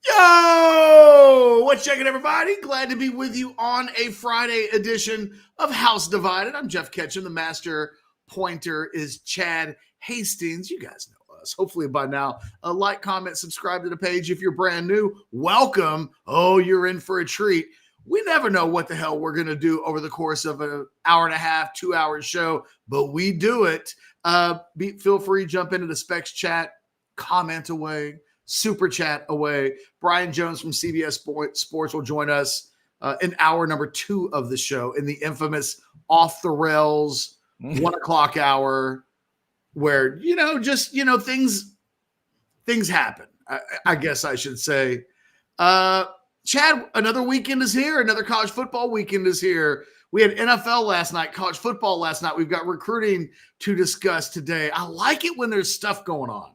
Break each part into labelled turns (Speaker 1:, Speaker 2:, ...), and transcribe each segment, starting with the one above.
Speaker 1: Yo, what's checking, everybody? Glad to be with you on a Friday edition of House Divided. I'm Jeff Ketchum. The master pointer is Chad Hastings. You guys know us. Hopefully by now, like, comment, subscribe to the page. If you're brand new, welcome. Oh, you're in for a treat. We never know what the hell we're going to do over the course of an hour and a half, 2 hour show, but we do it. Feel free, jump into the Specs chat, comment away, super chat away. Brian Jones from CBS Sports will join us in hour number 2 of the show in the infamous off the rails 1 o'clock hour, where things happen. I guess I should say. Chad, another weekend is here. Another college football weekend is here. We had NFL last night, college football last night. We've got recruiting to discuss today. I like it when there's stuff going on.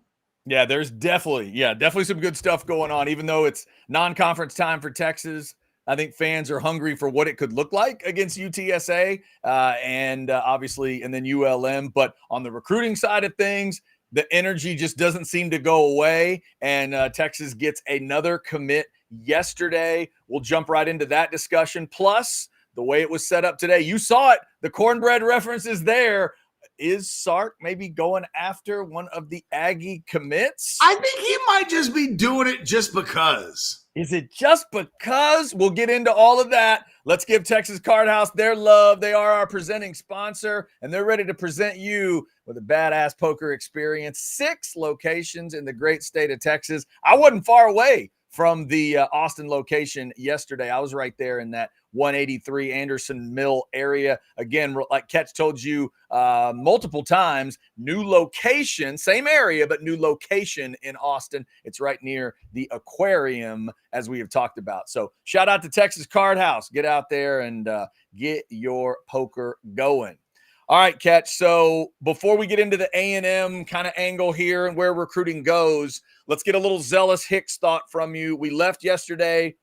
Speaker 2: Yeah, there's definitely some good stuff going on, even though it's non-conference time for Texas. I think fans are hungry for what it could look like against UTSA and obviously, and then ULM. But on the recruiting side of things, the energy just doesn't seem to go away. And Texas gets another commit yesterday. We'll jump right into that discussion. Plus, the way it was set up today, you saw it. The cornbread reference is there. Is Sark maybe going after one of the Aggie commits?
Speaker 1: I think he might just be doing it just because.
Speaker 2: Is it just because? We'll get into all of that. Let's give Texas Card House their love. They are our presenting sponsor, and they're ready to present you with a badass poker experience. 6 locations in the great state of Texas. I wasn't far away from the Austin location yesterday. I was right there in that 183 Anderson Mill area. Again, like Ketch told you multiple times, new location, same area, but new location in Austin. It's right near the aquarium, as we have talked about. So shout out to Texas Card House. Get out there and get your poker going. All right, Ketch. So before we get into the A&M kind of angle here and where recruiting goes, let's get a little Zeelos Hicks thought from you. We left yesterday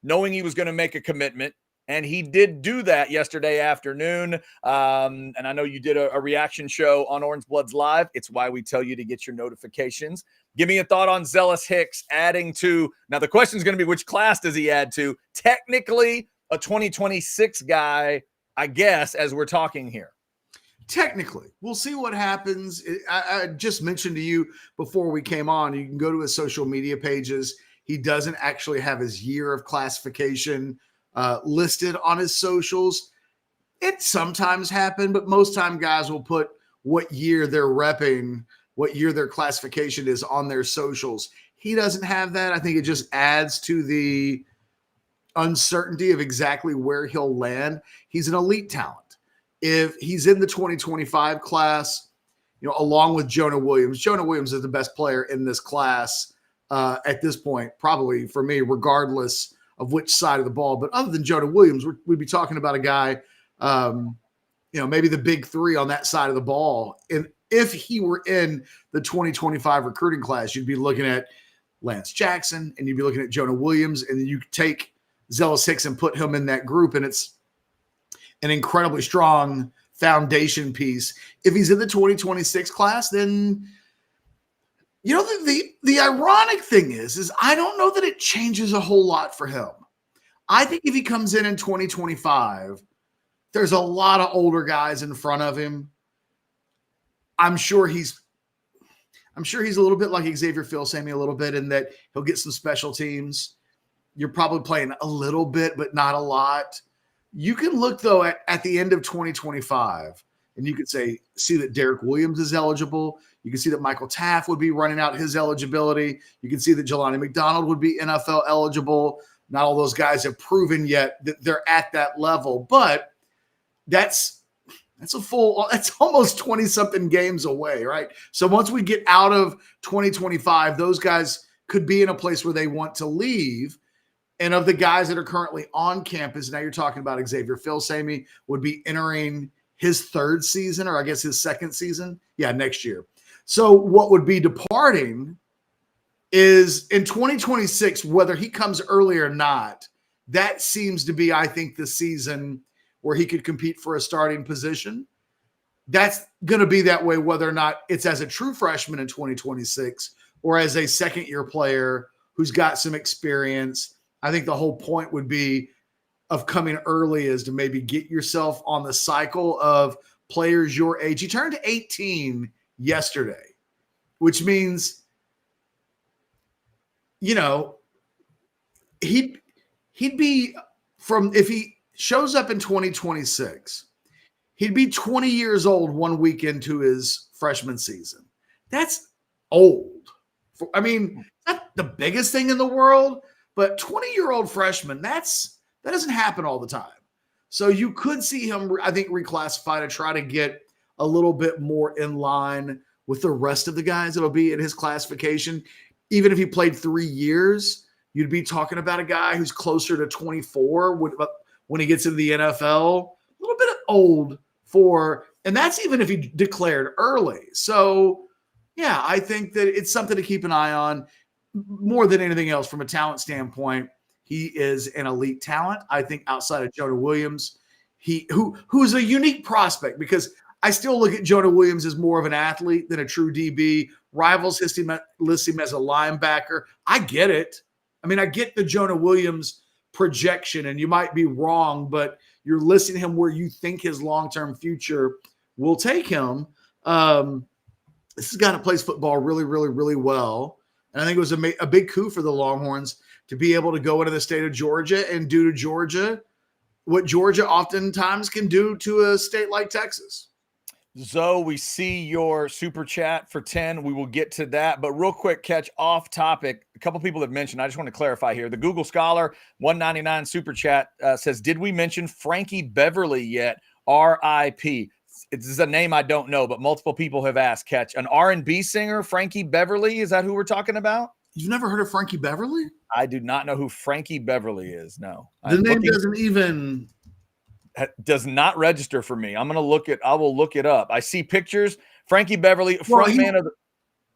Speaker 2: knowing he was going to make a commitment, and he did do that yesterday afternoon. And I know you did a reaction show on Orange Bloods Live. It's why we tell you to get your notifications. Give me a thought on Zeelos Hicks adding to – now the question is going to be, which class does he add to? Technically a 2026 guy, I guess, as we're talking here.
Speaker 1: Technically, we'll see what happens. I just mentioned to you before we came on, you can go to his social media pages. He doesn't actually have his year of classification listed on his socials. It sometimes happens, but most time guys will put what year they're repping, what year their classification is on their socials. He doesn't have that. I think it just adds to the uncertainty of exactly where he'll land. He's an elite talent. If he's in the 2025 class, along with Jonah Williams is the best player in this class at this point, probably for me, regardless of which side of the ball. But other than Jonah Williams, we'd be talking about a guy, maybe the big 3 on that side of the ball. And if he were in the 2025 recruiting class, you'd be looking at Lance Jackson and you'd be looking at Jonah Williams, and then you take Zeelos Hicks and put him in that group, and it's an incredibly strong foundation piece. If he's in the 2026 class, then the ironic thing is I don't know that it changes a whole lot for him. I think if he comes in 2025, there's a lot of older guys in front of him. I'm sure he's a little bit like Xavier Filsaime a little bit in that he'll get some special teams. You're probably playing a little bit, but not a lot. You can look, though, at the end of 2025, and you could see that Derek Williams is eligible. You can see that Michael Taft would be running out his eligibility. You can see that Jelani McDonald would be NFL eligible. Not all those guys have proven yet that they're at that level, but that's almost 20-something games away, right? So once we get out of 2025, those guys could be in a place where they want to leave. And of the guys that are currently on campus, now you're talking about Xavier Filsaime would be entering his 3rd season, or I guess his 2nd season. Yeah, next year. So what would be departing is in 2026, whether he comes early or not, that seems to be, I think, the season where he could compete for a starting position. That's going to be that way whether or not it's as a true freshman in 2026 or as a second-year player who's got some experience. I think the whole point would be of coming early is to maybe get yourself on the cycle of players your age. He turned 18 yesterday, which means, you know, he'd be from, if he shows up in 2026, he'd be 20 years old 1 week into his freshman season. That's old. I mean, not the biggest thing in the world, but 20-year-old freshman, that doesn't happen all the time. So you could see him, I think, reclassify to try to get a little bit more in line with the rest of the guys that'll be in his classification. Even if he played 3 years, you'd be talking about a guy who's closer to 24 when he gets into the NFL. A little bit old for, and that's even if he declared early. So, yeah, I think that it's something to keep an eye on more than anything else from a talent standpoint. He is an elite talent. I think outside of Jonah Williams, who's a unique prospect, because I still look at Jonah Williams as more of an athlete than a true DB. Rivals list him as a linebacker. I get it. I mean, I get the Jonah Williams projection, and you might be wrong, but you're listing him where you think his long-term future will take him. This is a guy that plays football really, really, really well. And I think it was a big coup for the Longhorns to be able to go into the state of Georgia and do to Georgia what Georgia oftentimes can do to a state like Texas.
Speaker 2: Zoe, we see your super chat for 10. We will get to that. But real quick, catch off topic. A couple people have mentioned, I just want to clarify here. The Google Scholar 199 super chat says, did we mention Frankie Beverly yet? RIP. This is a name I don't know, but multiple people have asked. Catch, an R&B singer, Frankie Beverly. Is that who we're talking about?
Speaker 1: You've never heard of Frankie Beverly?
Speaker 2: I do not know who Frankie Beverly is. No.
Speaker 1: The name doesn't even...
Speaker 2: does not register for me. I will look it up. I see pictures. Frankie Beverly, frontman of the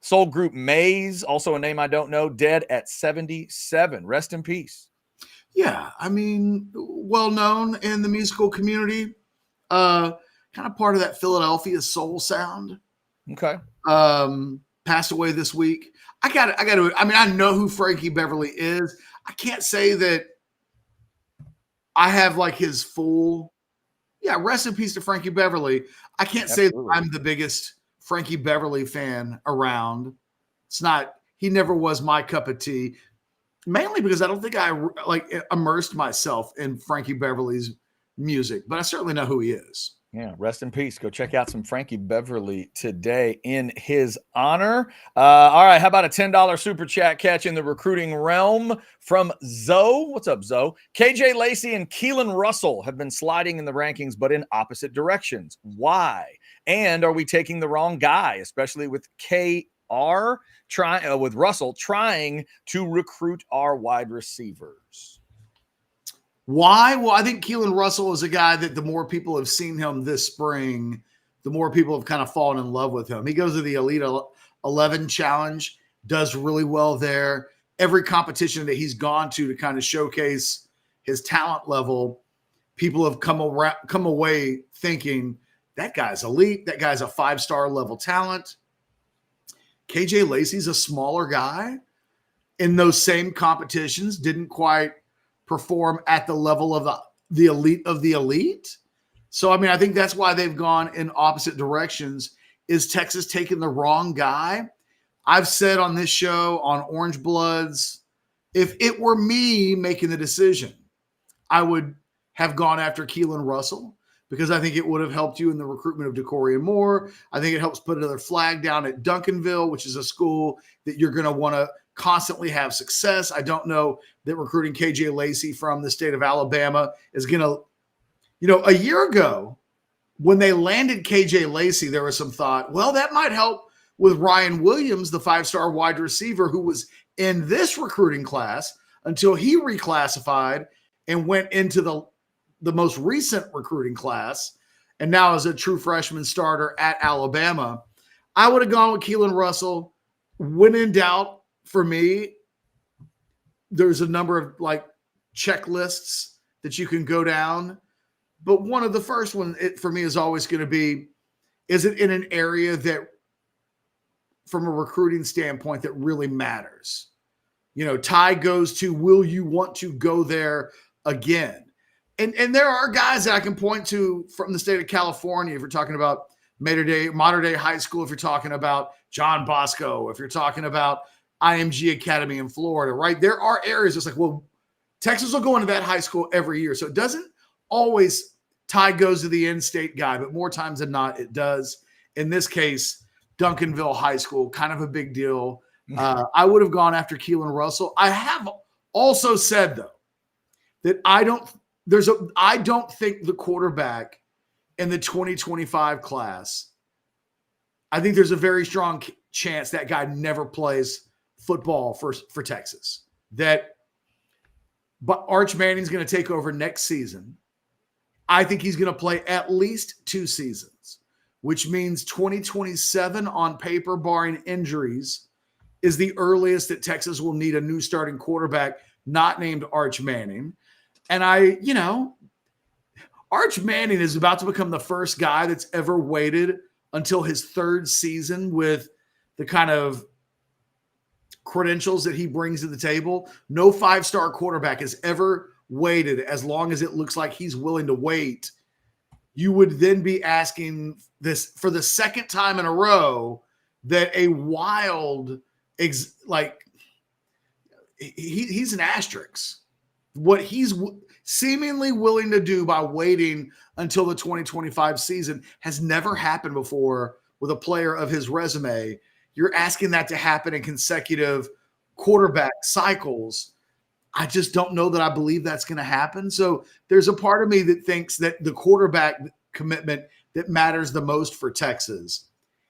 Speaker 2: soul group Maze, also a name I don't know, dead at 77. Rest in peace.
Speaker 1: Yeah, I mean, well known in the musical community. Kind of part of that Philadelphia soul sound.
Speaker 2: Okay.
Speaker 1: Passed away this week. I know who Frankie Beverly is. I can't say that I have like his full, rest in peace to Frankie Beverly. I can't say that I'm the biggest Frankie Beverly fan around. He never was my cup of tea, mainly because I don't think I immersed myself in Frankie Beverly's music, but I certainly know who he is.
Speaker 2: Yeah, rest in peace. Go check out some Frankie Beverly today in his honor. All right, how about a $10 super chat catch in the recruiting realm from Zoe? What's up, Zoe? KJ Lacey and Keelan Russell have been sliding in the rankings, but in opposite directions. Why? And are we taking the wrong guy, especially with with Russell trying to recruit our wide receivers?
Speaker 1: Why? Well, I think Keelan Russell is a guy that the more people have seen him this spring, the more people have kind of fallen in love with him. He goes to the Elite 11 Challenge, does really well there. Every competition that he's gone to kind of showcase his talent level, people have come away thinking that guy's elite. That guy's a 5-star level talent. KJ Lacey's a smaller guy in those same competitions, didn't quite perform at the level of the elite of the elite. So, I mean, I think that's why they've gone in opposite directions. Is Texas taking the wrong guy? I've said on this show, on Orange Bloods, if it were me making the decision, I would have gone after Keelan Russell because I think it would have helped you in the recruitment of Decoria Moore. I think it helps put another flag down at Duncanville, which is a school that you're going to want to constantly have success. I don't know that recruiting KJ Lacey from the state of Alabama is going to, a year ago when they landed KJ Lacey, there was some thought, well, that might help with Ryan Williams, the 5-star wide receiver who was in this recruiting class until he reclassified and went into the most recent recruiting class and now is a true freshman starter at Alabama. I would have gone with Keelan Russell. When in doubt, for me, there's a number of checklists that you can go down. But one of the first one for me is always going to be, is it in an area that from a recruiting standpoint that really matters? Ty goes to, will you want to go there again? And there are guys that I can point to from the state of California. If you're talking about modern day high school, if you're talking about John Bosco, if you're talking about IMG Academy in Florida, right? There are areas it's like, well, Texas will go into that high school every year. So it doesn't always Ty goes to the in-state guy, but more times than not, it does. In this case, Duncanville High School, kind of a big deal. I would have gone after Keelan Russell. I have also said, though, that I don't think the quarterback in the 2025 class, I think there's a very strong chance that guy never plays football for Texas. But Arch Manning's going to take over next season. I think he's going to play at least 2 seasons, which means 2027 on paper, barring injuries, is the earliest that Texas will need a new starting quarterback not named Arch Manning. And Arch Manning is about to become the first guy that's ever waited until his 3rd season with the kind of credentials that he brings to the table. No 5-star quarterback has ever waited as long as it looks like he's willing to wait. You would then be asking this for the 2nd time in a row that a wild, he's an asterisk. What he's seemingly willing to do by waiting until the 2025 season has never happened before with a player of his resume. You're asking that to happen in consecutive quarterback cycles. I just don't know that I believe that's going to happen. So there's a part of me that thinks that the quarterback commitment that matters the most for Texas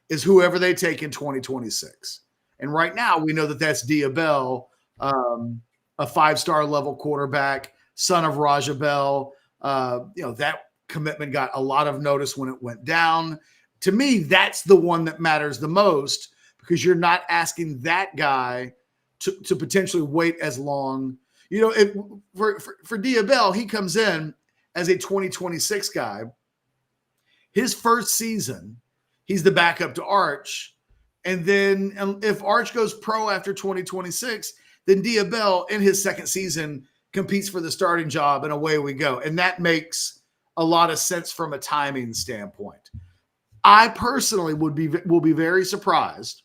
Speaker 1: is whoever they take in 2026. And right now we know that that's Diabell, a 5-star level quarterback, son of Raja Bell. That commitment got a lot of notice when it went down. To me, that's the one that matters the most, because you're not asking that guy to potentially wait as long. For Diabell, he comes in as a 2026 guy. His first season, he's the backup to Arch. And then if Arch goes pro after 2026, then Diabell in his 2nd season competes for the starting job, and away we go. And that makes a lot of sense from a timing standpoint. I personally will be very surprised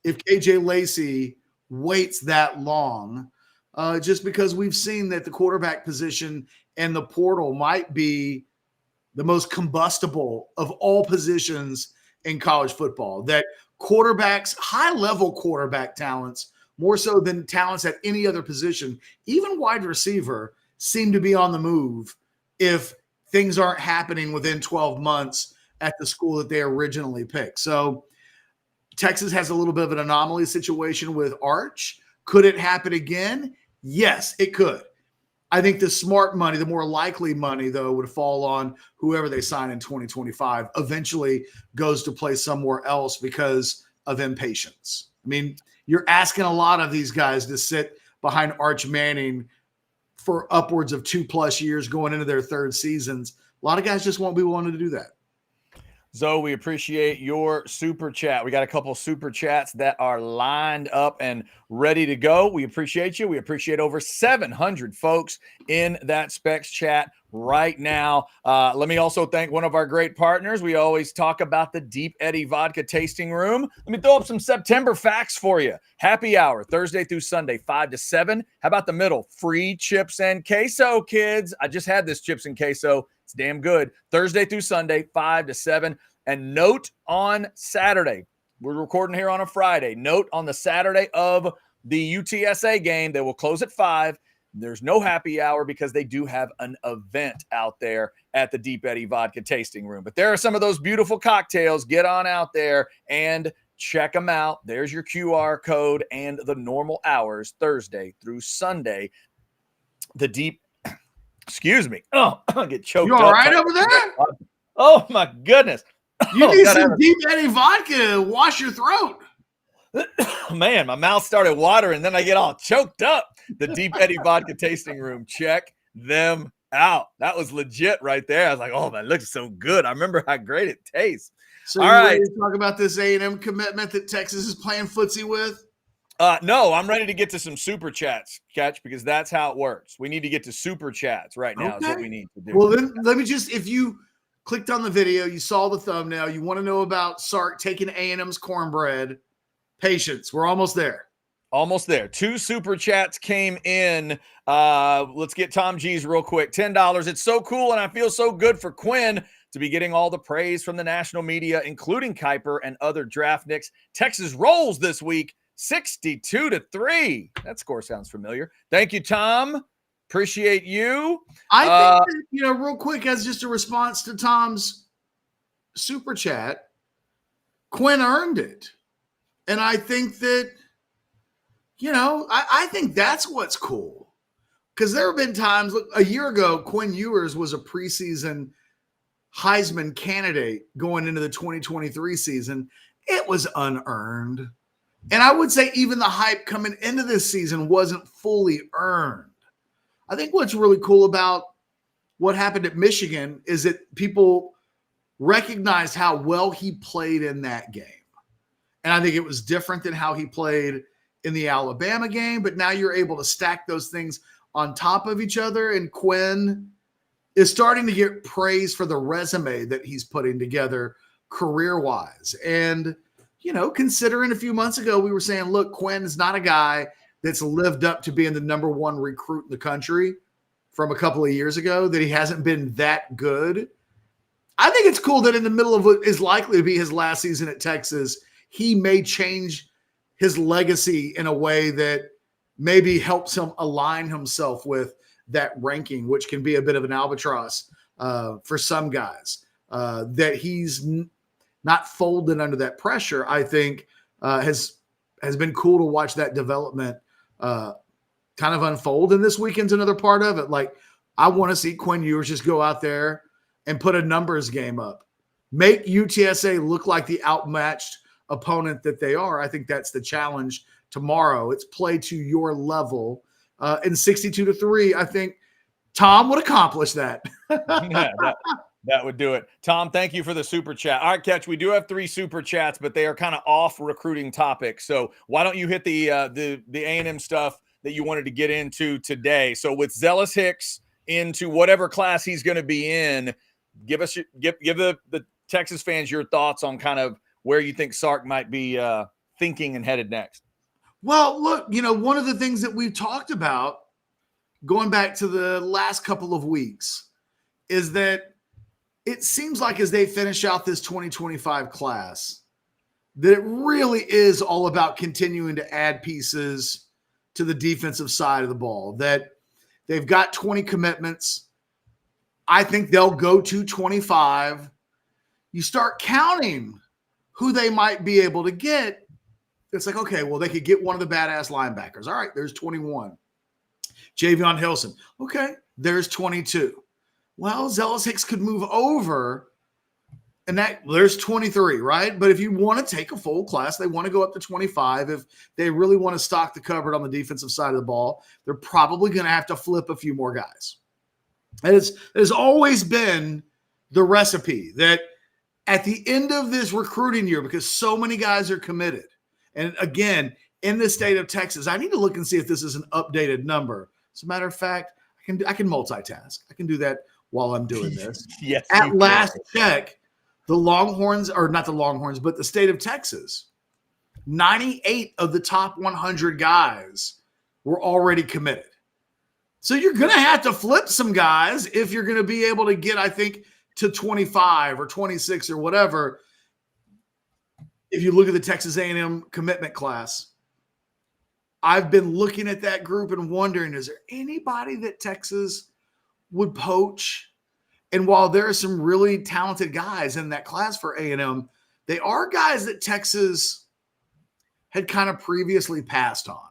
Speaker 1: if KJ Lacey waits that long, just because we've seen that the quarterback position and the portal might be the most combustible of all positions in college football. That quarterbacks, high-level quarterback talents, more so than talents at any other position, even wide receiver, seem to be on the move if things aren't happening within 12 months at the school that they originally picked. So Texas has a little bit of an anomaly situation with Arch. Could it happen again? Yes, it could. I think the smart money, the more likely money, though, would fall on whoever they sign in 2025 eventually goes to play somewhere else because of impatience. I mean, you're asking a lot of these guys to sit behind Arch Manning for upwards of 2+ years going into their 3rd seasons. A lot of guys just won't be willing to do that.
Speaker 2: Zoe, we appreciate your super chat. We got a couple super chats that are lined up and ready to go. We appreciate you. We appreciate over 700 folks in that Specs chat right now. Let me also thank one of our great partners. We always talk about the Deep Eddy Vodka Tasting Room. Let me throw up some September facts for you. Happy hour, Thursday through Sunday, 5 to 7. How about the middle? Free chips and queso, kids. I just had this chips and queso. It's damn good. Thursday through Sunday, 5 to 7. And note on Saturday, we're recording here on a Friday. Note on the Saturday of the UTSA game, they will close at 5. There's no happy hour because they do have an event out there at the Deep Eddy Vodka Tasting Room. But there are some of those beautiful cocktails. Get on out there and check them out. There's your QR code and the normal hours, Thursday through Sunday. The deep, excuse me. Oh, I'll get choked up.
Speaker 1: You all right over there?
Speaker 2: Oh, my goodness.
Speaker 1: You need some Deep Eddy vodka. Wash your throat.
Speaker 2: Man, my mouth started watering, then I get all choked up. The Deep Eddy Vodka Tasting Room. Check them out. That was legit right there. I was like, oh, man, it looks so good. I remember how great it tastes.
Speaker 1: So
Speaker 2: all
Speaker 1: you
Speaker 2: right.
Speaker 1: ready to talk about this A&M commitment that Texas is playing footsie with?
Speaker 2: No, I'm ready to get to some super chats, Catch, because that's how it works. We need to get to super chats right now. Is what we need to do.
Speaker 1: Well, then let me just, if you clicked on the video, you saw the thumbnail, you want to know about Sark taking A&M's cornbread, patience. We're almost there.
Speaker 2: Almost there. 2 super chats came in. Let's get Tom G's real quick. $10. It's so cool, and I feel so good for Quinn to be getting all the praise from the national media, including Kuiper and other draftniks. Texas rolls this week, 62-3. That score sounds familiar. Thank you, Tom. Appreciate you.
Speaker 1: I think, real quick, as just a response to Tom's super chat, Quinn earned it. And I think that, I think that's what's cool. Because there have been times, look, a year ago, Quinn Ewers was a preseason Heisman candidate going into the 2023 season. It was unearned. And I would say even the hype coming into this season wasn't fully earned. I think what's really cool about what happened at Michigan is that people recognized how well he played in that game. And I think it was different than how he played in the Alabama game, but now you're able to stack those things on top of each other. And Quinn is starting to get praise for the resume that he's putting together career-wise. And, considering a few months ago, we were saying, look, Quinn is not a guy that's lived up to being the number one recruit in the country from a couple of years ago, that he hasn't been that good. I think it's cool that in the middle of what is likely to be his last season at Texas, he may change his legacy in a way that maybe helps him align himself with that ranking, which can be a bit of an albatross for some guys. That he's not folded under that pressure, I think has been cool to watch that development kind of unfold. And this weekend's another part of it. Like, I want to see Quinn Ewers just go out there and put a numbers game up. Make UTSA look like the outmatched opponent that they are. I think that's the challenge tomorrow. It's play to your level. And 62-3, I think Tom would accomplish that.
Speaker 2: Yeah, that would do it. Tom, thank you for the super chat. All right, Catch, we do have 3 super chats, but they are kind of off recruiting topics. So why don't you hit the A&M stuff that you wanted to get into today? So with Zeelos Hicks into whatever class he's going to be in, give the Texas fans your thoughts on kind of where you think Sark might be thinking and headed next.
Speaker 1: Well, look, one of the things that we've talked about going back to the last couple of weeks is that it seems like as they finish out this 2025 class, that it really is all about continuing to add pieces to the defensive side of the ball, that they've got 20 commitments. I think they'll go to 25. You start counting who they might be able to get. It's like, okay, well, they could get one of the badass linebackers. All right, there's 21. Javion Hilson. Okay, there's 22. Well, Zeelos Hicks could move over, and there's 23, right? But if you want to take a full class, they want to go up to 25. If they really want to stock the cupboard on the defensive side of the ball, they're probably going to have to flip a few more guys. And it has always been the recipe that at the end of this recruiting year, because so many guys are committed, and again, in the state of Texas, I need to look and see if this is an updated number. As a matter of fact, I can multitask. I can do that while I'm doing this.
Speaker 2: Yes.
Speaker 1: At last check, the Longhorns, or not the Longhorns, but the state of Texas, 98 of the top 100 guys were already committed. So you're going to have to flip some guys if you're going to be able to get, I think, to 25 or 26 or whatever. If you look at the Texas A&M commitment class, I've been looking at that group and wondering, is there anybody that Texas would poach? And while there are some really talented guys in that class for A&M, they are guys that Texas had kind of previously passed on.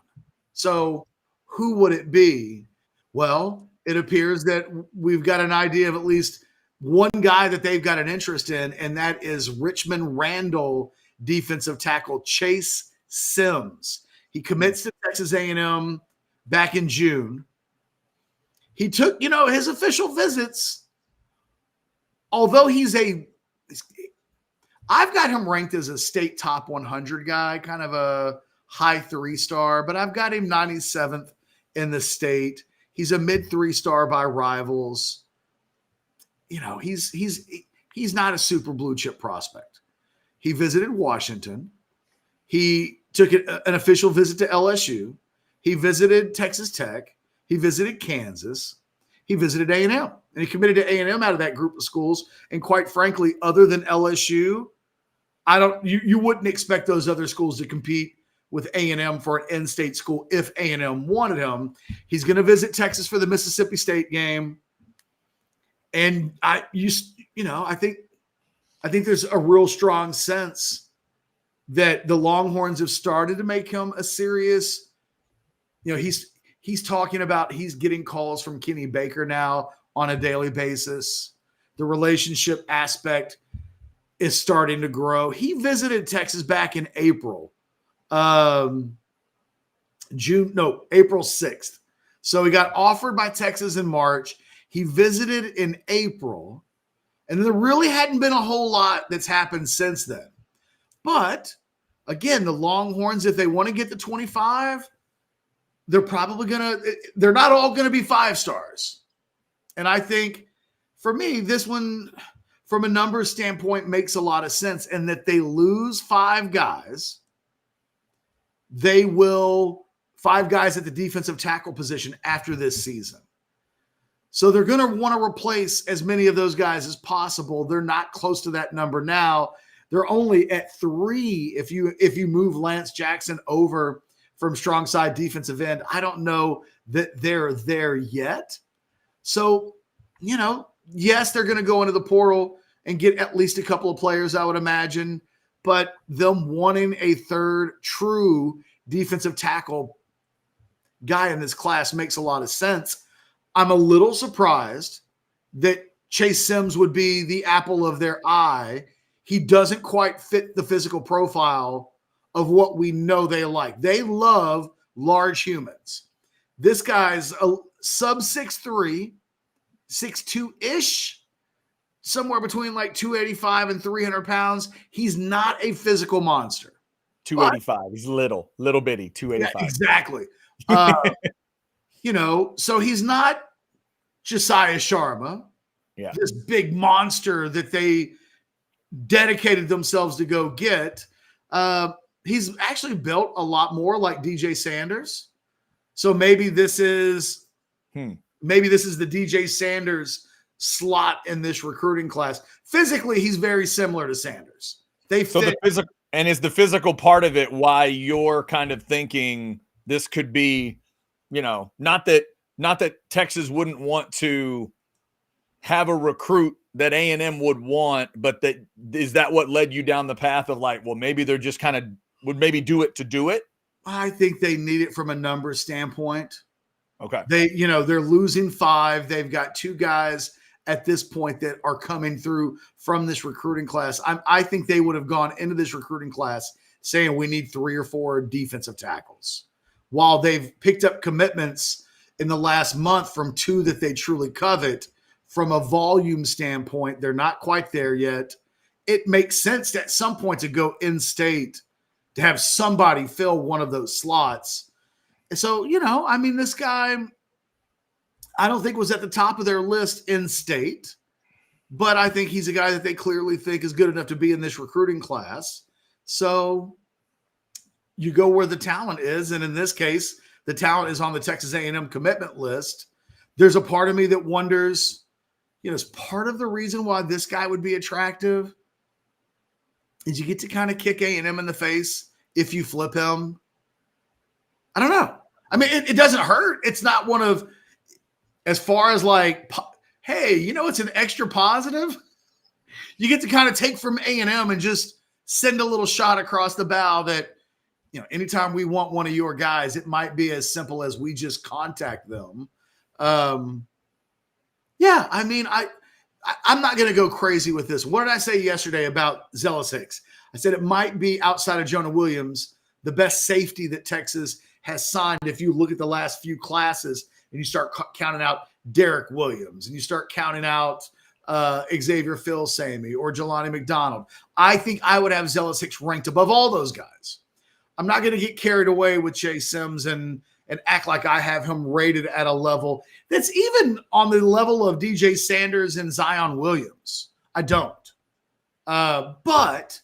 Speaker 1: So who would it be? Well, it appears that we've got an idea of at least one guy that they've got an interest in, and that is Richmond Randall defensive tackle Chase Sims. He commits to Texas A&M back in June. He took, his official visits, although I've got him ranked as a state top 100 guy, kind of a high 3-star, but I've got him 97th in the state. He's a mid 3-star by rivals. He's not a super blue chip prospect. He visited Washington. He took an official visit to LSU. He visited Texas Tech. He visited Kansas. He visited A&M. And he committed to A&M out of that group of schools. And quite frankly, other than LSU, you wouldn't expect those other schools to compete with A&M for an in-state school if A&M wanted him. He's going to visit Texas for the Mississippi State game. And I think there's a real strong sense that the Longhorns have started to make him a serious, he's talking about he's getting calls from Kenny Baker now on a daily basis. The relationship aspect is starting to grow. He visited Texas back in April. April 6th. So he got offered by Texas in March. He visited in April, and there really hadn't been a whole lot that's happened since then. But again, the Longhorns, if they want to get to 25, they're not all going to be 5 stars. And I think for me, this one, from a numbers standpoint, makes a lot of sense. And that they lose 5 guys. They will 5 guys at the defensive tackle position after this season. So they're going to want to replace as many of those guys as possible. They're not close to that number now. They're only at 3 if you move Lance Jackson over from strong side defensive end. I don't know that they're there yet. So, yes, they're going to go into the portal and get at least a couple of players, I would imagine. But them wanting a third true defensive tackle guy in this class makes a lot of sense. I'm a little surprised that Chase Sims would be the apple of their eye. He doesn't quite fit the physical profile of what we know they like. They love large humans. This guy's a sub 6'3", 6'2"-ish, somewhere between like 285 and 300 pounds. He's not a physical monster.
Speaker 2: 285. He's little bitty, 285.
Speaker 1: Yeah, exactly. So he's not Josiah Sharma, this big monster that they dedicated themselves to go get. He's actually built a lot more like DJ Sanders. So maybe this is the DJ Sanders slot in this recruiting class. Physically, he's very similar to Sanders. They fit.
Speaker 2: And is the physical part of it why you're kind of thinking this could be, not that Texas wouldn't want to have a recruit that A&M would want, but is that what led you down the path of like, well, maybe they're just kind of would maybe do it to do it?
Speaker 1: I think they need it from a numbers standpoint.
Speaker 2: Okay.
Speaker 1: They're losing 5. They've got 2 guys at this point that are coming through from this recruiting class. I think they would have gone into this recruiting class saying we need 3 or 4 defensive tackles. While they've picked up commitments in the last month from 2 that they truly covet, from a volume standpoint, they're not quite there yet. It makes sense at some point to go in-state to have somebody fill one of those slots. And so, this guy, I don't think was at the top of their list in-state, but I think he's a guy that they clearly think is good enough to be in this recruiting class. So you go where the talent is, and in this case, the talent is on the Texas A&M commitment list. There's a part of me that wonders, is part of the reason why this guy would be attractive is you get to kind of kick A&M in the face if you flip him. I don't know. I mean, it doesn't hurt. It's not one of, as far as like, hey, it's an extra positive. You get to kind of take from A&M and just send a little shot across the bow that, anytime we want one of your guys, it might be as simple as we just contact them. I'm not going to go crazy with this. What did I say yesterday about Zeelos Hicks? I said it might be, outside of Jonah Williams, the best safety that Texas has signed if you look at the last few classes and you start counting out Derek Williams and you start counting out Xavier Filsaime or Jelani McDonald. I think I would have Zeelos Hicks ranked above all those guys. I'm not going to get carried away with Chase Sims and act like I have him rated at a level that's even on the level of DJ Sanders and Zion Williams. I don't. But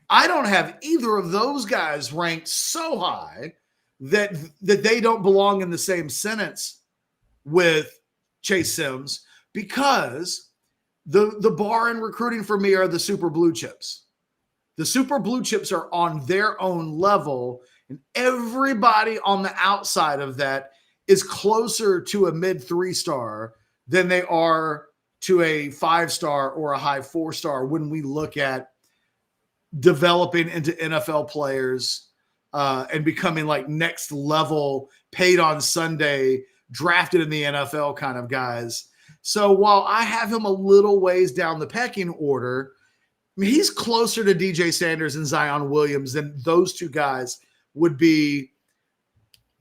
Speaker 1: I don't have either of those guys ranked so high that they don't belong in the same sentence with Chase Sims, because the bar in recruiting for me are the super blue chips. The super blue chips are on their own level, and everybody on the outside of that is closer to a mid 3-star than they are to a 5-star or a high 4-star when we look at developing into NFL players and becoming like next level, paid on Sunday, drafted in the NFL kind of guys. So while I have him a little ways down the pecking order, I mean, he's closer to DJ Sanders and Zion Williams than those two guys would be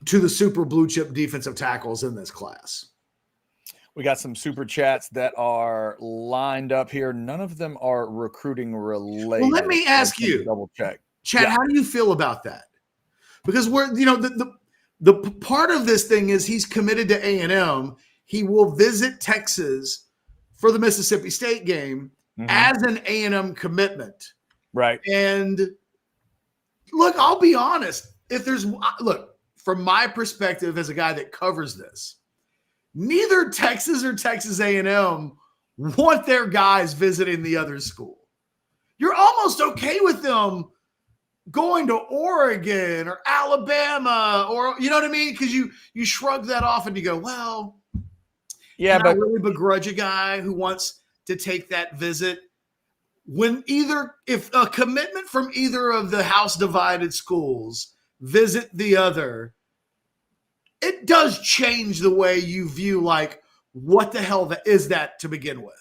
Speaker 1: to the super blue chip defensive tackles in this class.
Speaker 2: We got some super chats that are lined up here. None of them are recruiting related.
Speaker 1: Well, let me ask you,
Speaker 2: double check.
Speaker 1: Chad, how do you feel about that? Because we're, the part of this thing is he's committed to A&M. He will visit Texas for the Mississippi State game as an A&M commitment.
Speaker 2: Right.
Speaker 1: And look, I'll be honest. From my perspective as a guy that covers this, neither Texas or Texas A&M want their guys visiting the other school. You're almost okay with them going to Oregon or Alabama, or you know what I mean? Because you shrug that off and you go, well,
Speaker 2: yeah,
Speaker 1: but I really begrudge a guy who wants to take that visit. If a commitment from either of the house divided schools visit the other, it does change the way you view, like, what the hell is that to begin with?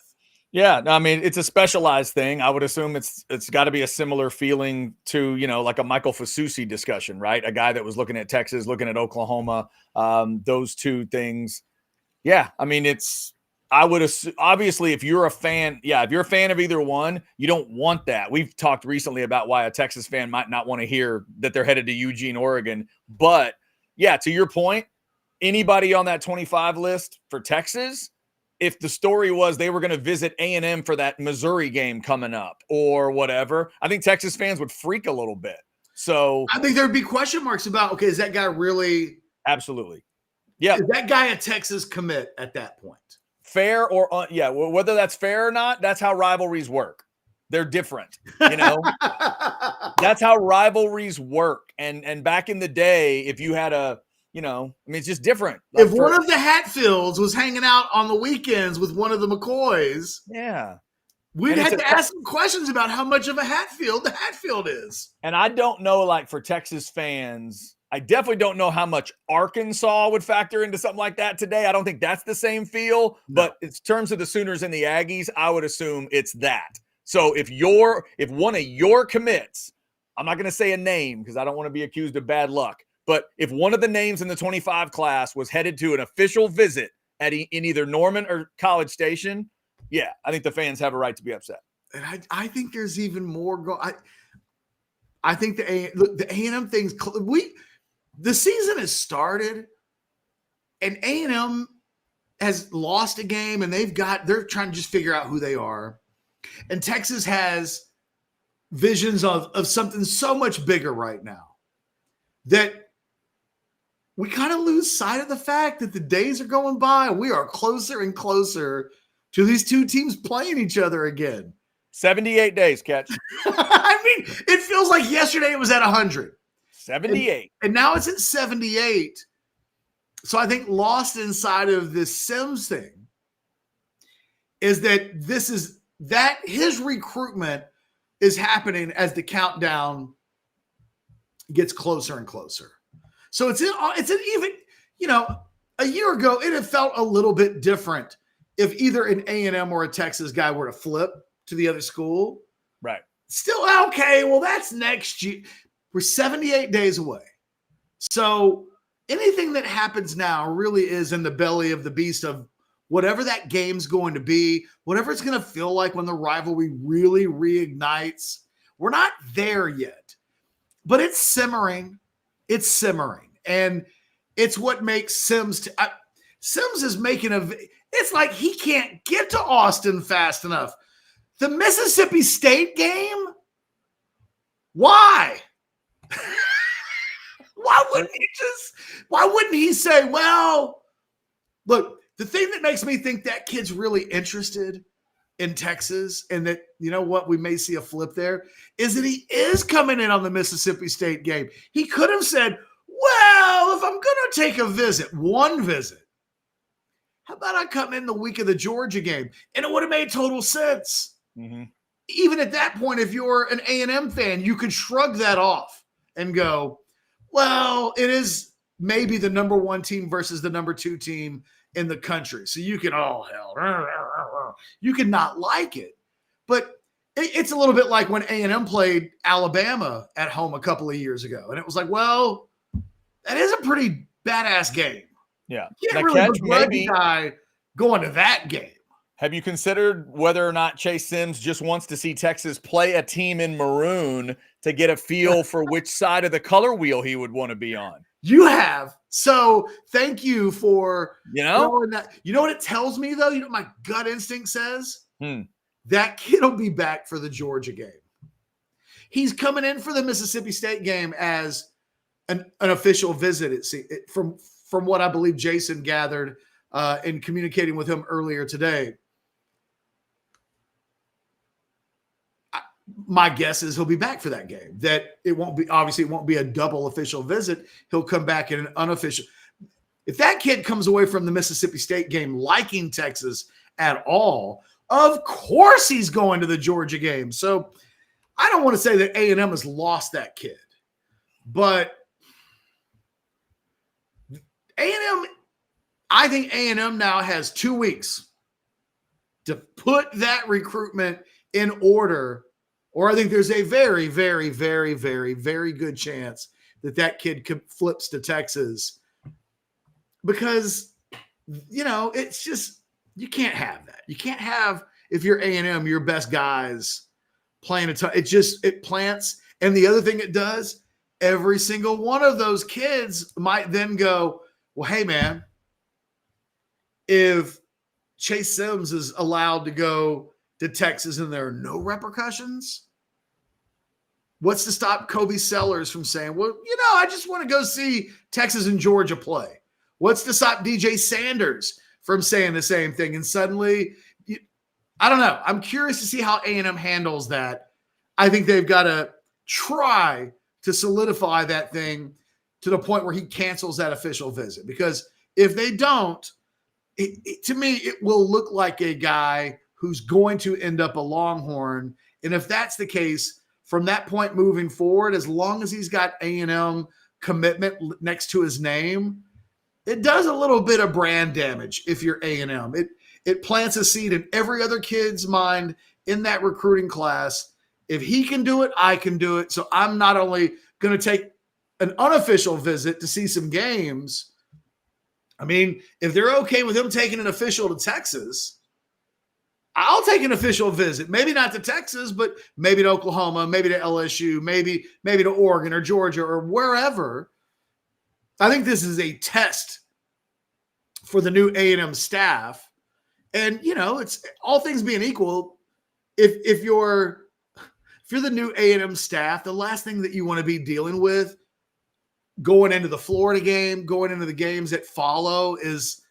Speaker 2: Yeah, I mean, it's a specialized thing. I would assume it's got to be a similar feeling to, like a Michael Fasusi discussion, right? A guy that was looking at Texas, looking at Oklahoma, those two things. Yeah, I mean, I would assume, obviously, if you're a fan of either one, you don't want that. We've talked recently about why a Texas fan might not want to hear that they're headed to Eugene, Oregon. But yeah, to your point, anybody on that 25 list for Texas, if the story was they were going to visit A&M for that Missouri game coming up or whatever, I think Texas fans would freak a little bit. So
Speaker 1: I think there'd be question marks about, okay, is that guy really?
Speaker 2: Absolutely. Yeah.
Speaker 1: Is that guy a Texas commit at that point?
Speaker 2: Fair or whether that's fair or not, that's how rivalries work. They're different, That's how rivalries work. And back in the day, if you had it's just different.
Speaker 1: Like if one of the Hatfields was hanging out on the weekends with one of the McCoys, we'd have to ask some questions about how much of a Hatfield the Hatfield is.
Speaker 2: And I don't know, like, for Texas fans, I definitely don't know how much Arkansas would factor into something like that today. I don't think that's the same feel, but in terms of the Sooners and the Aggies, I would assume it's that. So if one of your commits, I'm not going to say a name because I don't want to be accused of bad luck, but if one of the names in the 25 class was headed to an official visit in either Norman or College Station, yeah, I think the fans have a right to be upset.
Speaker 1: And I think there's even more. I think the A&M things, the season has started and A&M has lost a game and they're trying to just figure out who they are. And Texas has visions of something so much bigger right now that we kind of lose sight of the fact that the days are going by. We are closer and closer to these two teams playing each other again.
Speaker 2: 78 days, Catch.
Speaker 1: I mean, it feels like yesterday it was at 100.
Speaker 2: 78.
Speaker 1: And now it's at 78. So I think lost inside of this Sims thing is that his recruitment is happening as the countdown gets closer and closer. So it's an even, a year ago, it had felt a little bit different if either an A&M or a Texas guy were to flip to the other school.
Speaker 2: Right.
Speaker 1: Still, okay, well, that's next year. We're 78 days away. So anything that happens now really is in the belly of the beast of whatever that game's going to be, whatever it's going to feel like when the rivalry really reignites. We're not there yet. but it's simmering. It's simmering. And it's what makes Sims Sims is making it's like he can't get to Austin fast enough. The Mississippi State game? Why? Why wouldn't he say, well, look, the thing that makes me think that kid's really interested in Texas and that, you know what, we may see a flip there is that he is coming in on the Mississippi State game. He could have said, well, if I'm going to take one visit, how about I come in the week of the Georgia game? And it would have made total sense.
Speaker 2: Mm-hmm.
Speaker 1: Even at that point, if you're an A&M fan, you could shrug that off and go, well, it is maybe the number 1 team versus the number 2 team in the country. So you can, you can not like it. But it's a little bit like when A&M played Alabama at home a couple of years ago. And it was like, well, that is a pretty badass game.
Speaker 2: Yeah.
Speaker 1: You can't really begrudge a guy going to that game.
Speaker 2: Have you considered whether or not Chase Sims just wants to see Texas play a team in maroon to get a feel for which side of the color wheel he would want to be on?
Speaker 1: You have. So thank you for
Speaker 2: that.
Speaker 1: You know what it tells me, though? You know what my gut instinct says? That kid will be back for the Georgia game. He's coming in for the Mississippi State game as an official visit. From what I believe Jason gathered in communicating with him earlier today. My guess is he'll be back for that game. That it won't be a double official visit. He'll come back in an unofficial. If that kid comes away from the Mississippi State game liking Texas at all, of course he's going to the Georgia game. So I don't want to say that A&M has lost that kid, but I think A&M now has 2 weeks to put that recruitment in order, or I think there's a very, very, very, very, very good chance that kid flips to Texas because, it's just, you can't have that. You can't have, if you're A&M, your best guys playing a ton. It plants. And the other thing it does, every single one of those kids might then go, well, hey, man, if Chase Sims is allowed to go to Texas and there are no repercussions, what's to stop Kobe Sellers from saying, well, I just want to go see Texas and Georgia play? What's to stop DJ Sanders from saying the same thing? And suddenly, I don't know. I'm curious to see how A&M handles that. I think they've got to try to solidify that thing to the point where he cancels that official visit. Because if they don't, to me, it will look like a guy who's going to end up a Longhorn. And if that's the case, from that point moving forward, as long as he's got A&M commitment next to his name, it does a little bit of brand damage if you're A&M. It plants a seed in every other kid's mind in that recruiting class. If he can do it, I can do it. So I'm not only going to take an unofficial visit to see some games. I mean, if they're okay with him taking an official to Texas, I'll take an official visit. Maybe not to Texas, but maybe to Oklahoma, maybe to LSU, maybe to Oregon or Georgia or wherever. I think this is a test for the new A&M staff. And, it's all things being equal. If you're the new A&M staff, the last thing that you want to be dealing with going into the Florida game, going into the games that follow is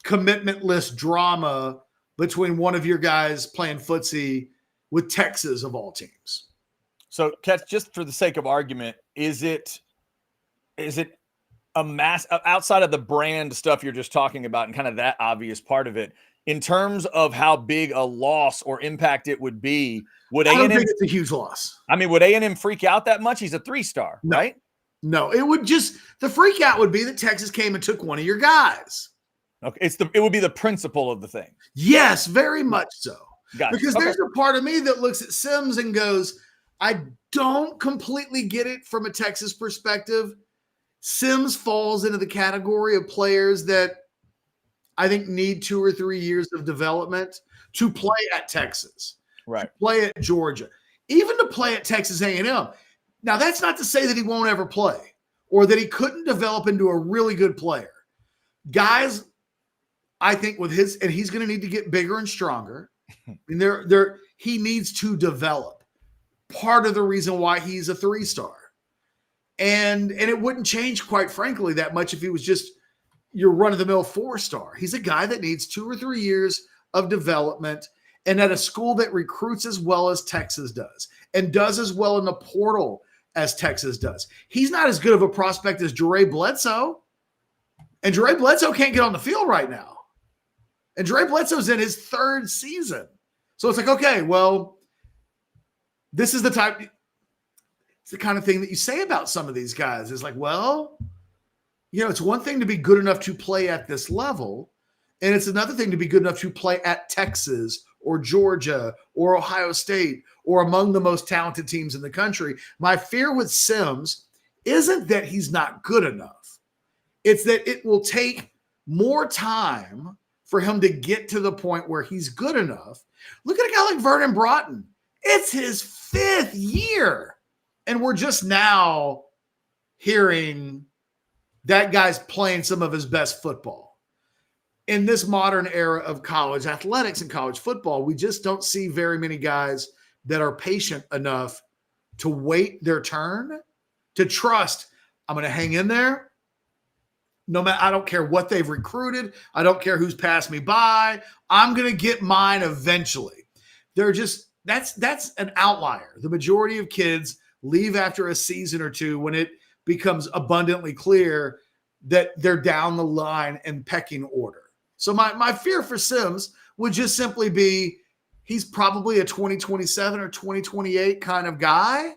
Speaker 1: commitmentless drama between one of your guys playing footsie with Texas of all teams.
Speaker 2: So, Ketch, just for the sake of argument, is it a mass outside of the brand stuff you're just talking about and kind of that obvious part of it, in terms of how big a loss or impact it would be? Would
Speaker 1: I don't
Speaker 2: A&M,
Speaker 1: think it's a huge loss.
Speaker 2: I mean, would A&M freak out that much? He's a 3-star, right?
Speaker 1: No, it would the freak out would be that Texas came and took one of your guys.
Speaker 2: Okay, it would be the principle of the thing.
Speaker 1: Yes, very much so.
Speaker 2: Gotcha.
Speaker 1: Because there's a part of me that looks at Sims and goes, I don't completely get it from a Texas perspective. Sims falls into the category of players that I think need 2 or 3 years of development to play at Texas,
Speaker 2: right?
Speaker 1: To play at Georgia, even to play at Texas A&M. Now, that's not to say that he won't ever play or that he couldn't develop into a really good player. Guys, I think with his, and he's going to need to get bigger and stronger. I mean, he needs to develop. Part of the reason why he's a 3-star. And it wouldn't change, quite frankly, that much if he was just your run-of-the-mill 4-star. He's a guy that needs 2 or 3 years of development and at a school that recruits as well as Texas does and does as well in the portal as Texas does. He's not as good of a prospect as Dre Bledsoe. And Dre Bledsoe can't get on the field right now. And Dre Bledsoe's in his 3rd season. So it's like, okay, well, this is the it's the kind of thing that you say about some of these guys. It's like, well, it's one thing to be good enough to play at this level, and it's another thing to be good enough to play at Texas or Georgia or Ohio State or among the most talented teams in the country. My fear with Sims isn't that he's not good enough. It's that it will take more time for him to get to the point where he's good enough. Look at a guy like Vernon Broughton. It's his 5th year. And we're just now hearing that guy's playing some of his best football. In this modern era of college athletics and college football, we just don't see very many guys that are patient enough to wait their turn, to trust, I'm going to hang in there. No matter, I don't care what they've recruited. I don't care who's passed me by. I'm going to get mine eventually. That's an outlier. The majority of kids leave after a season or two when it becomes abundantly clear that they're down the line in pecking order. So my fear for Sims would just simply be he's probably a 2027 or 2028 kind of guy.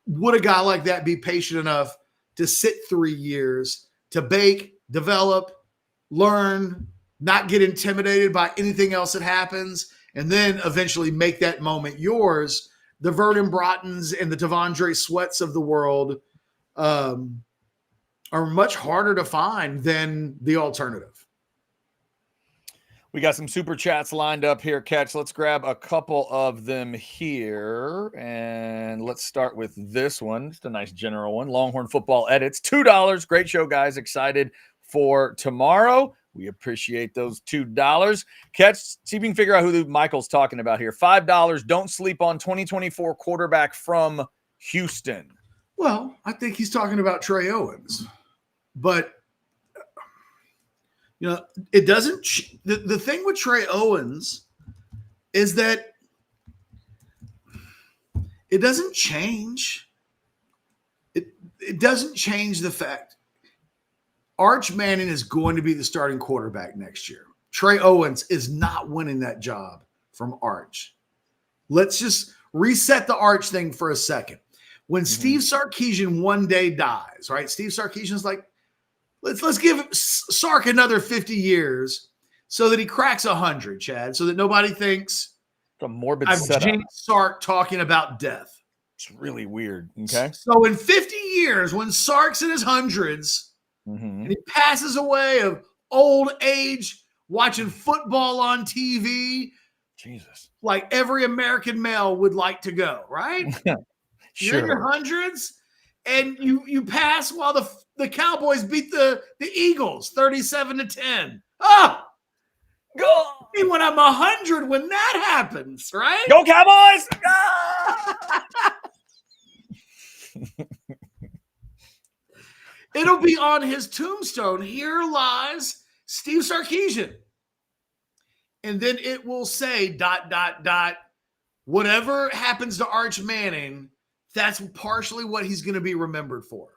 Speaker 1: Would a guy like that be patient enough to sit 3 years, to bake, develop, learn, not get intimidated by anything else that happens, and then eventually make that moment yours? The Vernon Broughtons and the Devondre Sweats of the world are much harder to find than the alternative.
Speaker 2: We got some super chats lined up here, Catch. Let's grab a couple of them here. And let's start with this one. It's a nice general one. Longhorn Football Edits, $2. Great show, guys. Excited for tomorrow. We appreciate those $2. Catch, see if you can figure out who Michael's talking about here. $5. Don't sleep on 2024 quarterback from Houston.
Speaker 1: Well, I think he's talking about Trey Owens. But it doesn't. The thing with Trey Owens is that it doesn't change. It doesn't change the fact Arch Manning is going to be the starting quarterback next year. Trey Owens is not winning that job from Arch. Let's just reset the Arch thing for a second. When Steve Sarkisian one day dies, right? Steve Sarkisian's like, Let's give Sark another 50 years so that he cracks 100, Chad, so that nobody thinks
Speaker 2: it's a morbid
Speaker 1: I've
Speaker 2: setup.
Speaker 1: jinxed Sark talking about death.
Speaker 2: It's really weird. Okay.
Speaker 1: So in 50 years, when Sark's in his hundreds and he passes away of old age, watching football on TV,
Speaker 2: Jesus,
Speaker 1: like every American male would like to go, right?
Speaker 2: Sure.
Speaker 1: You're in your hundreds, and you pass while the Cowboys beat the Eagles 37-10. Oh, go! When I'm 100, when that happens, right?
Speaker 2: Go Cowboys!
Speaker 1: It'll be on his tombstone. Here lies Steve Sarkisian. And then it will say ... Whatever happens to Arch Manning, that's partially what he's going to be remembered for.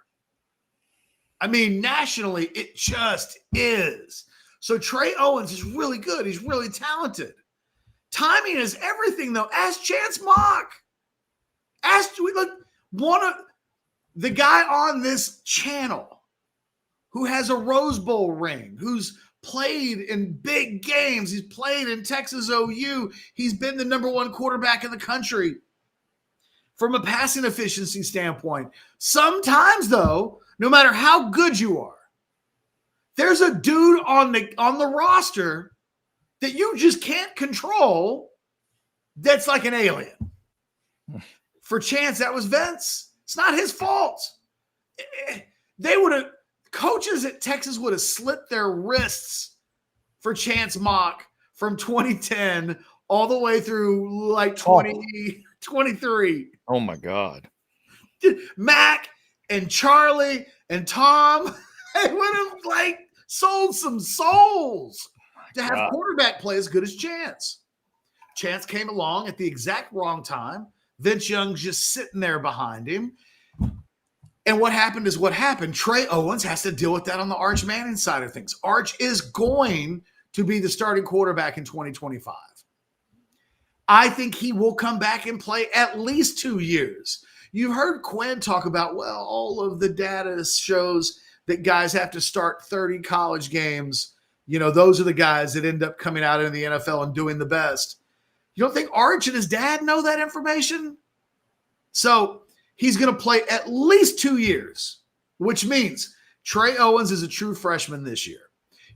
Speaker 1: I mean, nationally, it just is. So Trey Owens is really good. He's really talented. Timing is everything, though. Ask Chance Mock. One of the guy on this channel who has a Rose Bowl ring, who's played in big games. He's played in Texas OU. He's been the number 1 quarterback in the country from a passing efficiency standpoint. Sometimes, though, no matter how good you are, there's a dude on the roster that you just can't control that's like an alien. For Chance, that was Vince. It's not his fault. Coaches at Texas would have slit their wrists for Chance Mock from 2010 all the way through like 2023.
Speaker 2: Oh my God.
Speaker 1: Mac and Charlie and Tom, they would have like sold some souls to have quarterback play as good as Chance. Chance came along at the exact wrong time. Vince Young's just sitting there behind him. And what happened is what happened. Trey Owens has to deal with that on the Arch Manning side of things. Arch is going to be the starting quarterback in 2025. I think he will come back and play at least 2 years. You've heard Quinn talk about, well, all of the data shows that guys have to start 30 college games. You know, those are the guys that end up coming out in the NFL and doing the best. You don't think Arch and his dad know that information? So he's going to play at least 2 years, which means Trey Owens is a true freshman this year.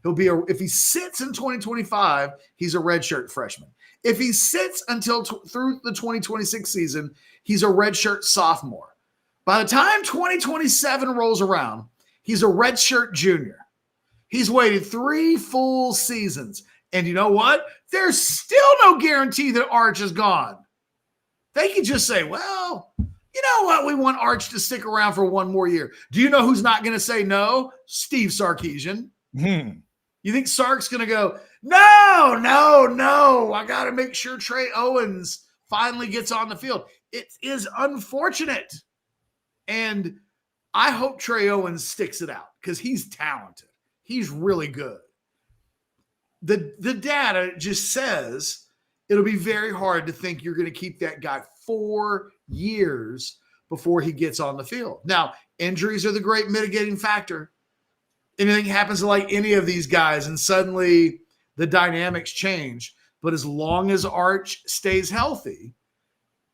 Speaker 1: If he sits in 2025, he's a redshirt freshman. If he sits until through the 2026 season, he's a redshirt sophomore. By the time 2027 rolls around, he's a redshirt junior. He's waited 3 full seasons. And you know what? There's still no guarantee that Arch is gone. They could just say, well, you know what? We want Arch to stick around for 1 more year. Do you know who's not going to say no? Steve Sarkisian. You think Sark's going to go, no. I got to make sure Trey Owens finally gets on the field. It is unfortunate. And I hope Trey Owens sticks it out because he's talented. He's really good. The data just says it'll be very hard to think you're going to keep that guy 4 years before he gets on the field. Now, injuries are the great mitigating factor. Anything happens to like any of these guys and suddenly the dynamics change. But as long as Arch stays healthy,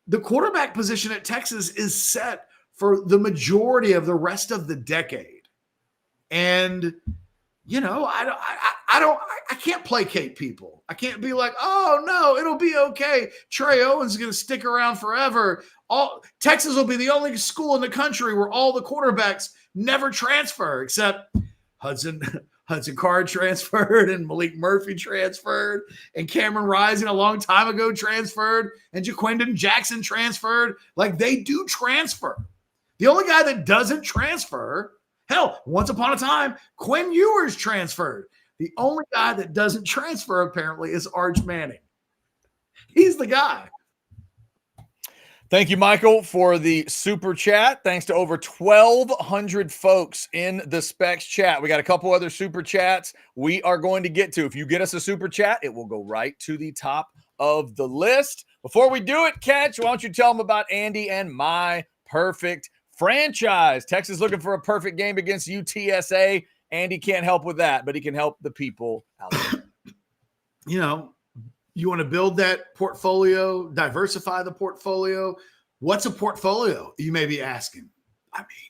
Speaker 1: the quarterback position at Texas is set for the majority of the rest of the decade. And, you know, I can't placate people. I can't be like, oh no, it'll be okay. Trey Owens is going to stick around forever. Texas will be the only school in the country where all the quarterbacks never transfer, except Hudson Card transferred and Malik Murphy transferred and Cameron Rising a long time ago transferred and Jaquindon Jackson transferred. Like they do transfer. The only guy that doesn't transfer, hell, once upon a time, Quinn Ewers transferred. The only guy that doesn't transfer apparently is Arch Manning. He's the guy.
Speaker 2: Thank you, Michael, for the super chat. Thanks to over 1,200 folks in the Specs chat. We got a couple other super chats we are going to get to. If you get us a super chat, it will go right to the top of the list. Before we do it, Catch, why don't you tell them about Andy and My Perfect Franchise? Texas looking for a perfect game against UTSA. Andy can't help with that, but he can help the people out there.
Speaker 1: You know, you want to build that portfolio, diversify the portfolio. What's a portfolio? You may be asking. I mean,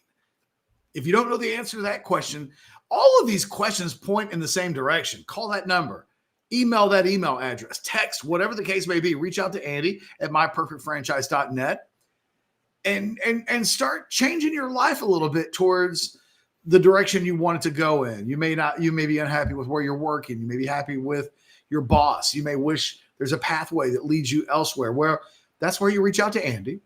Speaker 1: if you don't know the answer to that question, all of these questions point in the same direction. Call that number, email that email address, text, whatever the case may be. Reach out to Andy at myperfectfranchise.net and start changing your life a little bit towards the direction you want it to go in. You may be unhappy with where you're working. You may be happy with your boss. You may wish there's a pathway that leads you elsewhere. Well, that's where you reach out to Andy.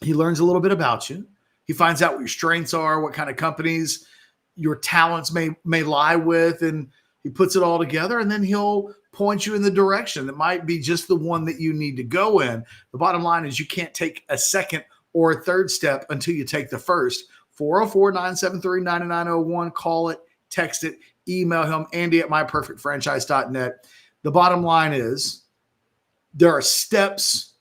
Speaker 1: He learns a little bit about you. He finds out what your strengths are, what kind of companies your talents may lie with, and he puts it all together, and then he'll point you in the direction that might be just the one that you need to go in. The bottom line is you can't take a second or a third step until you take the first. 404-973-9901. Call it, text it, email him, Andy at myperfectfranchise.net. The bottom line is there are steps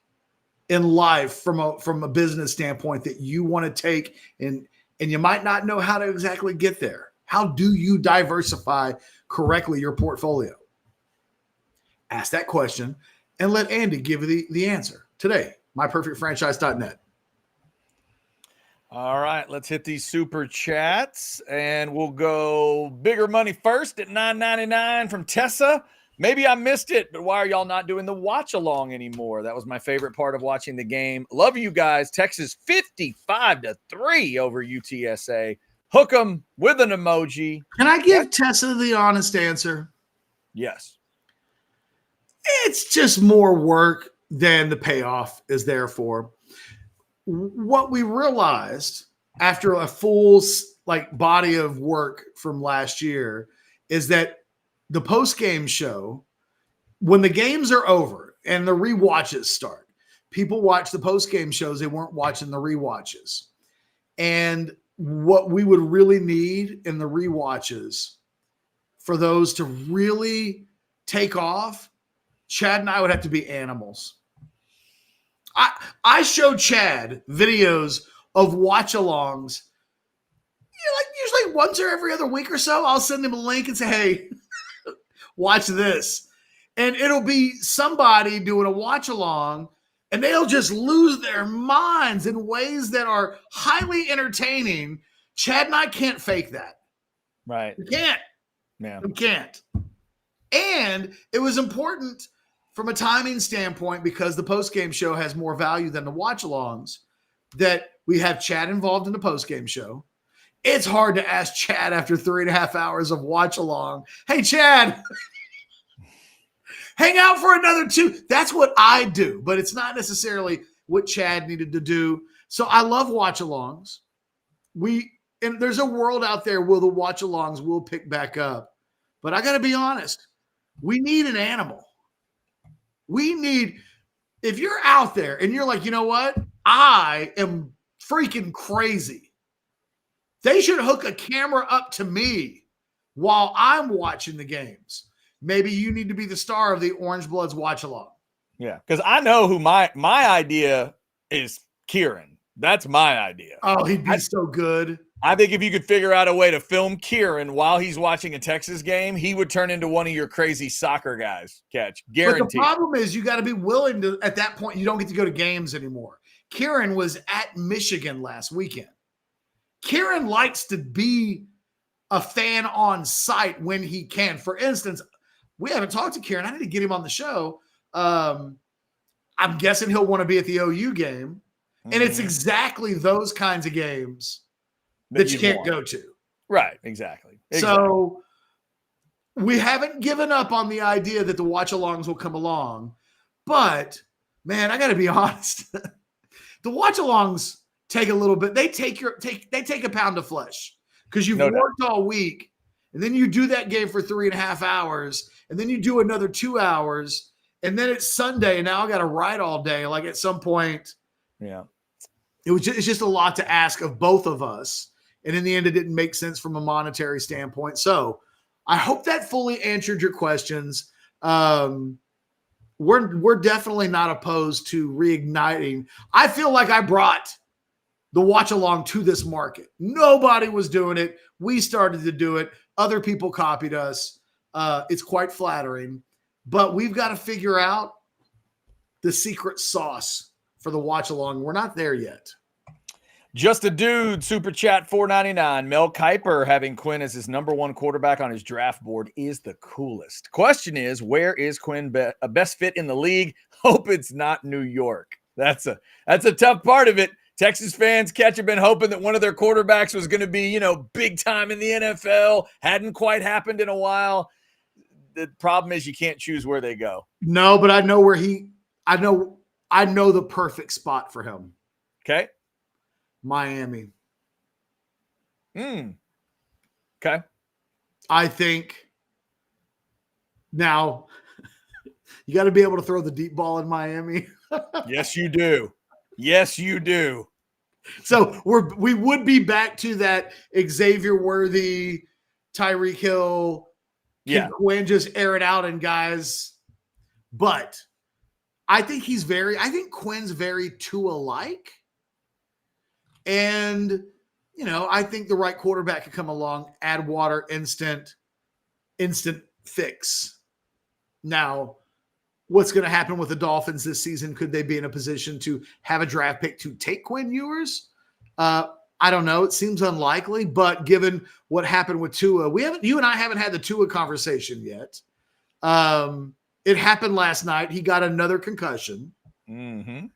Speaker 1: in life from a business standpoint that you want to take, and you might not know how to exactly get there. How do you diversify correctly your portfolio? Ask that question and let Andy give you the answer today. myperfectfranchise.net.
Speaker 2: All right, let's hit these super chats, and we'll go bigger money first at $9.99 from Tessa. Maybe I missed it, but why are y'all not doing the watch along anymore? That was my favorite part of watching the game. Love you guys. Texas 55-3 over UTSA. Hook 'em with an emoji.
Speaker 1: Can I give Tessa the honest answer?
Speaker 2: Yes.
Speaker 1: It's just more work than the payoff is there for. What we realized after a full body of work from last year is that the post-game show, when the games are over and the rewatches start, people watch the post-game shows. They weren't watching the rewatches. And what we would really need in the rewatches for those to really take off, Chad and I would have to be animals. I showed Chad videos of watch-alongs, usually once or every other week or so. I'll send him a link and say, hey, watch this. And it'll be somebody doing a watch-along, and they'll just lose their minds in ways that are highly entertaining. Chad and I can't fake that.
Speaker 2: Right.
Speaker 1: We can't.
Speaker 2: Yeah.
Speaker 1: We can't. And it was important from a timing standpoint, because the post-game show has more value than the watch-alongs, that we have Chad involved in the post-game show. It's hard to ask Chad after 3.5 hours of watch-along, hey, Chad, hang out for another 2. That's what I do, but it's not necessarily what Chad needed to do. So I love watch-alongs. And there's a world out there where the watch-alongs will pick back up. But I got to be honest, we need an animal. If you're out there and you're like, you know what? I am freaking crazy. They should hook a camera up to me while I'm watching the games. Maybe you need to be the star of the Orange Bloods watch along.
Speaker 2: Yeah, because I know who my idea is. Kieran. That's my idea.
Speaker 1: Oh, he'd be so good.
Speaker 2: I think if you could figure out a way to film Kieran while he's watching a Texas game, he would turn into one of your crazy soccer guys. Catch. Guaranteed.
Speaker 1: But the problem is you got to be willing to, at that point, you don't get to go to games anymore. Kieran was at Michigan last weekend. Kieran likes to be a fan on site when he can. For instance, we haven't talked to Kieran. I need to get him on the show. I'm guessing he'll want to be at the OU game. And it's exactly those kinds of games that you can't go to.
Speaker 2: Right, exactly.
Speaker 1: So we haven't given up on the idea that the watch-alongs will come along. But, man, I got to be honest. The watch-alongs take a little bit. They take a pound of flesh because you've worked all week. And then you do that game for 3.5 hours. And then you do another 2 hours. And then it's Sunday. And now I got to write all day. Like at some point.
Speaker 2: Yeah.
Speaker 1: It's just a lot to ask of both of us. And in the end, it didn't make sense from a monetary standpoint. So I hope that fully answered your questions. We're definitely not opposed to reigniting. I feel like I brought the watch along to this market. Nobody was doing it. We started to do it. Other people copied us. It's quite flattering. But we've got to figure out the secret sauce for the watch along. We're not there yet.
Speaker 2: Just a dude, super chat $4.99. Mel Kiper having Quinn as his number 1 quarterback on his draft board is the coolest. Question is, where is Quinn a best fit in the league? Hope it's not New York. That's a tough part of it. Texas fans have been hoping that one of their quarterbacks was going to be, big time in the NFL. Hadn't quite happened in a while. The problem is you can't choose where they go.
Speaker 1: No, but I know where I know the perfect spot for him.
Speaker 2: Okay.
Speaker 1: Miami.
Speaker 2: Okay.
Speaker 1: I think now you got to be able to throw the deep ball in Miami.
Speaker 2: Yes, you do. Yes, you do.
Speaker 1: So we would be back to that Xavier Worthy, Tyreek Hill, Quinn just air it out and guys. But I think Quinn's very Tua-like. And, I think the right quarterback could come along, add water, instant fix. Now, what's going to happen with the Dolphins this season? Could they be in a position to have a draft pick to take Quinn Ewers? I don't know. It seems unlikely, but given what happened with Tua, you and I haven't had the Tua conversation yet. It happened last night. He got another concussion.
Speaker 2: Mm-hmm.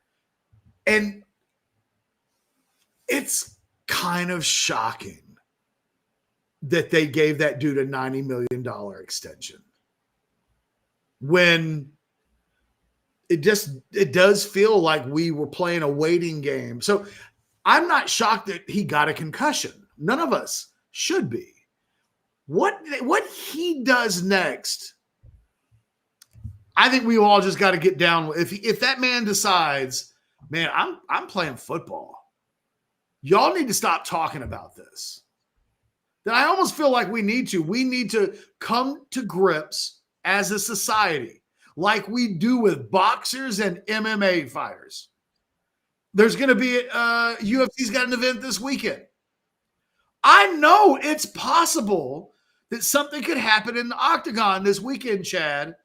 Speaker 1: And it's kind of shocking that they gave that dude a $90 million extension when it does feel like we were playing a waiting game. So I'm not shocked that he got a concussion. None of us should be. What he does next, I think we all just got to get down. If that man decides, man, I'm playing football, y'all need to stop talking about this. Then I almost feel like we need to come to grips as a society, like we do with boxers and MMA fighters. There's going to be UFC's got an event this weekend. I know it's possible that something could happen in the octagon this weekend, Chad,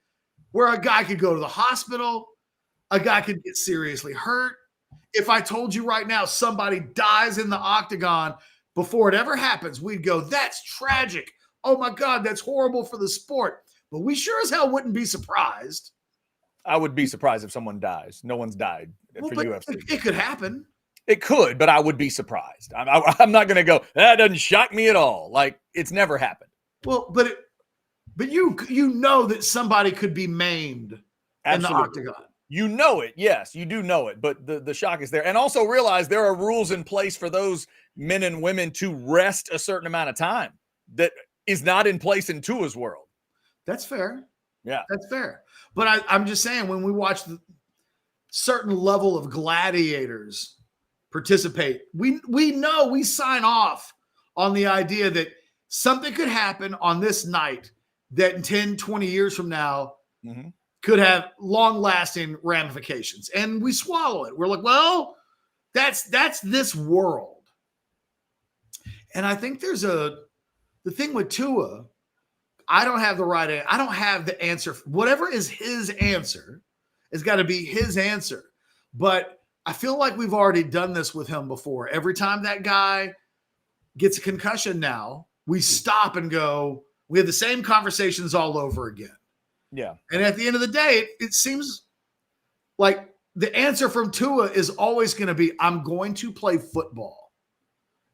Speaker 1: where a guy could go to the hospital, a guy could get seriously hurt. If I told you right now somebody dies in the octagon before it ever happens, we'd go, that's tragic. Oh my God, that's horrible for the sport. But we sure as hell wouldn't be surprised.
Speaker 2: I would be surprised if someone dies. No one's died for UFC.
Speaker 1: It could happen.
Speaker 2: It could, but I would be surprised. I'm not going to go, that doesn't shock me at all. Like, it's never happened.
Speaker 1: Well, but you know that somebody could be maimed
Speaker 2: Absolutely.
Speaker 1: In the octagon.
Speaker 2: You know it. Yes, you do know it. But the shock is there. And also realize there are rules in place for those men and women to rest a certain amount of time that is not in place in Tua's world.
Speaker 1: That's fair.
Speaker 2: Yeah.
Speaker 1: That's fair. But I'm just saying, when we watch the certain level of gladiators participate, we know we sign off on the idea that something could happen on this night that in 10, 20 years from now could have long-lasting ramifications. And we swallow it. We're like, well, that's this world. And I think the thing with Tua, I don't have the answer. Whatever is his answer has got to be his answer. But I feel like we've already done this with him before. Every time that guy gets a concussion now, we stop and go, we have the same conversations all over again.
Speaker 2: Yeah.
Speaker 1: And at the end of the day, it seems like the answer from Tua is always going to be, I'm going to play football.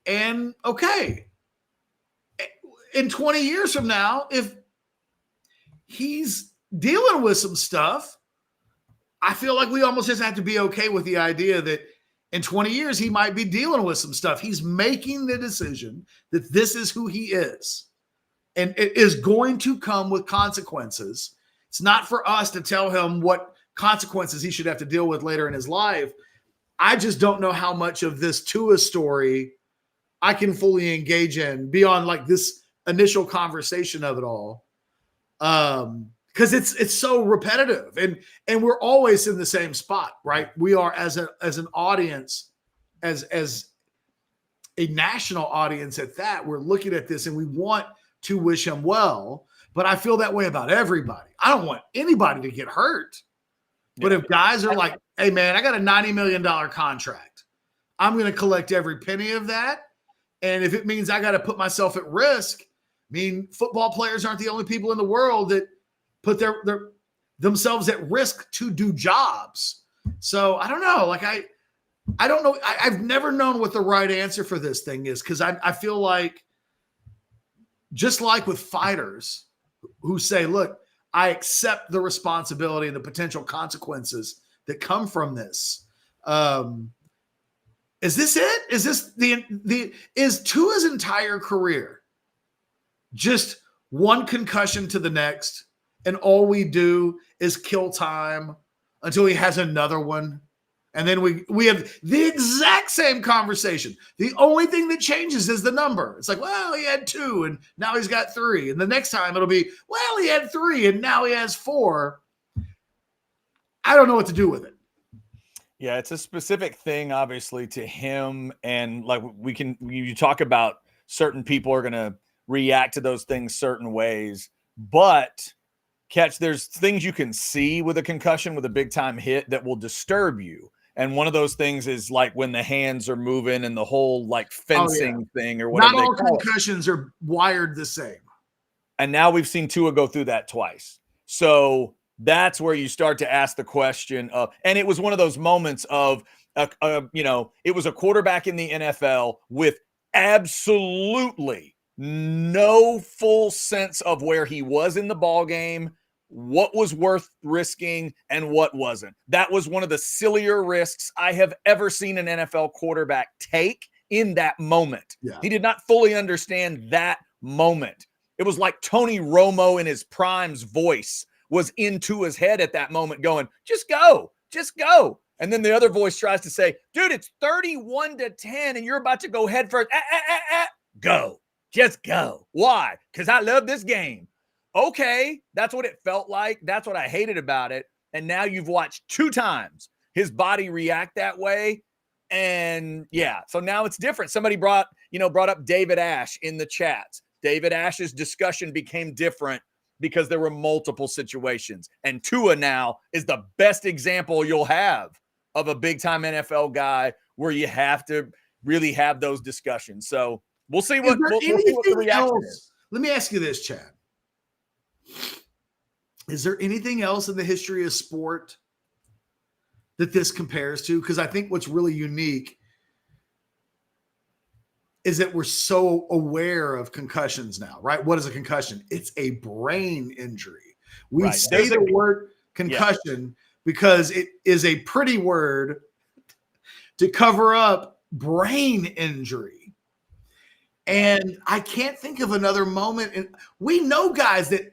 Speaker 1: And okay, in 20 years from now, if he's dealing with some stuff, I feel like we almost just have to be okay with the idea that in 20 years, he might be dealing with some stuff. He's making the decision that this is who he is. And it is going to come with consequences. It's not for us to tell him what consequences he should have to deal with later in his life. I just don't know how much of this Tua story I can fully engage in beyond like this initial conversation of it all. Because it's so repetitive and we're always in the same spot, right? We are as an audience, as a national audience at that, we're looking at this and we want to wish him well, but I feel that way about everybody. I don't want anybody to get hurt. But if guys are like, hey man, I got a $90 million contract, I'm going to collect every penny of that. And if it means I got to put myself at risk, I mean, football players aren't the only people in the world that put themselves at risk to do jobs. So I don't know. Like I don't know. I've never known what the right answer for this thing is, because I feel like, just like with fighters who say, look, I accept the responsibility and the potential consequences that come from this. Is this it? Is this is Tua's entire career just one concussion to the next, and all we do is kill time until he has another one? And then we have the exact same conversation. The only thing that changes is the number. It's like, well, he had 2 and now he's got 3. And the next time it'll be, well, he had 3 and now he has 4. I don't know what to do with it.
Speaker 2: Yeah, it's a specific thing, obviously, to him. And like you talk about certain people are going to react to those things certain ways. But there's things you can see with a concussion, with a big time hit, that will disturb you. And one of those things is like when the hands are moving and the whole like fencing thing or whatever.
Speaker 1: Not all concussions are wired the same.
Speaker 2: And now we've seen Tua go through that twice. So that's where you start to ask the question of, and it was one of those moments of, it was a quarterback in the NFL with absolutely no full sense of where he was in the ball game, what was worth risking and what wasn't. That was one of the sillier risks I have ever seen an NFL quarterback take in that moment.
Speaker 1: Yeah.
Speaker 2: He did not fully understand that moment. It was like Tony Romo in his prime's voice was into his head at that moment going, just go, just go. And then the other voice tries to say, dude, it's 31-10 and you're about to go head first. Go, just go. Why? Because I love this game. Okay, that's what it felt like. That's what I hated about it. And now you've watched 2 times his body react that way. And yeah, so now it's different. Somebody brought up David Ash in the chats. David Ash's discussion became different because there were multiple situations. And Tua now is the best example you'll have of a big-time NFL guy where you have to really have those discussions. So we'll see what the reaction is.
Speaker 1: Let me ask you this, Chad. Is there anything else in the history of sport that this compares to? Because I think what's really unique is that we're so aware of concussions now, right? What is a concussion? It's a brain injury. We say the word concussion because it is a pretty word to cover up brain injury. And I can't think of another moment. And we know guys that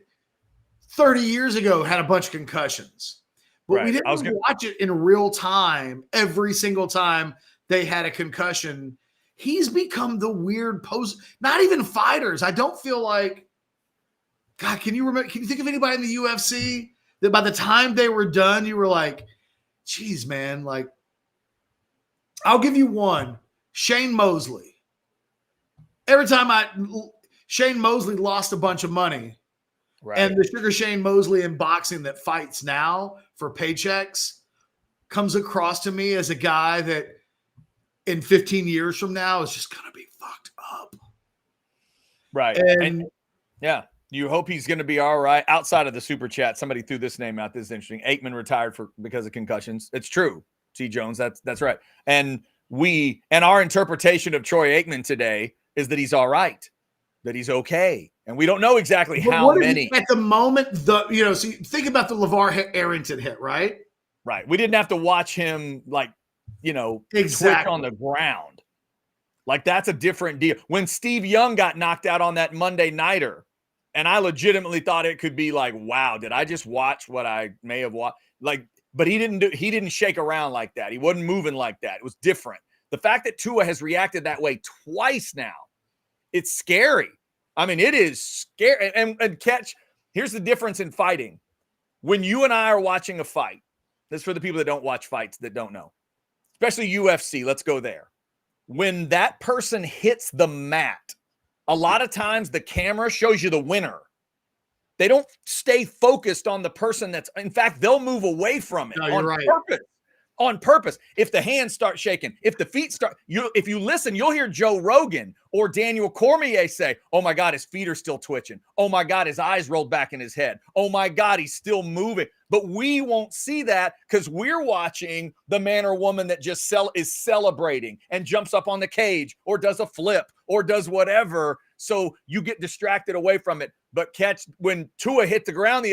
Speaker 1: 30 years ago had a bunch of concussions, but we didn't watch it in real time every single time they had a concussion. He's become the weird not even fighters. I don't feel like, God, can you think of anybody in the UFC that by the time they were done, you were like, geez, man, like, I'll give you one, Shane Mosley. Every time Shane Mosley lost a bunch of money. Right. And the Sugar Shane Mosley in boxing that fights now for paychecks comes across to me as a guy that in 15 years from now is just going to be fucked up.
Speaker 2: Right. And yeah, you hope he's going to be all right. Outside of the super chat, somebody threw this name out. This is interesting. Aikman retired because of concussions. It's true. T. Jones. That's right. And our interpretation of Troy Aikman today is that he's all right, that he's okay. And we don't know exactly how many.
Speaker 1: At the moment, so you think about the LeVar Arrington hit, right?
Speaker 2: Right. We didn't have to watch him twitch on the ground. Like, that's a different deal. When Steve Young got knocked out on that Monday nighter, and I legitimately thought it could be like, wow, did I just watch what I may have watched? Like, but he didn't shake around like that. He wasn't moving like that. It was different. The fact that Tua has reacted that way twice now, it's scary. I mean, it is scary. And here's the difference in fighting. When you and I are watching a fight, this is for the people that don't watch fights that don't know, especially UFC. Let's go there. When that person hits the mat, a lot of times the camera shows you the winner. They don't stay focused on the person in fact, they'll move away from it purpose. On purpose. If the hands start shaking, if the feet if you listen, you'll hear Joe Rogan or Daniel Cormier say, oh my God, his feet are still twitching. Oh my God, his eyes rolled back in his head. Oh my God, he's still moving. But we won't see that because we're watching the man or woman that just is celebrating and jumps up on the cage or does a flip or does whatever. So you get distracted away from it. But when Tua hit the ground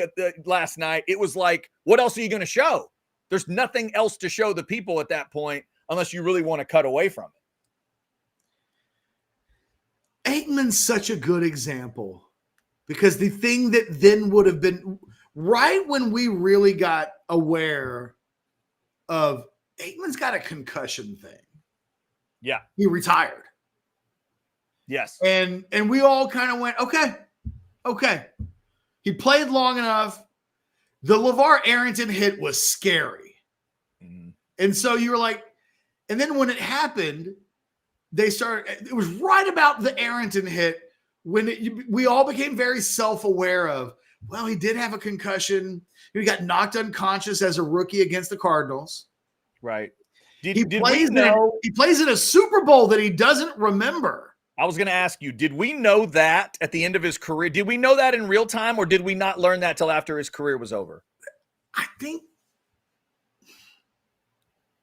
Speaker 2: last night, it was like, what else are you going to show? There's nothing else to show the people at that point unless you really want to cut away from
Speaker 1: it. Aikman's such a good example because the thing that then would have been right when we really got aware of Aikman's got a concussion thing.
Speaker 2: Yeah.
Speaker 1: He retired.
Speaker 2: Yes.
Speaker 1: And we all kind of went, okay. He played long enough. The LeVar Arrington hit was scary. Mm-hmm. And so you were like, and then when it happened, it was right about the Arrington hit when we all became very self-aware of, well, he did have a concussion. He got knocked unconscious as a rookie against the Cardinals.
Speaker 2: Right.
Speaker 1: He plays in a Super Bowl that he doesn't remember.
Speaker 2: I was going to ask you, did we know that at the end of his career? Did we know that in real time, or did we not learn that till after his career was over?
Speaker 1: I think,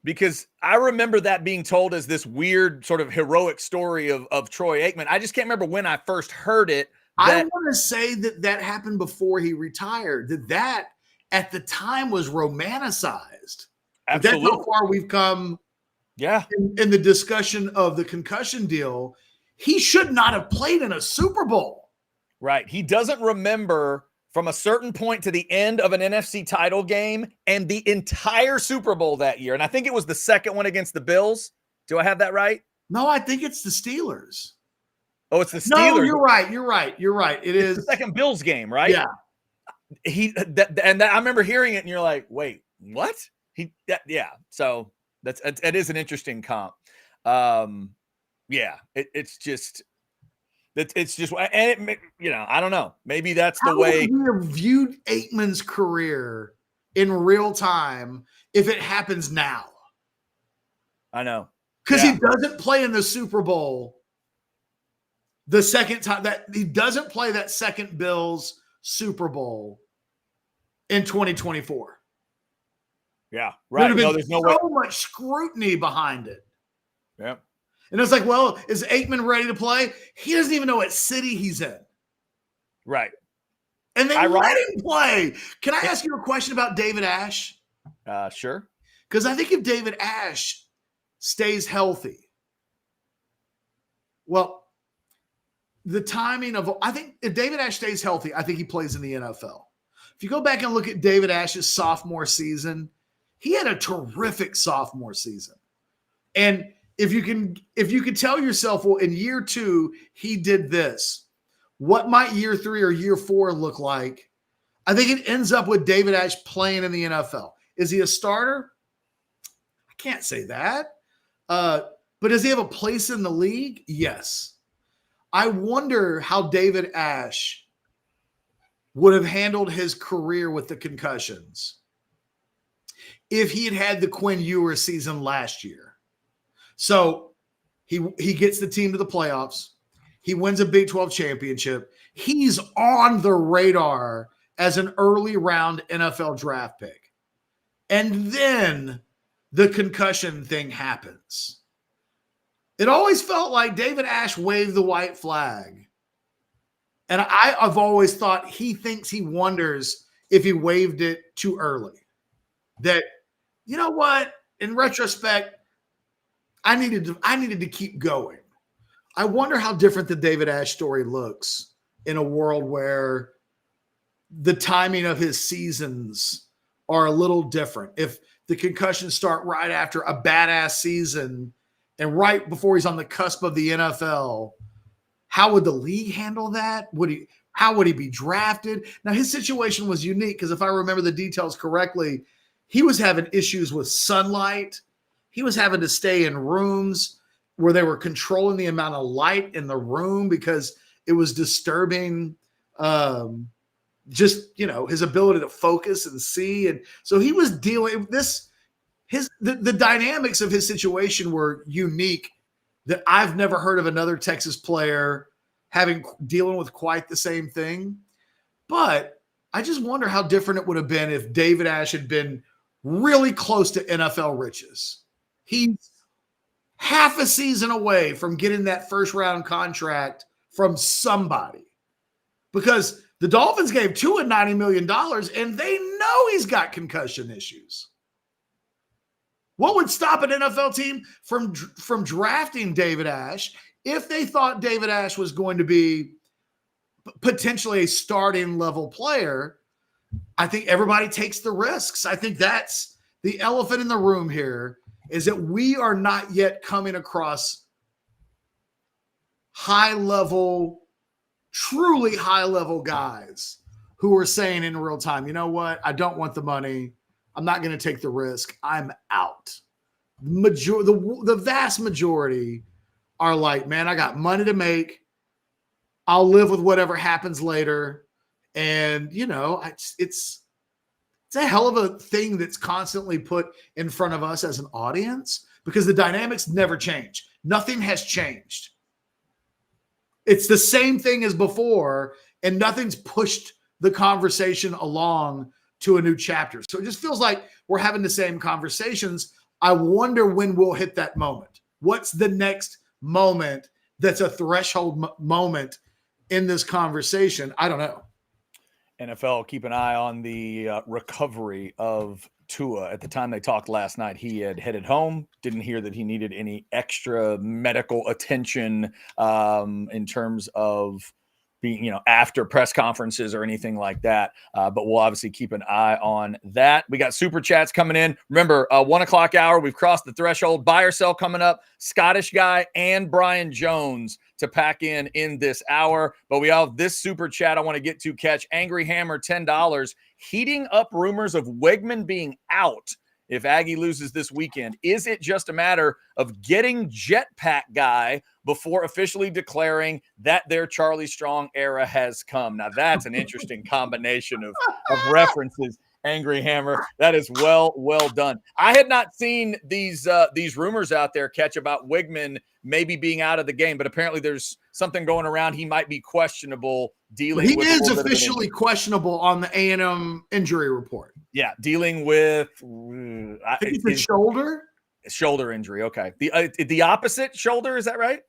Speaker 2: because I remember that being told as this weird sort of heroic story of Troy Aikman. I just can't remember when I first heard it.
Speaker 1: I want to say that happened before he retired. That at the time was romanticized.
Speaker 2: Absolutely.
Speaker 1: That's how far we've come.
Speaker 2: Yeah.
Speaker 1: In the discussion of the concussion deal, he should not have played in a Super Bowl.
Speaker 2: Right. He doesn't remember from a certain point to the end of an NFC title game and the entire Super Bowl that year. And I think it was the second one against the Bills. Do I have that right?
Speaker 1: No, I think it's the Steelers.
Speaker 2: Oh, it's the Steelers.
Speaker 1: No, you're right. It is
Speaker 2: the second Bills game, right?
Speaker 1: Yeah.
Speaker 2: I remember hearing it, and you're like, "Wait, what?" Yeah. So it is an interesting comp. Yeah, it's just, and it, I don't know. Maybe that's the way
Speaker 1: we have viewed Aikman's career in real time if it happens now.
Speaker 2: I know,
Speaker 1: because he doesn't play in the Super Bowl. The second time that he doesn't play that second Bills Super Bowl in 2024.
Speaker 2: Yeah, right.
Speaker 1: There's no way. So much scrutiny behind it.
Speaker 2: Yeah.
Speaker 1: And it's like, well, is Aikman ready to play? He doesn't even know what city he's in.
Speaker 2: Right.
Speaker 1: And they let him play. Can I ask you a question about David Ash?
Speaker 2: Sure.
Speaker 1: Because I think if David Ash stays healthy, well, the timing of, I think if David Ash stays healthy, I think he plays in the NFL. If you go back and look at David Ash's sophomore season, he had a terrific sophomore season. And if you can tell yourself, well, in year 2, he did this, what might year 3 or year 4 look like? I think it ends up with David Ash playing in the NFL. Is he a starter? I can't say that. But does he have a place in the league? Yes. I wonder how David Ash would have handled his career with the concussions if he had had the Quinn Ewers season last year. So he gets the team to the playoffs. He wins a Big 12 championship. He's on the radar as an early round NFL draft pick. And then the concussion thing happens. It always felt like David Ash waved the white flag. And I've always thought he thinks he wonders if he waved it too early. That, you know what? In retrospect, I needed to keep going. I wonder how different the David Ash story looks in a world where the timing of his seasons are a little different. If the concussions start right after a badass season and right before he's on the cusp of the NFL, how would the league handle that? How would he be drafted? Now, his situation was unique because if I remember the details correctly, he was having issues with sunlight. He was having to stay in rooms where they were controlling the amount of light in the room because it was disturbing his ability to focus and see. And so he was dealing this. The dynamics of his situation were unique that I've never heard of another Texas player dealing with quite the same thing. But I just wonder how different it would have been if David Ash had been really close to NFL riches. He's half a season away from getting that first round contract from somebody because the Dolphins gave Tua $90 million and they know he's got concussion issues. What would stop an NFL team from drafting David Ash if they thought David Ash was going to be potentially a starting level player? I think everybody takes the risks. I think that's the elephant in the room here is that we are not yet coming across truly high-level guys who are saying in real time, you know what? I don't want the money. I'm not going to take the risk. I'm out. The vast majority are like, man, I got money to make. I'll live with whatever happens later. And, it's a hell of a thing that's constantly put in front of us as an audience because the dynamics never change. Nothing has changed. It's the same thing as before, and nothing's pushed the conversation along to a new chapter. So it just feels like we're having the same conversations. I wonder when we'll hit that moment. What's the next moment that's a threshold moment in this conversation? I don't know.
Speaker 2: NFL, keep an eye on the recovery of Tua. At the time they talked last night, he had headed home. Didn't hear that he needed any extra medical attention in terms of being, after press conferences or anything like that. But we'll obviously keep an eye on that. We got super chats coming in. Remember, 1 o'clock hour, we've crossed the threshold. Buy or sell coming up. Scottish guy and Brian Jones to pack in this hour. But we have this super chat I want to get to. Catch Angry Hammer, $10. Heating up rumors of Wegman being out if Aggie loses this weekend. Is it just a matter of getting Jetpack Guy before officially declaring that their Charlie Strong era has come? Now, that's an interesting combination of references, Angry Hammer. That is well done. I had not seen these rumors out there, Catch, about Wigman maybe being out of the game, but apparently there's something going around. He might be questionable dealing with.
Speaker 1: He is officially questionable on the A&M injury report.
Speaker 2: Yeah, dealing with
Speaker 1: I think it's a shoulder
Speaker 2: injury. Okay, the opposite shoulder, is that right?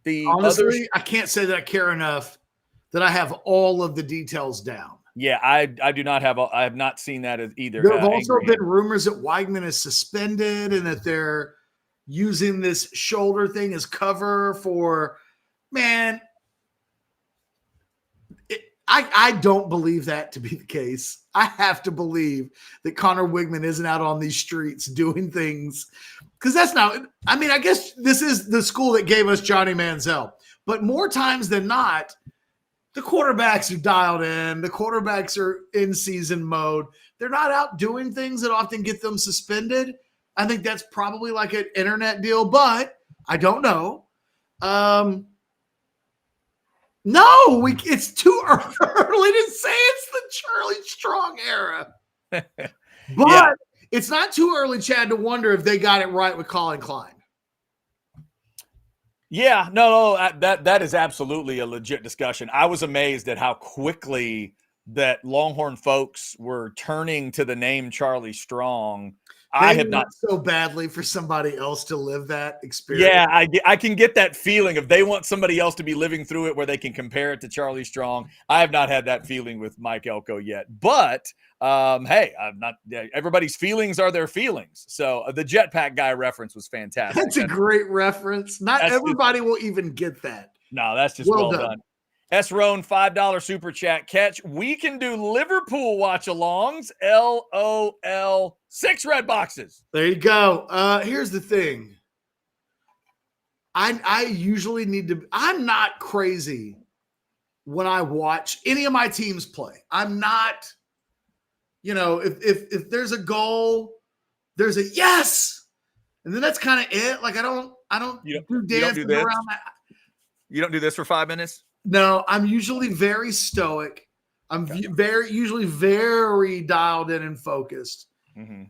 Speaker 1: Honestly, I can't say that I care enough that I have all of the details down.
Speaker 2: Yeah, I do not have. I have not seen that either.
Speaker 1: There have also been rumors that Weigman is suspended and that they're using this shoulder thing as cover for. Man, I don't believe that to be the case. I have to believe that Connor Wigman isn't out on these streets doing things, because that's not. I mean, I guess this is the school that gave us Johnny Manziel, but more times than not, the quarterbacks are dialed in. The quarterbacks are in season mode. They're not out doing things that often get them suspended. I think that's probably like an internet deal, but I don't know. No, it's too early to say it's the Charlie Strong era. But yeah, it's not too early, Chad, to wonder if they got it right with Colin Klein.
Speaker 2: Yeah, no, that is absolutely a legit discussion. I was amazed at how quickly that Longhorn folks were turning to the name Charlie Strong. I have not
Speaker 1: so badly for somebody else to live that experience.
Speaker 2: Yeah, I can get that feeling of they want somebody else to be living through it where they can compare it to Charlie Strong. I have not had that feeling with Mike Elko yet, but hey, I'm not. Everybody's feelings are their feelings. So the Jetpack Guy reference was fantastic.
Speaker 1: That's a great reference. Not everybody will even get that.
Speaker 2: No, that's just well done. S. Roan, $5 super chat. Catch, we can do Liverpool watch-alongs. LOL. 6 red boxes.
Speaker 1: There you go. Here's the thing. I usually need to. I'm not crazy when I watch any of my teams play. I'm not. If there's a goal, there's a yes, and then that's kind of it. Like I don't do dancing around that.
Speaker 2: You don't do this for 5 minutes.
Speaker 1: No, I'm usually very stoic. I'm usually very dialed in and focused. Mm-hmm.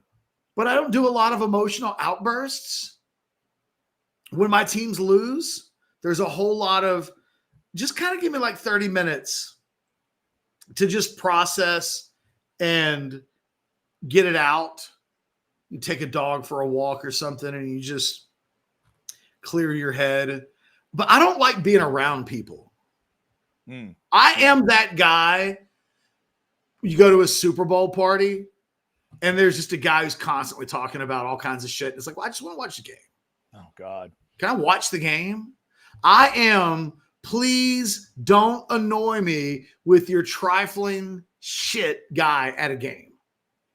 Speaker 1: But I don't do a lot of emotional outbursts. When my teams lose, there's a whole lot of just kind of give me like 30 minutes to just process and get it out. You take a dog for a walk or something and you just clear your head. But I don't like being around people. I am that guy. You go to a Super Bowl party and there's just a guy who's constantly talking about all kinds of shit. It's like, well, I just want to watch the game.
Speaker 2: Oh, God.
Speaker 1: Can I watch the game? I am. Please don't annoy me with your trifling shit guy at a game.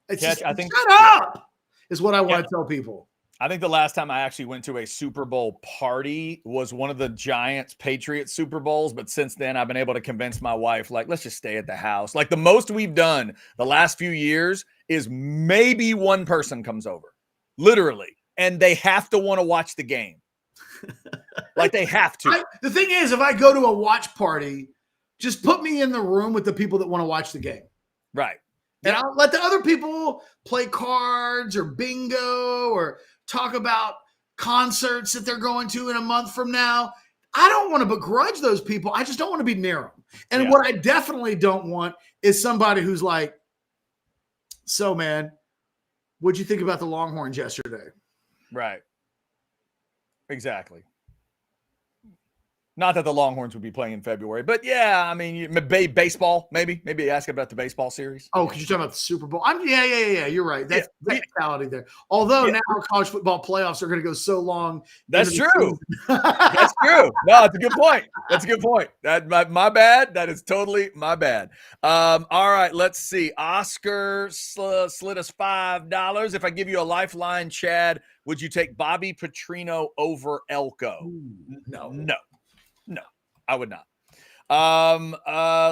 Speaker 1: It's
Speaker 2: Catch,
Speaker 1: just,
Speaker 2: I think,
Speaker 1: shut up is what I want to tell people.
Speaker 2: I think the last time I actually went to a Super Bowl party was one of the Giants Patriots Super Bowls. But since then, I've been able to convince my wife, like, let's just stay at the house. Like the most we've done the last few years is maybe one person comes over, literally, and they have to want to watch the game. Like they have to.
Speaker 1: The thing is, if I go to a watch party, just put me in the room with the people that want to watch the game.
Speaker 2: Right.
Speaker 1: And I'll let the other people play cards or bingo or talk about concerts that they're going to in a month from now. I don't want to begrudge those people. I just don't want to be near them. And what I definitely don't want is somebody who's like, so, man, what'd you think about the Longhorns yesterday?
Speaker 2: Right. Exactly. Not that the Longhorns would be playing in February, but yeah, I mean, baseball, maybe ask about the baseball series.
Speaker 1: Oh, because you're talking about the Super Bowl. Yeah. You're right. That's technicality there. Although now college football playoffs are going to go so long.
Speaker 2: That's true. That's true. No, it's a good point. That's a good point. That my bad. That is totally my bad. All right, let's see. Oscar slid us $5. If I give you a lifeline, Chad, would you take Bobby Petrino over Elko? No, I would not.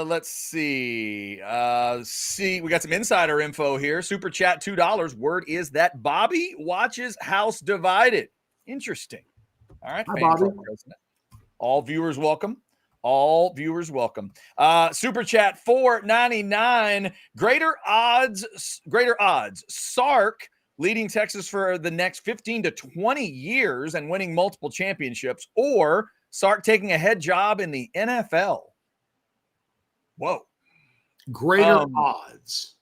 Speaker 2: Let's see. We got some insider info here. Super chat $2. Word is that Bobby watches House Divided. Interesting. All right.
Speaker 1: Hi, Bobby.
Speaker 2: All viewers welcome. Super chat $4.99. Greater odds. Sark leading Texas for the next 15 to 20 years and winning multiple championships, or Sark taking a head job in the NFL. Whoa.
Speaker 1: Greater odds.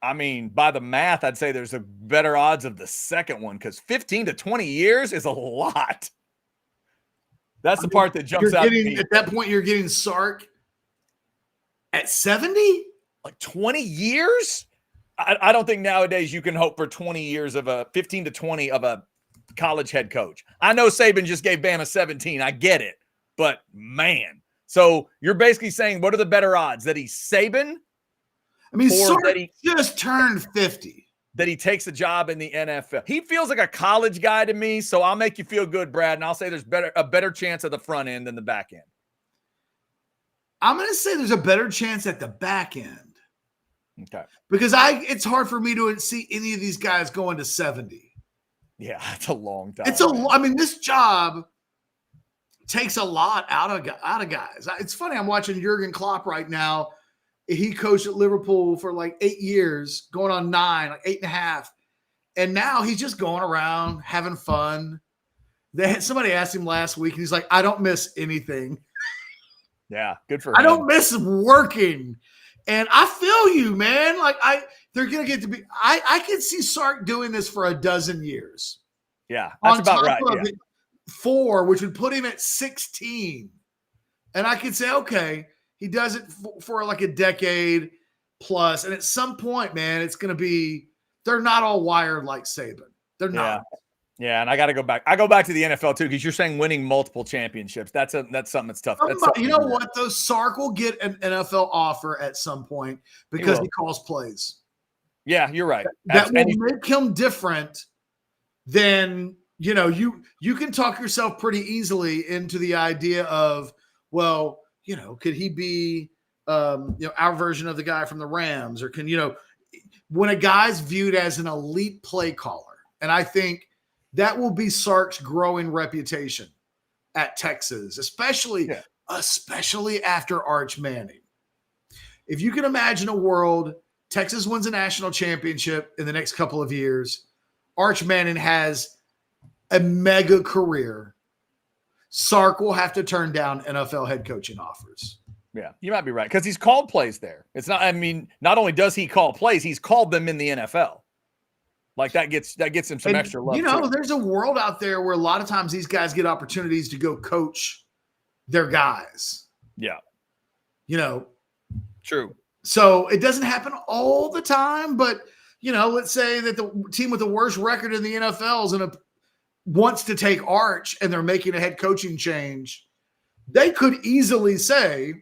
Speaker 2: I mean, by the math, I'd say there's a better odds of the second one because 15 to 20 years is a lot. That's the part that jumps out at me.
Speaker 1: At that point, you're getting Sark at 70?
Speaker 2: Like 20 years? I don't think nowadays you can hope for 20 years of a 15 to 20 of a college head coach. I know Saban just gave Bama 17. I get it. But, man. So you're basically saying, what are the better odds? That he's Saban?
Speaker 1: I mean, Sark just turned 50.
Speaker 2: That he takes a job in the NFL. He feels like a college guy to me, so I'll make you feel good, Brad, and I'll say there's a better chance at the front end than the back end.
Speaker 1: I'm going to say there's a better chance at the back end.
Speaker 2: Okay.
Speaker 1: Because it's hard for me to see any of these guys going to 70.
Speaker 2: Yeah, that's a long time.
Speaker 1: I mean, this job takes a lot out of guys. It's funny. I'm watching Jurgen Klopp right now. He coached at Liverpool for like 8 years, going on 9, like 8.5. And now he's just going around having fun. Somebody asked him last week, and he's like, I don't miss anything.
Speaker 2: Yeah, good for him.
Speaker 1: I don't miss working. And I feel you, man. Like they're going to get to be, I could see Sark doing this for a dozen years.
Speaker 2: Yeah, that's about right. Yeah.
Speaker 1: 4, which would put him at 16. And I could say, okay, he does it for like a decade plus. And at some point, man, it's going to be, they're not all wired like Saban. They're not.
Speaker 2: Yeah, and I got to go back. I go back to the NFL too, because you're saying winning multiple championships. That's something that's tough.
Speaker 1: You know what, though? Sark will get an NFL offer at some point because he calls plays.
Speaker 2: Yeah, you're right.
Speaker 1: That will make him different than, you can talk yourself pretty easily into the idea of, well, could he be, our version of the guy from the Rams, or when a guy's viewed as an elite play caller, and I think that will be Sark's growing reputation at Texas, especially after Arch Manning. If you can imagine a world, Texas wins a national championship in the next couple of years, Arch Manning has a mega career, Sark will have to turn down NFL head coaching offers.
Speaker 2: Yeah, you might be right, because he's called plays there. It's not, not only does he call plays, he's called them in the NFL. Like that gets him some extra love.
Speaker 1: There's a world out there where a lot of times these guys get opportunities to go coach their guys.
Speaker 2: Yeah.
Speaker 1: True. So it doesn't happen all the time, but let's say that the team with the worst record in the NFL wants to take Arch and they're making a head coaching change. They could easily say,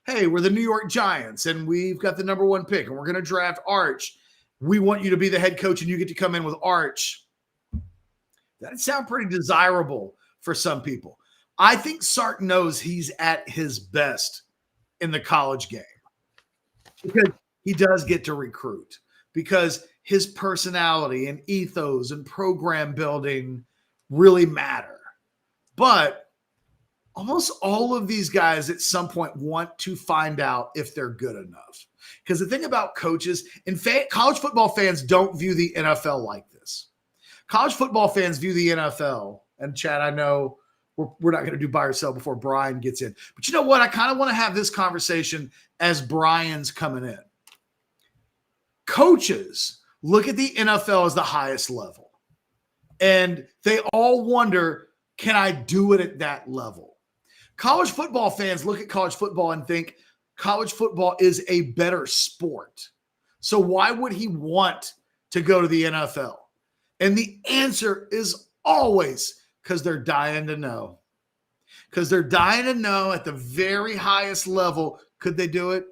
Speaker 1: hey, we're the New York Giants and we've got the number 1 pick and we're going to draft Arch. We want you to be the head coach and you get to come in with Arch. That'd sound pretty desirable for some people. I think Sark knows he's at his best in the college game because he does get to recruit, because his personality and ethos and program building really matter. But almost all of these guys at some point want to find out if they're good enough. Because the thing about coaches, college football fans don't view the NFL like this. College football fans view the NFL, and Chad, I know we're not going to do buy or sell before Brian gets in. But you know what? I kind of want to have this conversation as Brian's coming in. Coaches look at the NFL as the highest level, and they all wonder, can I do it at that level? College football fans look at college football and think college football is a better sport. So why would he want to go to the NFL? And the answer is always because they're dying to know. Because they're dying to know at the very highest level, could they do it?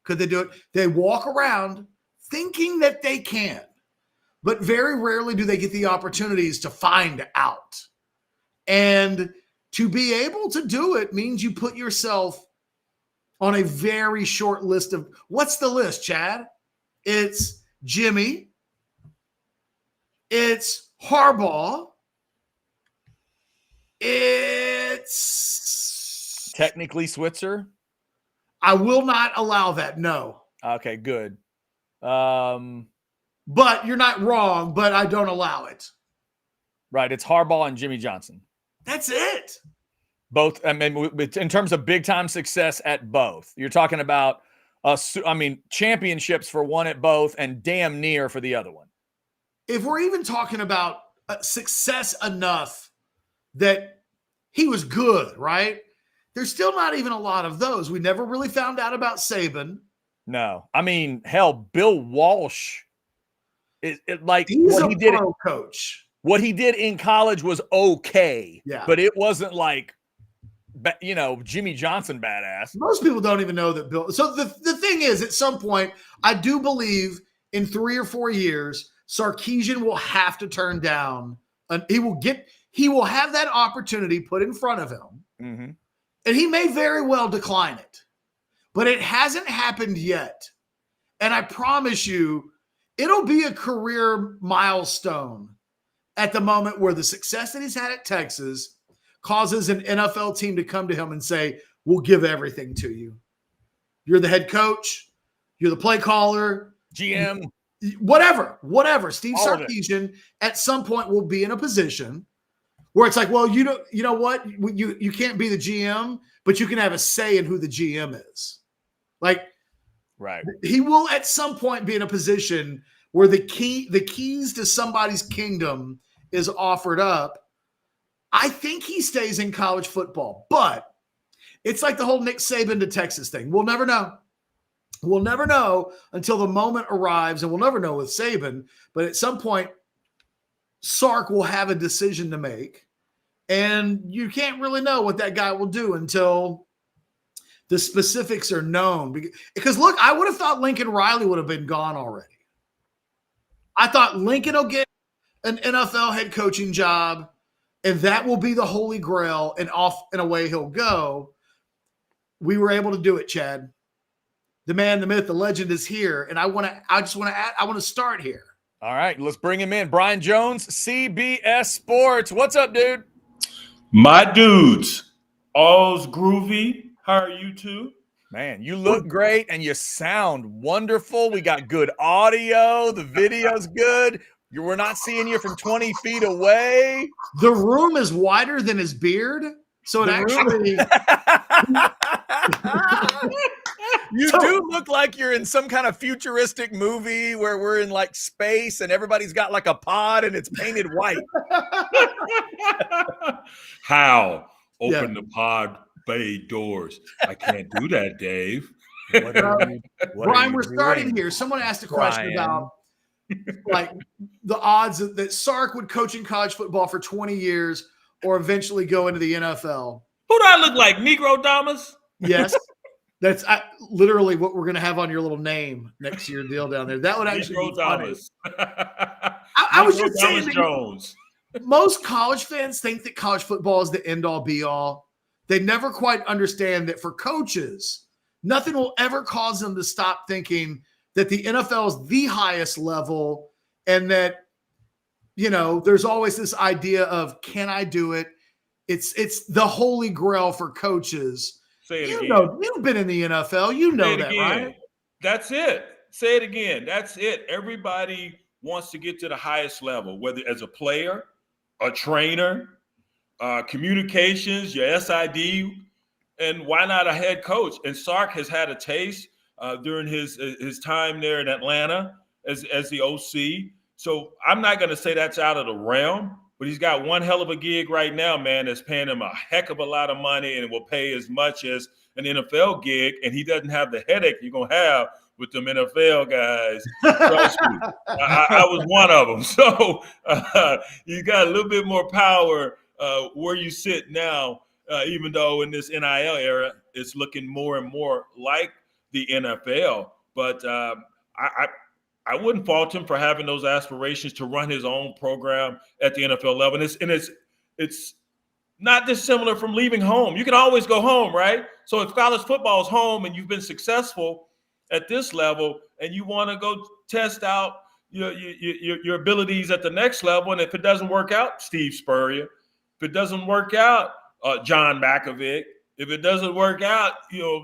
Speaker 1: Could they do it? They walk around thinking that they can, but very rarely do they get the opportunities to find out. And to be able to do it means you put yourself on a very short list of, what's the list, Chad? It's Jimmy. It's Harbaugh. It's
Speaker 2: technically Switzer.
Speaker 1: I will not allow that. No.
Speaker 2: Okay, good.
Speaker 1: But you're not wrong, but I don't allow it.
Speaker 2: Right. It's Harbaugh and Jimmy Johnson.
Speaker 1: That's it.
Speaker 2: Both. I mean, in terms of big time success at both, you're talking about, championships for one at both and damn near for the other one.
Speaker 1: If we're even talking about success enough that he was good, right? There's still not even a lot of those. We never really found out about Saban.
Speaker 2: No. I mean, hell, Bill Walsh,
Speaker 1: He's
Speaker 2: what
Speaker 1: a
Speaker 2: he did,
Speaker 1: pro coach.
Speaker 2: What he did in college was okay.
Speaker 1: Yeah.
Speaker 2: But it wasn't like, Jimmy Johnson badass.
Speaker 1: Most people don't even know that Bill. So the thing is, at some point, I do believe in 3 or 4 years, Sarkisian will have to turn down, and he will have that opportunity put in front of him.
Speaker 2: Mm-hmm.
Speaker 1: And he may very well decline it, but it hasn't happened yet. And I promise you, it'll be a career milestone at the moment where the success that he's had at Texas causes an NFL team to come to him and say, we'll give everything to you. You're the head coach. You're the play caller.
Speaker 2: GM.
Speaker 1: Whatever. Steve Sarkisian at some point will be in a position where it's like, well, you know what? You can't be the GM, but you can have a say in who the GM is. Like,
Speaker 2: right.
Speaker 1: He will at some point be in a position where the keys to somebody's kingdom is offered up. I think he stays in college football, but it's like the whole Nick Saban to Texas thing. We'll never know. We'll never know until the moment arrives, and we'll never know with Saban. But at some point, Sark will have a decision to make, and you can't really know what that guy will do until the specifics are known. Because look, I would have thought Lincoln Riley would have been gone already. I thought Lincoln will get an NFL head coaching job, and that will be the holy grail, and off and away he'll go. We were able to do it, Chad. The man, the myth, the legend is here, and I want to start here.
Speaker 2: All right, let's bring him in. Brian Jones, CBS Sports. What's up, dude?
Speaker 3: My dudes, all's groovy. How are you two?
Speaker 2: Man, you look great and you sound wonderful. We got good audio. The video's good. We're not seeing you from 20 feet away.
Speaker 1: The room is wider than his beard, so it actually.
Speaker 2: You do look like you're in some kind of futuristic movie where we're in like space and everybody's got like a pod and it's painted white.
Speaker 3: How? Open the pod bay doors. I can't do that, Dave.
Speaker 1: Brian, we're starting here. Someone asked a question about like the odds that Sark would coach in college football for 20 years or eventually go into the NFL.
Speaker 3: Who do I look like? Negro Damas?
Speaker 1: Yes. That's literally what we're going to have on your little name next to your deal down there. That would actually be funny. I was just saying
Speaker 3: Jones.
Speaker 1: Most college fans think that college football is the end-all, be-all. They never quite understand that for coaches, nothing will ever cause them to stop thinking that the NFL is the highest level and that, there's always this idea of, can I do it? It's the holy grail for coaches.
Speaker 3: Say it again.
Speaker 1: You've been in the NFL. You know that, right?
Speaker 3: That's it. Say it again. That's it. Everybody wants to get to the highest level, whether as a player, a trainer, communications, your SID, and why not a head coach? And Sark has had a taste during his time there in Atlanta as the OC. So I'm not going to say that's out of the realm, but he's got one hell of a gig right now, man, that's paying him a heck of a lot of money and will pay as much as an NFL gig. And he doesn't have the headache you're going to have with them NFL guys. Trust me, I was one of them. So you got a little bit more power where you sit now, even though in this NIL era, it's looking more and more like the NFL. But I wouldn't fault him for having those aspirations to run his own program at the NFL level. And it's not dissimilar from leaving home. You can always go home, right? So if college football is home and you've been successful at this level and you want to go test out your abilities at the next level, and if it doesn't work out, Steve Spurrier. If it doesn't work out, John Malkovich. If it doesn't work out, there's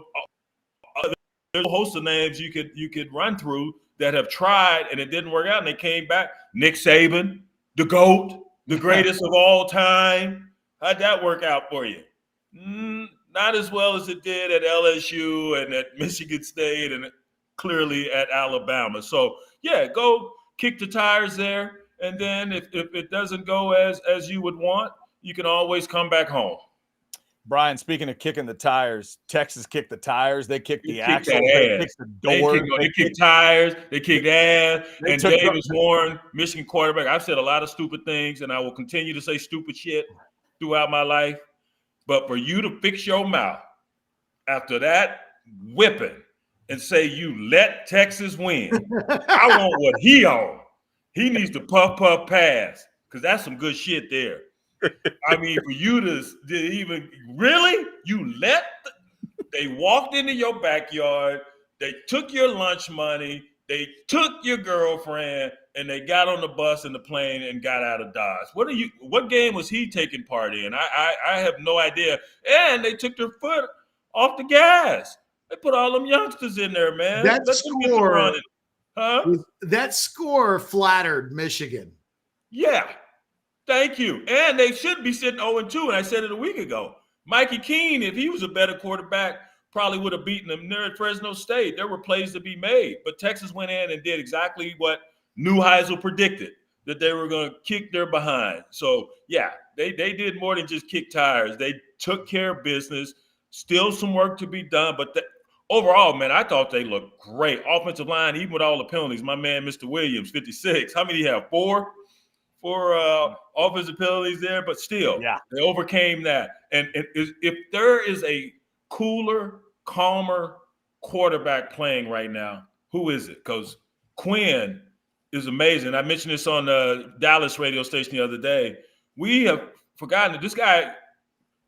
Speaker 3: a host of names you could run through that have tried and it didn't work out and they came back. Nick Saban, the GOAT, the greatest of all time. How'd that work out for you? Not as well as it did at LSU and at Michigan State and clearly at Alabama. So, yeah, go kick the tires there. And then if it doesn't go as you would want, you can always come back home.
Speaker 2: Brian, speaking of kicking the tires, Texas kicked the tires. They kicked the axle. They kicked the door.
Speaker 3: They kicked tires. They kicked ass. And Davis Warren, Michigan quarterback. I've said a lot of stupid things, and I will continue to say stupid shit throughout my life. But for you to fix your mouth after that whipping and say you let Texas win, I want what he on. He needs to puff pass because that's some good shit there. I mean, for you to even really, they walked into your backyard, they took your lunch money, they took your girlfriend, and they got on the bus and the plane and got out of Dodge. What game was he taking part in? I have no idea. And they took their foot off the gas. They put all them youngsters in there, man.
Speaker 1: That score flattered Michigan.
Speaker 3: Yeah. Thank you. And they should be sitting 0-2, and I said it a week ago. Mikey Keene, if he was a better quarterback, probably would have beaten them there at Fresno State. There were plays to be made, but Texas went in and did exactly what Neuheisel predicted, that they were going to kick their behind. So, yeah, they did more than just kick tires. They took care of business, still some work to be done, but overall, man, I thought they looked great. Offensive line, even with all the penalties, my man, Mr. Williams, 56. How many do you have? Four offensive penalties there, but still, they overcame that. And if there is a cooler, calmer quarterback playing right now, who is it? Because Quinn is amazing. I mentioned this on the Dallas radio station the other day. We have forgotten that this guy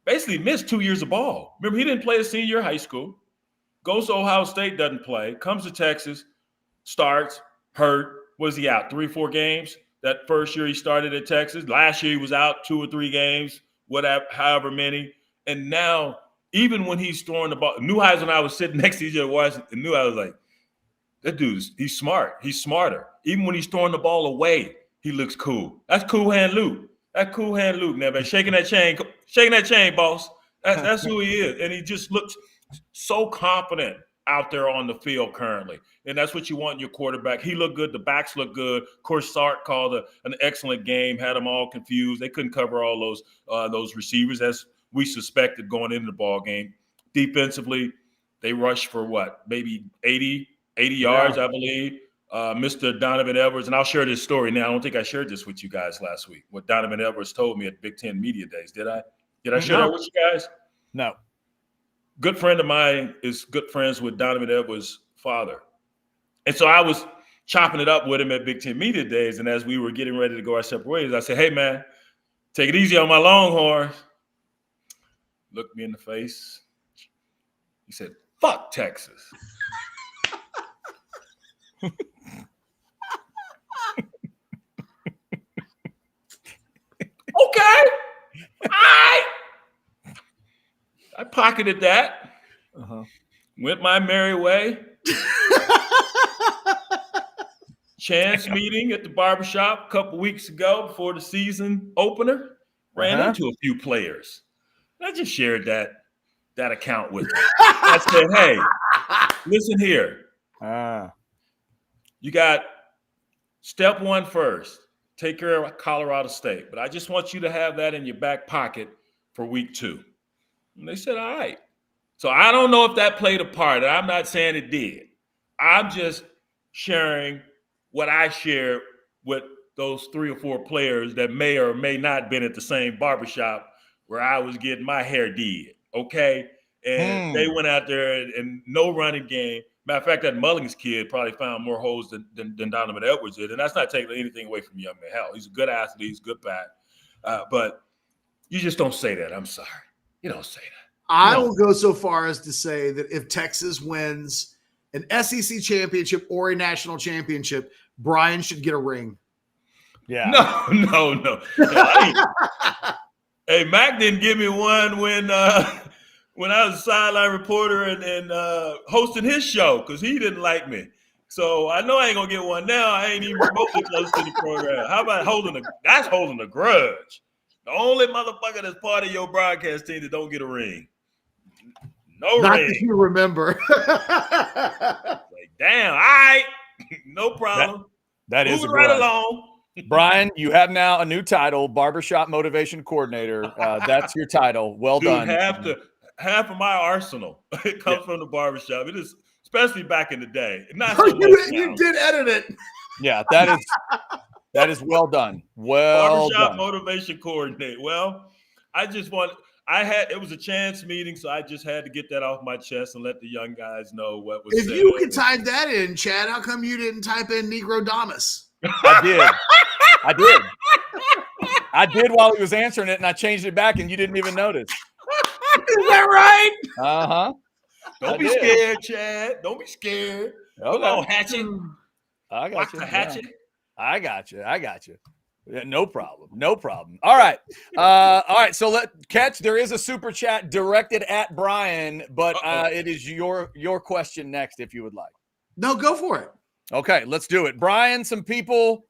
Speaker 3: basically missed 2 years of ball. Remember, he didn't play a senior year of high school, goes to Ohio State, doesn't play, comes to Texas, starts, hurt. Was he out? 3-4 games? That first year he started at Texas. Last year he was out 2 or 3 games, however many. And now, even when he's throwing the ball, Neuheisel and I was sitting next to each other watching, and Neuheisel was like, that he's smart. He's smarter. Even when he's throwing the ball away, he looks cool. That's cool hand Luke. That's cool hand Luke now, man. Shaking that chain, boss. That's who he is. And he just looks so confident out there on the field currently. And that's what you want in your quarterback. He looked good. The backs look good. Of course, Sark called an excellent game, had them all confused. They couldn't cover all those receivers as we suspected going into the ball game. Defensively, they rushed for what? Maybe 80 yards, I believe. Mr. Donovan Edwards, and I'll share this story now. I don't think I shared this with you guys last week, what Donovan Edwards told me at Big Ten Media Days. Did I? Did I share that with you guys?
Speaker 2: No.
Speaker 3: Good friend of mine is good friends with Donovan Edwards' father. And so I was chopping it up with him at Big Ten Media Days, and as we were getting ready to go our separate ways, I said, hey, man, take it easy on my Longhorns. Looked me in the face. He said, fuck Texas. Okay. All right. I pocketed that. Went my merry way. Chance meeting at the barbershop a couple weeks ago before the season opener. ran into a few players. I just shared that account with them. I said, hey, listen here. You got step one first. Take care of Colorado State. But I just want you to have that in your back pocket for week 2. And they said, all right. So I don't know if that played a part. I'm not saying it did. I'm just sharing what I shared with those 3 or 4 players that may or may not been at the same barbershop where I was getting my hair did. Okay. And they went out there and no running game. Matter of fact, that Mullings kid probably found more holes than Donovan Edwards did. And that's not taking anything away from young man. Hell, he's a good athlete. He's a good back. But you just don't say that. I'm sorry. You don't say that.
Speaker 1: I will go so far as to say that if Texas wins an SEC championship or a national championship, Brian should get a ring.
Speaker 2: Yeah.
Speaker 3: No. Hey, Mac didn't give me one when I was a sideline reporter and hosting his show because he didn't like me. So I know I ain't gonna get one now. I ain't even remotely close to the program. How about holding a grudge? The only motherfucker that's part of your broadcast team that don't get a ring. No
Speaker 1: Not
Speaker 3: ring.
Speaker 1: that you remember.
Speaker 3: Like, damn, all right. No problem.
Speaker 2: That is
Speaker 3: moving right along.
Speaker 2: Brian, you have now a new title, Barbershop Motivation Coordinator. That's your title. Well done.
Speaker 3: Half of my arsenal it comes from the barbershop. It is, especially back in the day. Not so much
Speaker 1: you did edit it.
Speaker 2: Yeah, that is well done. Well
Speaker 3: Barbershop
Speaker 2: done.
Speaker 3: Motivation Coordinator. Well, it was a chance meeting, so I just had to get that off my chest and let the young guys know what was
Speaker 1: If
Speaker 3: said.
Speaker 1: you could type that in, Chad, how come you didn't type in Negro Damas?
Speaker 2: I did. I did while he was answering it, and I changed it back, and you didn't even notice.
Speaker 1: Is that right?
Speaker 2: Uh-huh.
Speaker 3: Don't be scared, Chad. Don't be scared.
Speaker 2: Okay.
Speaker 3: Come on, Hatchet.
Speaker 2: I got you.
Speaker 3: Hatchet.
Speaker 2: I got you. Yeah, no problem. All right. So there is a super chat directed at Brian, but it is your question next if you would like.
Speaker 1: No, go for it.
Speaker 2: Okay, let's do it. Brian, some people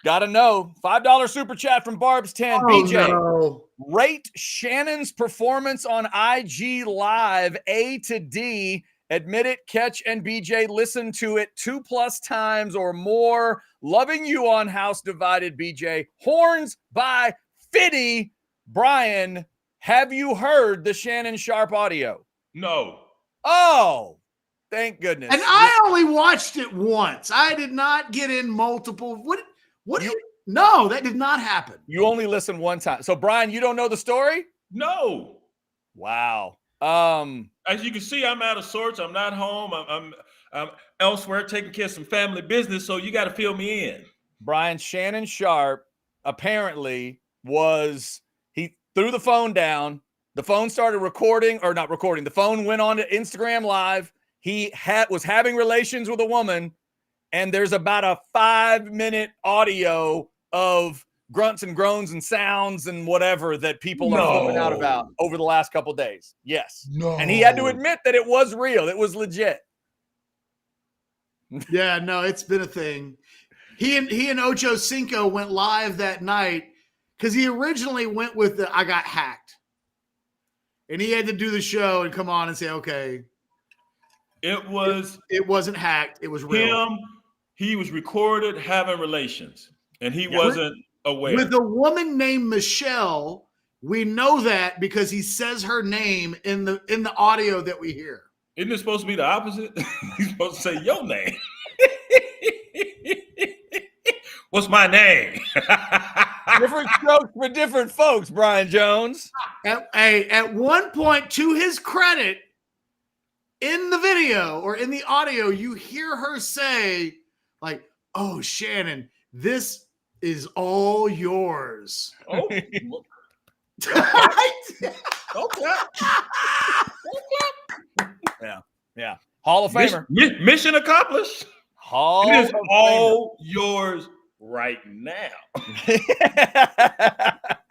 Speaker 2: got to know. $5 super chat from Barb's 10. BJ,
Speaker 1: no.
Speaker 2: Rate Shannon's performance on IG Live A to D. Admit it, Catch and BJ listen to it 2+ times or more. Loving you on House Divided, BJ. Horns by Fitty. Brian, have you heard the Shannon Sharp audio?
Speaker 3: No.
Speaker 2: Oh, thank goodness.
Speaker 1: And I only watched it once. I did not get in multiple. No, that did not happen.
Speaker 2: You only listened one time. So, Brian, you don't know the story?
Speaker 3: No.
Speaker 2: Wow.
Speaker 3: As you can see, I'm out of sorts. I'm not home. I'm elsewhere taking care of some family business. So you got to fill me in.
Speaker 2: Brian, Shannon Sharp apparently he threw the phone down. The phone started recording, or not recording. The phone went on to Instagram Live. He was having relations with a woman, and there's about a 5-minute audio of grunts and groans and sounds and whatever that people are flipping out about over the last couple of days. Yes.
Speaker 1: No.
Speaker 2: And he had to admit that it was real. It was legit.
Speaker 1: Yeah, no, it's been a thing. He and Ocho Cinco went live that night because he originally went with I got hacked. And he had to do the show and come on and say, okay. It wasn't hacked. It was real.
Speaker 3: He was recorded having relations, and he wasn't aware. With
Speaker 1: a woman named Michelle, we know that because he says her name in the audio that we hear.
Speaker 3: Isn't it supposed to be the opposite? He's supposed to say your name. What's my name?
Speaker 2: Different strokes for different folks, Brian Jones.
Speaker 1: At one point, to his credit, in the video or in the audio, you hear her say, like, oh, Shannon, this is all yours.
Speaker 3: Oh. Okay.
Speaker 2: Yeah. Hall of Famer.
Speaker 3: Mission accomplished. It is all yours right now.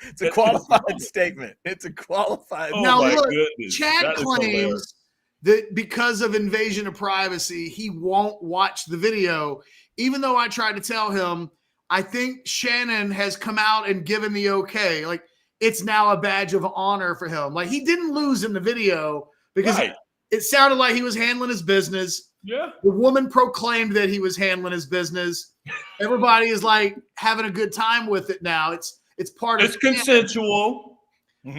Speaker 2: It's a qualified statement. It's a qualified.
Speaker 3: Oh,
Speaker 1: now,
Speaker 3: my
Speaker 1: look,
Speaker 3: goodness.
Speaker 1: Chad claims that because of invasion of privacy, he won't watch the video, even though I tried to tell him, I think Shannon has come out and given the okay. Like, it's now a badge of honor for him. Like, he didn't lose in the video because
Speaker 3: Right.
Speaker 1: it sounded like he was handling his business.
Speaker 3: Yeah.
Speaker 1: The woman proclaimed that he was handling his business. Everybody is like having a good time with it now. It's part of
Speaker 3: It's consensual.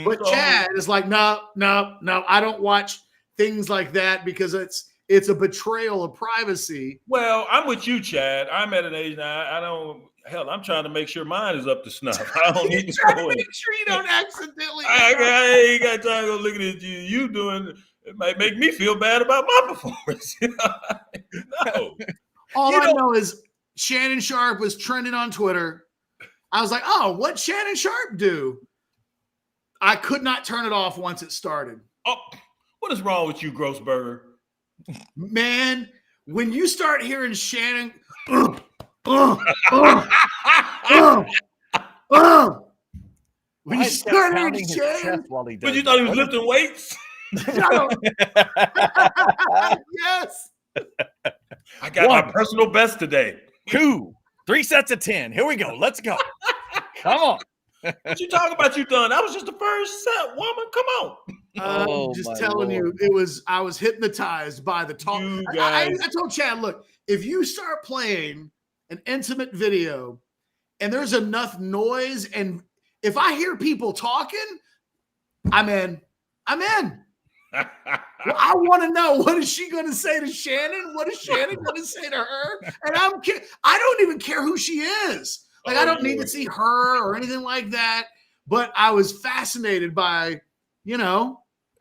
Speaker 1: But Chad is like, no, I don't watch things like that because it's a betrayal of privacy.
Speaker 3: Well, I'm with you, Chad. I'm at an age now. I'm trying to make sure mine is up to snuff. I don't need to go in.
Speaker 1: Make sure you don't accidentally.
Speaker 3: I ain't got time to go looking at you doing. It might make me feel bad about my performance. No.
Speaker 1: All I know is Shannon Sharp was trending on Twitter. I was like, oh, what'd Shannon Sharp do? I could not turn it off once it started.
Speaker 3: Oh, what is wrong with you, Grossberger?
Speaker 1: Man, when you start hearing Shannon, when you start hearing Shannon,
Speaker 3: but you thought he was lifting weights?
Speaker 1: Yes.
Speaker 3: I got my personal best today.
Speaker 2: 2, 3 sets of 10. Here we go. Let's go. Come on.
Speaker 3: What you talking about? You done? That was just the first set, woman. Come on.
Speaker 1: I'm just telling you, I was hypnotized by the talk. I told Chad, look, if you start playing an intimate video and there's enough noise, and if I hear people talking, I'm in. Well, I want to know, what is she going to say to Shannon? What is Shannon going to say to her? And I don't even care who she is. Like, I don't need to see her or anything like that. But I was fascinated by,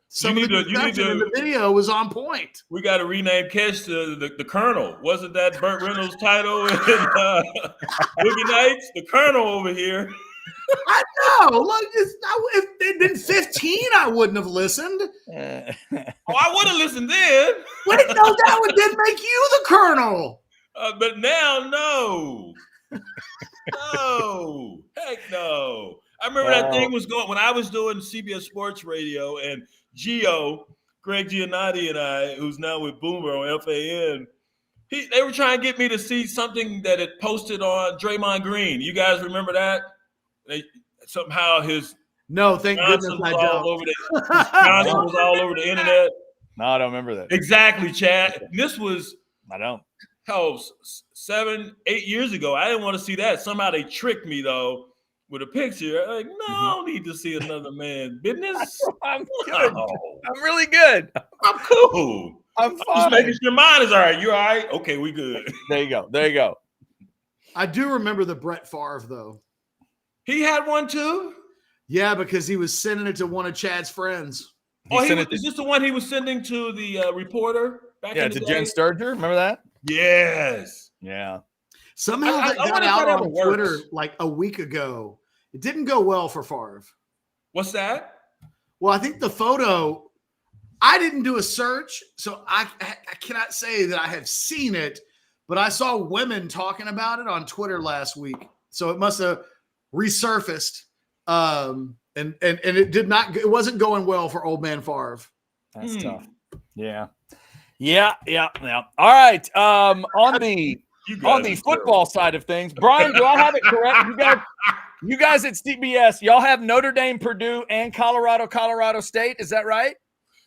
Speaker 1: some of the discussion in the video was on point.
Speaker 3: We got to rename Kesh to the Colonel. Wasn't that Burt Reynolds' title in Boogie Nights? The Colonel over here.
Speaker 1: I know. Look, if it'd been 15, I wouldn't have listened.
Speaker 3: I would have listened then.
Speaker 1: Wait, no, that would then make you the Colonel.
Speaker 3: But now, no. No. Heck no. I remember that thing was going when I was doing CBS Sports Radio, and Greg Giannotti and I, who's now with Boomer on FAN, they were trying to get me to see something that had posted on Draymond Green. You guys remember that? Somehow his
Speaker 1: thank goodness I don't.
Speaker 3: Johnson was all over the internet.
Speaker 2: No, I don't remember that.
Speaker 3: Exactly, Chad. This was 7-8 years ago. I didn't want to see that. Somehow they tricked me though with a picture. Like, no, I don't need to see another man's business.
Speaker 2: I'm good. I'm really good.
Speaker 3: I'm cool.
Speaker 2: I'm fine.
Speaker 3: Just making sure your mind is all right. You all right? Okay, we good.
Speaker 2: There you go.
Speaker 1: I do remember the Brett Favre though.
Speaker 3: He had one too?
Speaker 1: Yeah, because he was sending it to one of Chad's friends.
Speaker 3: Is this the one he was sending to the reporter back in the day?
Speaker 2: Jen Sturger. Remember that?
Speaker 3: Yes.
Speaker 2: Yeah.
Speaker 1: Somehow that got out on Twitter like a week ago. It didn't go well for Favre.
Speaker 3: What's that?
Speaker 1: Well, I think the photo, I didn't do a search, so I cannot say that I have seen it, but I saw women talking about it on Twitter last week. So it must have resurfaced, and it wasn't going well for old man Favre.
Speaker 2: That's tough. Yeah. All right. On the football side of things, Brian, do I have it correct? You guys at CBS, y'all have Notre Dame, Purdue, and Colorado State. Is that right?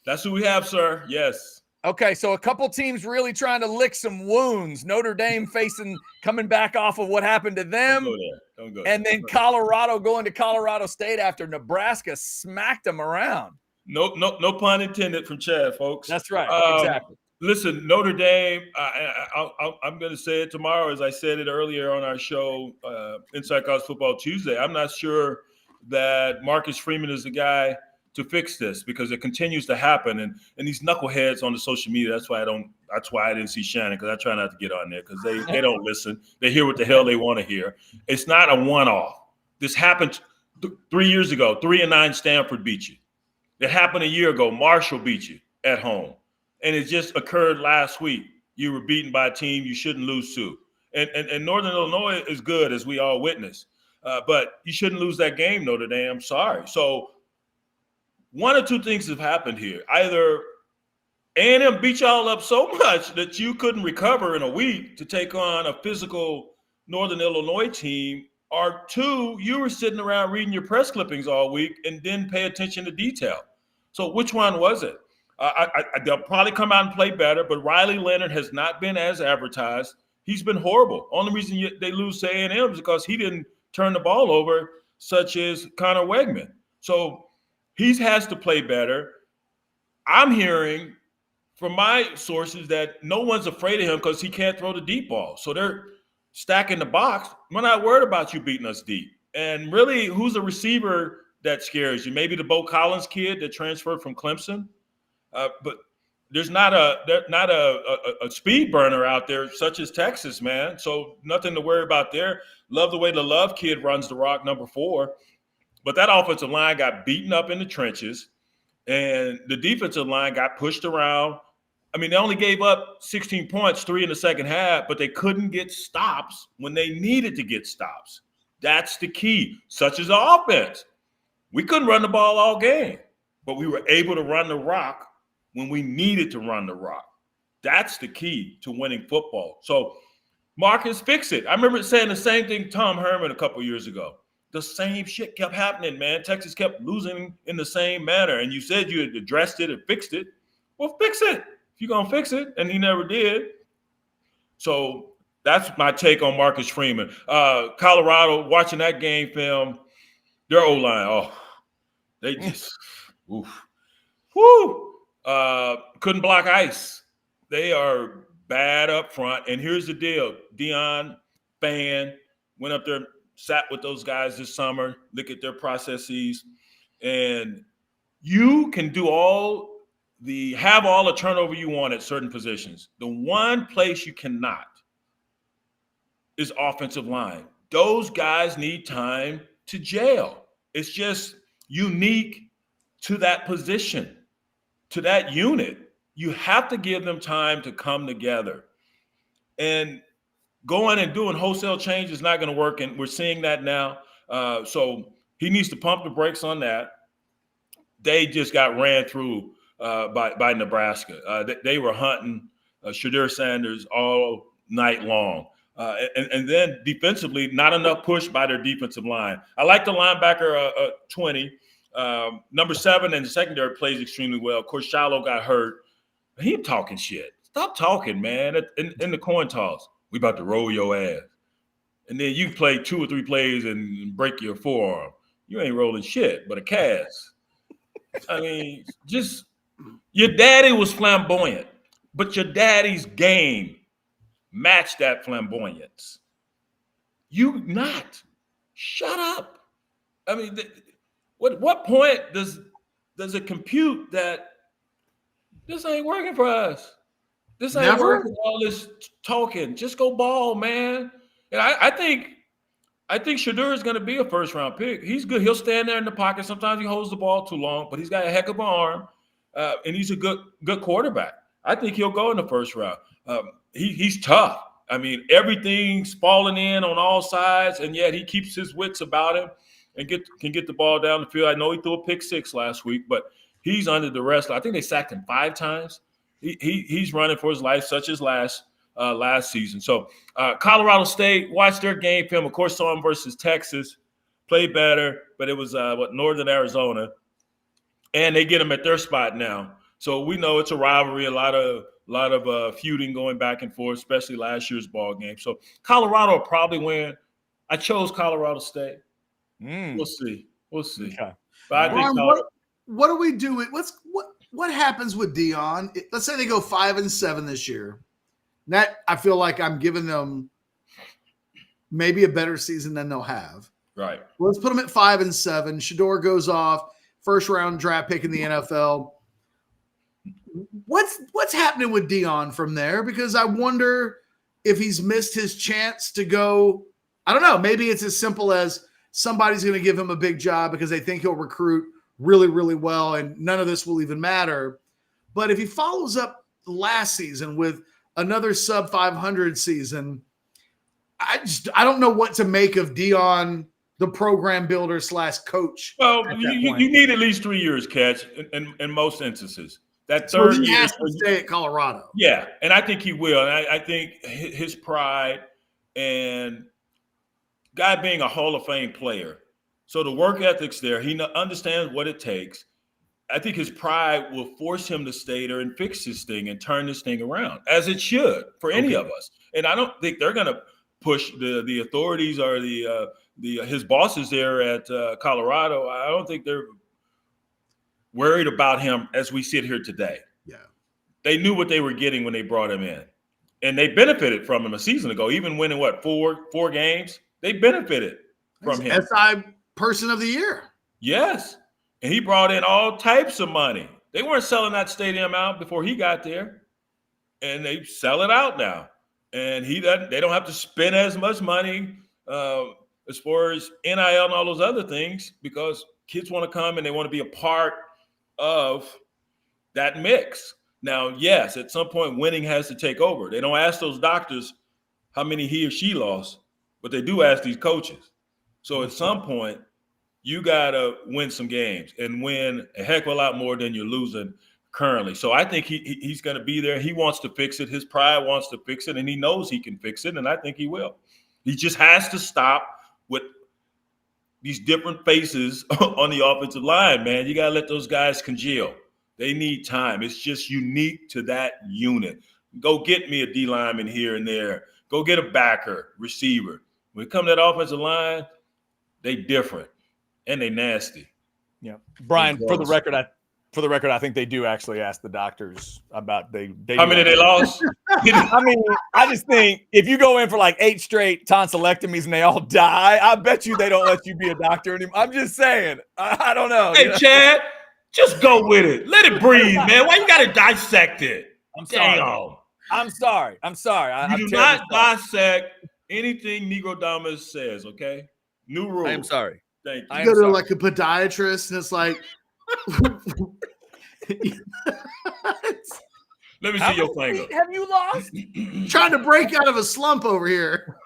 Speaker 3: That's who we have, sir. Yes.
Speaker 2: Okay, so a couple teams really trying to lick some wounds. Notre Dame coming back off of what happened to them.
Speaker 3: Don't go
Speaker 2: and then Colorado going to Colorado State after Nebraska smacked them around.
Speaker 3: No pun intended from Chad, folks.
Speaker 2: That's right. Exactly.
Speaker 3: Listen, Notre Dame, I'm going to say it tomorrow, as I said it earlier on our show, Inside College Football Tuesday. I'm not sure that Marcus Freeman is the guy to fix this, because it continues to happen, and these knuckleheads on the social media. That's why I didn't see Shannon, because I try not to get on there, because they don't listen. They hear what the hell they want to hear. It's not a one-off. This happened 3 years ago. 3-9 Stanford beat you. It happened a year ago. Marshall beat you at home, and it just occurred last week. You were beaten by a team you shouldn't lose to, and Northern Illinois is good, as we all witnessed, but you shouldn't lose that game, Notre Dame. I'm sorry. So one or two things have happened here. Either A&M beat y'all up so much that you couldn't recover in a week to take on a physical Northern Illinois team, or two, you were sitting around reading your press clippings all week and didn't pay attention to detail. So which one was it? They'll probably come out and play better, but Riley Leonard has not been as advertised. He's been horrible. Only reason they lose to A&M is because he didn't turn the ball over, such as Connor Wegman. So he has to play better. I'm hearing from my sources that no one's afraid of him because he can't throw the deep ball. So they're stacking the box. We're not worried about you beating us deep. And really, who's a receiver that scares you? Maybe the Bo Collins kid that transferred from Clemson. But there's not a speed burner out there such as Texas, man. So nothing to worry about there. Love the way the Love kid runs the rock, number 4. But that offensive line got beaten up in the trenches, and the defensive line got pushed around. I mean, they only gave up 16 points, 3 in the second half, but they couldn't get stops when they needed to get stops. That's the key, such as the offense. We couldn't run the ball all game, but we were able to run the rock when we needed to run the rock. That's the key to winning football. So, Marcus, fix it. I remember saying the same thing to Tom Herman a couple years ago. The same shit kept happening, man. Texas kept losing in the same manner, and you said you had addressed it and fixed it. Well, fix it. If you're going to fix it, and he never did. So that's my take on Marcus Freeman. Colorado, watching that game film, their O-line, they just, couldn't block ice. They are bad up front. And here's the deal. Deion Fan went up there, sat with those guys this summer, look at their processes, and you can do have all the turnover you want at certain positions. The one place you cannot is offensive line. Those guys need time to gel. It's just unique to that position, to that unit. You have to give them time to come together. And going and doing wholesale change is not going to work, and we're seeing that now. So he needs to pump the brakes on that. They just got ran through by Nebraska. They were hunting Shadur Sanders all night long. And then defensively, not enough push by their defensive line. I like the linebacker 20. Number 7 in the secondary plays extremely well. Of course, Shiloh got hurt. He talking shit. Stop talking, man, in the coin toss. We about to roll your ass. And then you play 2 or 3 plays and break your forearm. You ain't rolling shit but a cast. I mean, just your daddy was flamboyant, but your daddy's game matched that flamboyance. You not. Shut up. I mean, what point does it compute that this ain't working for us? This ain't working for all this talking. Just go ball, man. And I think Shadur is going to be a first-round pick. He's good. He'll stand there in the pocket. Sometimes he holds the ball too long, but he's got a heck of an arm, and he's a good quarterback. I think he'll go in the first round. He's tough. I mean, everything's falling in on all sides, and yet he keeps his wits about him and can get the ball down the field. I know he threw a pick 6 last week, but he's under the rest. I think they sacked him 5 times. He's running for his life, such as last season. So Colorado State, watched their game film. Of course, saw him versus Texas, played better, but it was Northern Arizona, and they get him at their spot now. So we know it's a rivalry, a lot of feuding going back and forth, especially last year's ball game. So Colorado will probably win. I chose Colorado State. We'll see. Okay. But I think
Speaker 1: what do we do? What happens with Deion? Let's say they go 5-7 this year. That I feel like I'm giving them maybe a better season than they'll have.
Speaker 3: Right.
Speaker 1: Let's put them at 5-7. Shador goes off, first round draft pick in the NFL. What's happening with Deion from there? Because I wonder if he's missed his chance to go. I don't know. Maybe it's as simple as somebody's going to give him a big job because they think he'll recruit really, really well, and none of this will even matter. But if he follows up last season with another sub 500 season, I don't know what to make of Deion, the program builder / coach.
Speaker 3: Well, you need at least 3 years, Catch, in most instances. That third
Speaker 1: he
Speaker 3: year
Speaker 1: has to stay at Colorado.
Speaker 3: Yeah, and I think he will. And I think his pride and Guy being a Hall of Fame player. So the work ethic's there. He understands what it takes. I think his pride will force him to stay there and fix this thing and turn this thing around, as it should for any of us. And I don't think they're going to push the authorities or his bosses there at Colorado. I don't think they're worried about him as we sit here today.
Speaker 1: Yeah,
Speaker 3: they knew what they were getting when they brought him in, and they benefited from him a season ago. Even winning four games, they benefited from him.
Speaker 1: SI Person of the Year.
Speaker 3: Yes. And he brought in all types of money. They weren't selling that stadium out before he got there. And they sell it out now. And they don't have to spend as much money as far as NIL and all those other things, because kids want to come and they want to be a part of that mix. Now, yes, at some point winning has to take over. They don't ask those doctors how many he or she lost, but they do ask these coaches. So at some point, you got to win some games and win a heck of a lot more than you're losing currently. So I think he's going to be there. He wants to fix it. His pride wants to fix it, and he knows he can fix it, and I think he will. He just has to stop with these different faces on the offensive line, man. You got to let those guys congeal. They need time. It's just unique to that unit. Go get me a D lineman here and there. Go get a backer, receiver. When it comes to that offensive line, they different. And they nasty.
Speaker 2: Yeah, Brian. For the record, I think they do actually ask the doctors about they
Speaker 3: how many they lost.
Speaker 2: I mean, I just think if you go in for like 8 straight tonsillectomies and they all die, I bet you they don't let you be a doctor anymore. I'm just saying. I don't know.
Speaker 3: Hey, Chad, just go with it. Let it breathe, man. Why you got to dissect it?
Speaker 2: I'm sorry.
Speaker 3: Damn.
Speaker 2: I'm sorry.
Speaker 3: You do not dissect anything Nicodemus says. Okay. New rule.
Speaker 2: I am sorry.
Speaker 3: Thank
Speaker 1: You go to like a podiatrist and it's like,
Speaker 3: let me see your finger.
Speaker 2: Have you lost?
Speaker 1: Trying to break out of a slump over here.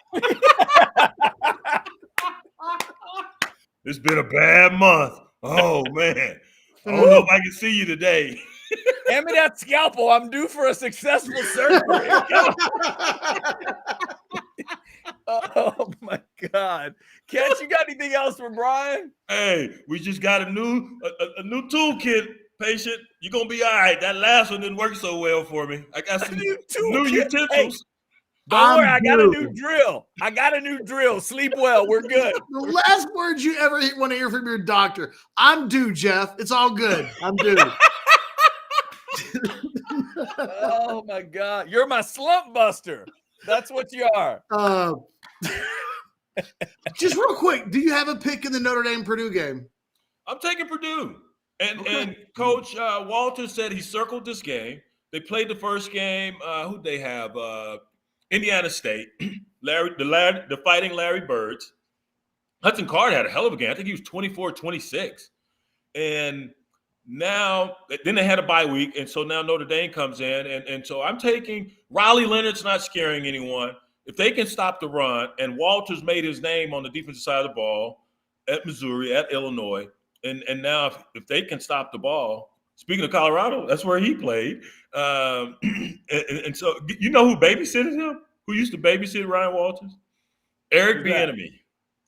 Speaker 3: It's been a bad month. Oh man. I don't know if I can see you today.
Speaker 2: Hand me that scalpel. I'm due for a successful surgery. Oh my God. Cat, you got anything else for Brian?
Speaker 3: Hey, we just got a new toolkit, patient. You're gonna be all right. That last one didn't work so well for me. I got some new utensils. Hey,
Speaker 2: don't worry, I got a new drill. Sleep well. We're good.
Speaker 1: The last words you ever want to hear from your doctor. I'm due, Jeff. It's all good. I'm due.
Speaker 2: Oh my God. You're my slump buster. That's what you are.
Speaker 1: Just real quick, do you have a pick in the Notre Dame Purdue game?
Speaker 3: I'm taking Purdue. And Coach Walter said he circled this game. They played the first game. Who'd they have? Indiana State. The Fighting Larry Birds. Hudson Card had a hell of a game. I think he was 24-26. And now, then they had a bye week, and so now Notre Dame comes in, and so I'm taking Riley Leonard's not scaring anyone. If they can stop the run, and Walter's made his name on the defensive side of the ball at Missouri, at Illinois, and now if they can stop the ball, speaking of Colorado, that's where he played. And so you know who babysitted him? Who used to babysit Ryan Walters? Eric Bieniemy.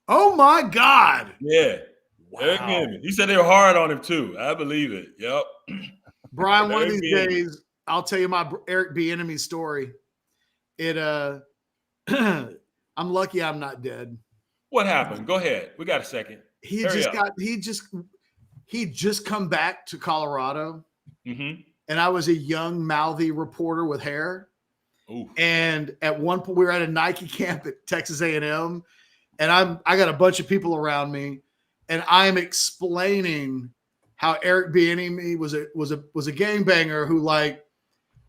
Speaker 1: Oh my God!
Speaker 3: Yeah.
Speaker 2: Wow.
Speaker 3: Eric Bieniemy. He said they were hard on him too. I believe it. Yep.
Speaker 1: Brian, one of these days, I'll tell you my Eric Bieniemy story. I'm lucky I'm not dead.
Speaker 3: What happened? Go ahead. We got a second.
Speaker 1: He just come back to Colorado,
Speaker 3: mm-hmm.
Speaker 1: and I was a young, mouthy reporter with hair.
Speaker 3: Ooh.
Speaker 1: And at one point, we were at a Nike camp at Texas A&M, and I got a bunch of people around me, and I'm explaining how Eric Bieniemy was a gangbanger who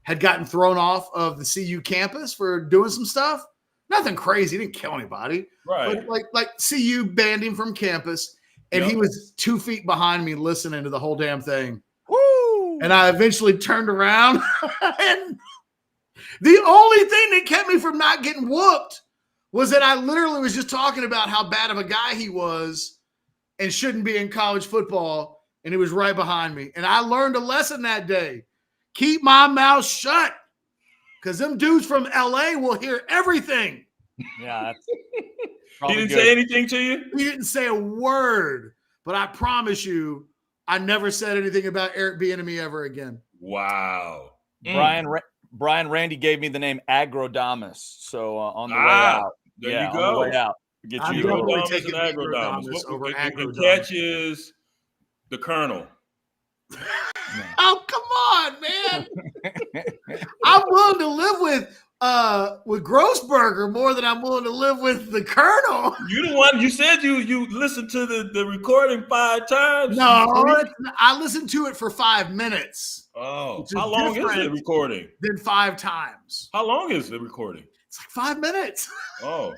Speaker 1: had gotten thrown off of the CU campus for doing some stuff. Nothing crazy. He didn't kill anybody.
Speaker 3: Right.
Speaker 1: But like CU banned him from campus, and he was 2 feet behind me listening to the whole damn thing.
Speaker 2: Woo!
Speaker 1: And I eventually turned around, and the only thing that kept me from not getting whooped was that I literally was just talking about how bad of a guy he was and shouldn't be in college football, and he was right behind me. And I learned a lesson that day. Keep my mouth shut, because them dudes from LA will hear everything.
Speaker 2: Yeah.
Speaker 3: He didn't say anything to you?
Speaker 1: He didn't say a word, but I promise you, I never said anything about Eric Bieniemy ever again.
Speaker 3: Wow.
Speaker 2: Brian Randy gave me the name Agrodamus. So on the way out.
Speaker 3: There you go.
Speaker 2: On the way out.
Speaker 1: I'm definitely taking Agrodamus over Agrodamus.
Speaker 3: And Catch is the Colonel.
Speaker 1: Oh, come on, man. I'm willing to live with Grossberger more than I'm willing to live with the Colonel.
Speaker 3: You the one, you said you listened to the recording 5 times.
Speaker 1: No, I listened to it for 5 minutes.
Speaker 3: Oh, how long is the recording?
Speaker 1: Then 5 times.
Speaker 3: How long is the recording?
Speaker 1: It's like 5 minutes.
Speaker 3: Oh,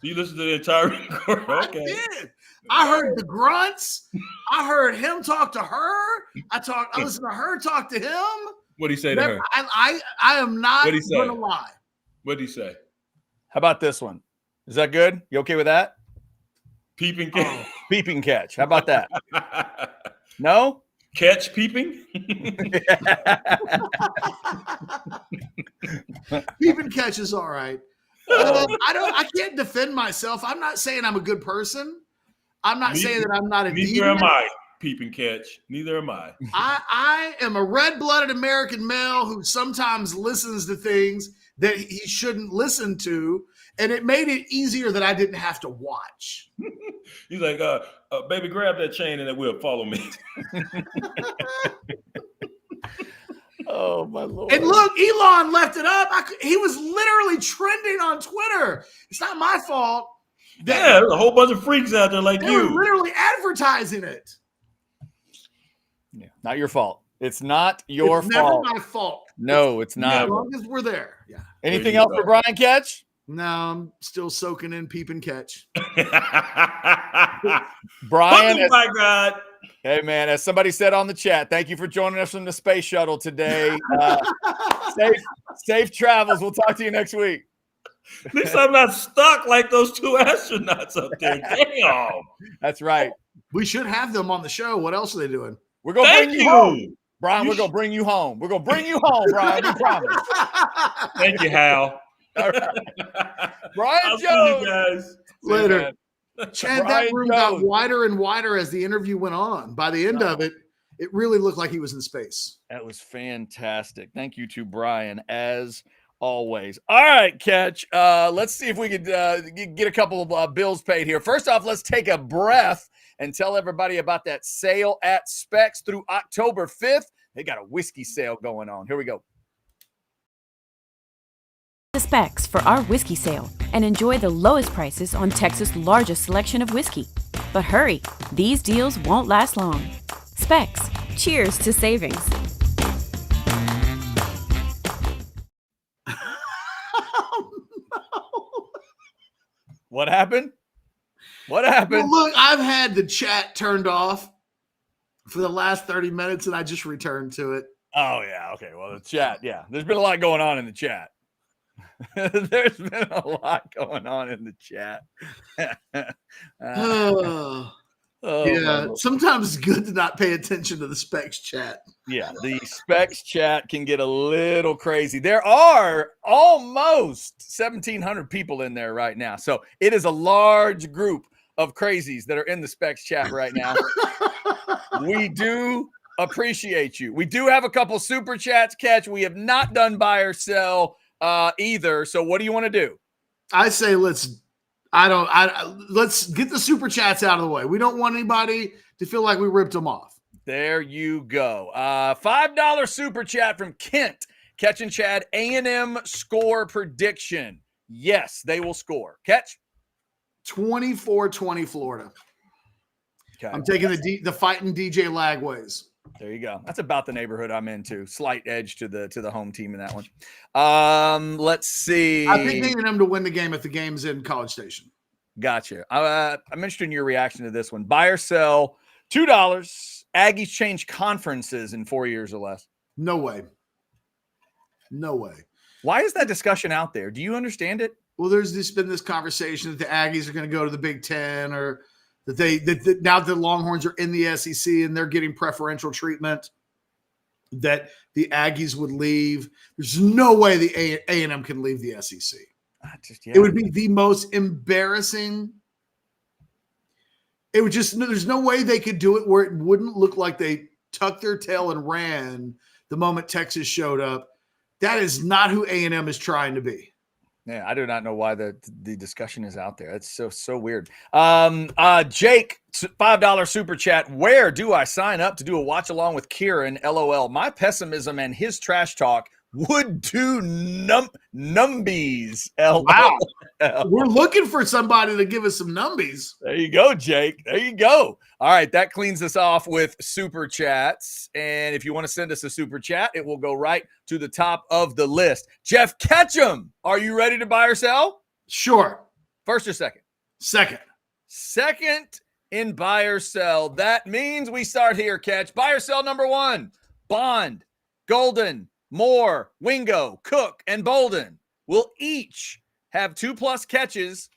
Speaker 3: you listened to the entire recording? Okay.
Speaker 1: I did. I heard the grunts. I heard him talk to her. I listened to her talk to him.
Speaker 3: What'd he say to her?
Speaker 1: I am not going to lie.
Speaker 3: What'd he say?
Speaker 2: How about this one? Is that good? You okay with that?
Speaker 3: Peeping catch.
Speaker 2: Oh, peeping catch. How about that? No?
Speaker 3: Catch peeping?
Speaker 1: Peeping catch is all right. I can't defend myself. I'm not saying I'm a good person. I'm not saying that I'm not a deviant.
Speaker 3: Neither am I, peeping catch. Neither am I.
Speaker 1: I am a red-blooded American male who sometimes listens to things that he shouldn't listen to, and it made it easier that I didn't have to watch.
Speaker 3: He's like, baby, grab that chain and it will follow me.
Speaker 2: Oh, my Lord.
Speaker 1: And look, Elon left it up. He was literally trending on Twitter. It's not my fault.
Speaker 3: Yeah, there's a whole bunch of freaks out there like
Speaker 1: they
Speaker 3: you.
Speaker 1: Were literally advertising it.
Speaker 2: Yeah, not your fault. It's not your fault.
Speaker 1: Never my fault.
Speaker 2: No, it's not.
Speaker 1: As long as we're there. Yeah.
Speaker 2: Anything else for Brian Catch?
Speaker 1: No, I'm still soaking in peep and catch.
Speaker 2: Brian,
Speaker 3: oh my God.
Speaker 2: Hey, man, as somebody said on the chat, thank you for joining us from the space shuttle today. Safe travels. We'll talk to you next week.
Speaker 3: At least I'm not stuck like those 2 astronauts up there. Damn.
Speaker 2: That's right.
Speaker 1: We should have them on the show. What else are they doing?
Speaker 2: We're going to bring you home. Brian, we're going to bring you home. We're going to bring you home, Brian. We promise.
Speaker 3: Thank you, Hal.
Speaker 2: All right. Brian
Speaker 3: I'll
Speaker 2: Jones.
Speaker 3: see you guys.
Speaker 1: Later. Chad, that room got
Speaker 2: Jones.
Speaker 1: wider and wider as the interview went on. By the end of it, it really looked like he was in space.
Speaker 2: That was fantastic. Thank you to Brian, as always. All right, Catch. Let's see if we could get a couple of bills paid here. First off, let's take a breath and tell everybody about that sale at Specs through October 5th. They got a whiskey sale going on. Here we go.
Speaker 4: The Specs for our whiskey sale and enjoy the lowest prices on Texas' largest selection of whiskey. But hurry, these deals won't last long. Specs, cheers to savings.
Speaker 2: What happened? What happened?
Speaker 1: Well, look, I've had the chat turned off for the last 30 minutes and I just returned to it.
Speaker 2: Oh, yeah. Okay. Well, the chat. Yeah. There's been a lot going on in the chat. There's been a lot going on in the chat.
Speaker 1: Yeah. Sometimes it's good to not pay attention to the Specs chat.
Speaker 2: Yeah. The Specs chat can get a little crazy. There are almost 1,700 people in there right now. So it is a large group of crazies that are in the Specs chat right now. We do appreciate you. We do have a couple super chats, Catch. We have not done buy or sell either. So what do you want to do?
Speaker 1: I say let's get the super chats out of the way. We don't want anybody to feel like we ripped them off.
Speaker 2: There you go. $5 super chat from Kent. Catch and Chad, A&M score prediction. Yes, they will score. Catch.
Speaker 1: 24-20 Florida.
Speaker 2: Okay.
Speaker 1: I'm taking the fighting DJ Lagways.
Speaker 2: There you go. That's about the neighborhood I'm into. Slight edge to the home team in that one. Let's see.
Speaker 1: I think A&M to win the game if the game's in College Station.
Speaker 2: Gotcha. I'm interested in your reaction to this one. Buy or sell, $2. Aggies change conferences in 4 years or less.
Speaker 1: No way. No way.
Speaker 2: Why is that discussion out there? Do you understand it?
Speaker 1: Well, there's been this conversation that the Aggies are going to go to the Big Ten, or that now the Longhorns are in the SEC and they're getting preferential treatment, that the Aggies would leave. There's no way the A&M can leave the SEC. It would be the most embarrassing It would just, there's no way they could do it where it wouldn't look like they tucked their tail and ran the moment Texas showed up. That is not who A&M is trying to be.
Speaker 2: Yeah, I do not know why the discussion is out there. It's so weird. Jake, $5 super chat. Where do I sign up to do a watch along with Kieran? LOL. My pessimism and his trash talk would do numbies.
Speaker 1: Wow. We're looking for somebody to give us some numbies.
Speaker 2: There you go, Jake. There you go. All right, that cleans us off with super chats. And if you want to send us a super chat, it will go right to the top of the list. Jeff Ketchum, are you ready to buy or sell?
Speaker 1: Sure.
Speaker 2: First or second?
Speaker 1: Second.
Speaker 2: Second in buy or sell. That means we start here, Catch. Buy or sell number 1. Bond, Golden, Moore, Wingo, Cook, and Bolden will each have 2+ catches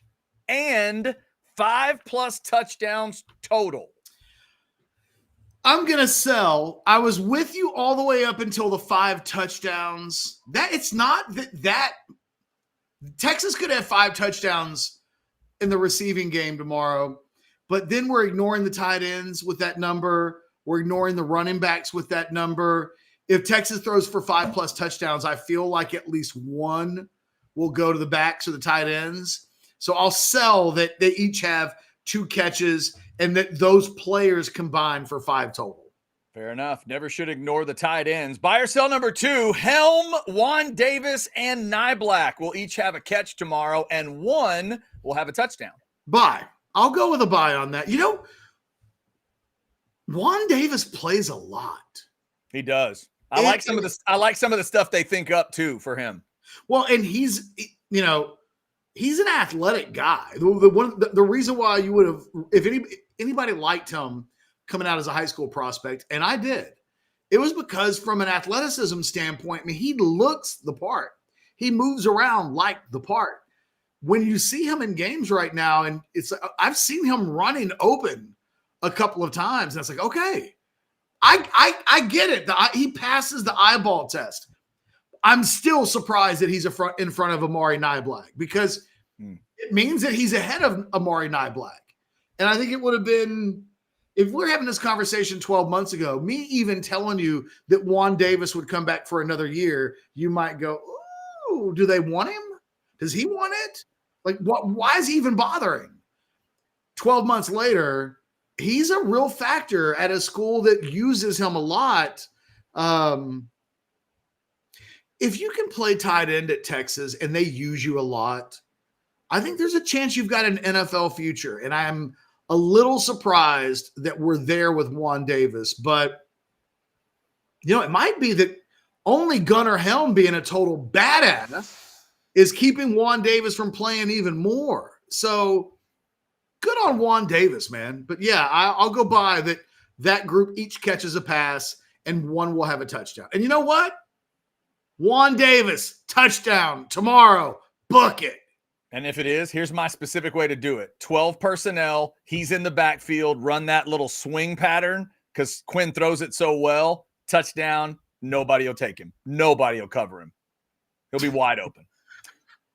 Speaker 2: and 5+ touchdowns total.
Speaker 1: I'm going to sell. I was with you all the way up until the 5 touchdowns. That it's not that Texas could have 5 touchdowns in the receiving game tomorrow, but then we're ignoring the tight ends with that number. We're ignoring the running backs with that number. If Texas throws for 5+ touchdowns, I feel like at least one will go to the backs or the tight ends. So I'll sell that they each have 2 catches and that those players combine for 5 total.
Speaker 2: Fair enough. Never should ignore the tight ends. Buy or sell number 2, Helm, Juan Davis, and Nyblack will each have a catch tomorrow, and one will have a touchdown.
Speaker 1: Buy. I'll go with a buy on that. You know, Juan Davis plays a lot.
Speaker 2: He does. I like some of the stuff they think up too for him.
Speaker 1: Well, and he's an athletic guy. The reason why you would have, if anybody liked him coming out as a high school prospect, and I did, it was because from an athleticism standpoint, I mean, he looks the part. He moves around like the part. When you see him in games right now, and I've seen him running open a couple of times, and it's like, okay, I get it. He passes the eyeball test. I'm still surprised that he's in front of Amari Nyblack because it means that he's ahead of Amari Nyblack. And I think it would have been, if we're having this conversation 12 months ago, me even telling you that Juan Davis would come back for another year, you might go, ooh, do they want him? Does he want it? Like, why is he even bothering? 12 months later, he's a real factor at a school that uses him a lot. If you can play tight end at Texas and they use you a lot, I think there's a chance you've got an NFL future. And I'm a little surprised that we're there with Juan Davis. But, it might be that only Gunnar Helm being a total badass is keeping Juan Davis from playing even more. So good on Juan Davis, man. But yeah, I'll go by that group each catches a pass and one will have a touchdown. And you know what? Juan Davis, touchdown tomorrow. Book it.
Speaker 2: And if it is, here's my specific way to do it. 12 personnel. He's in the backfield. Run that little swing pattern because Quinn throws it so well. Touchdown. Nobody will take him. Nobody will cover him. He'll be wide open.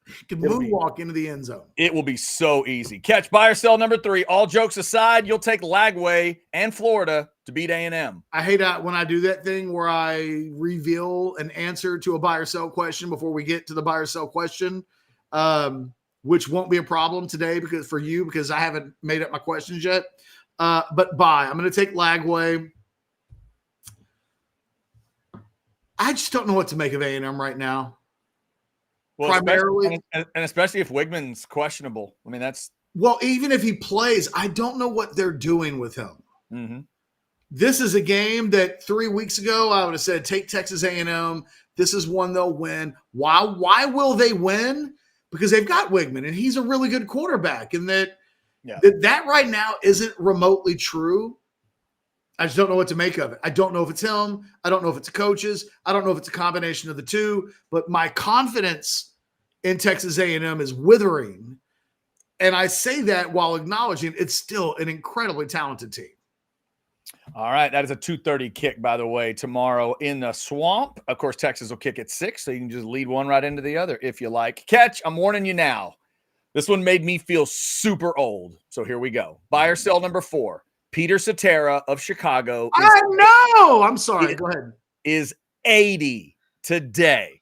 Speaker 1: He can moonwalk into the end zone.
Speaker 2: It will be so easy. Catch, buy, or sell number 3. All jokes aside, you'll take Lagway and Florida to beat A&M.
Speaker 1: I hate when I do that thing where I reveal an answer to a buy or sell question before we get to the buy or sell question, which won't be a problem today because I haven't made up my questions yet. But buy. I'm going to take Lagway. I just don't know what to make of A&M right now.
Speaker 2: Well, primarily, especially if Wigman's questionable. I mean,
Speaker 1: even if he plays, I don't know what they're doing with him.
Speaker 2: Mm-hmm.
Speaker 1: This is a game that 3 weeks ago I would have said take Texas A&M. This is one they'll win. Why will they win? Because they've got Wigman and he's a really good quarterback, and that right now isn't remotely true. I just don't know what to make of it. I don't know if it's him. I don't know if it's the coaches. I don't know if it's a combination of the two. But my confidence in Texas A&M is withering. And I say that while acknowledging it's still an incredibly talented team.
Speaker 2: All right. That is a 2:30 kick, by the way, tomorrow in the Swamp. Of course, Texas will kick at 6, so you can just lead one right into the other if you like. Catch, I'm warning you now. This one made me feel super old. So here we go. Buy or sell number 4. Peter Cetera of Chicago.
Speaker 1: I know. I'm sorry. Go ahead.
Speaker 2: Is 80 today.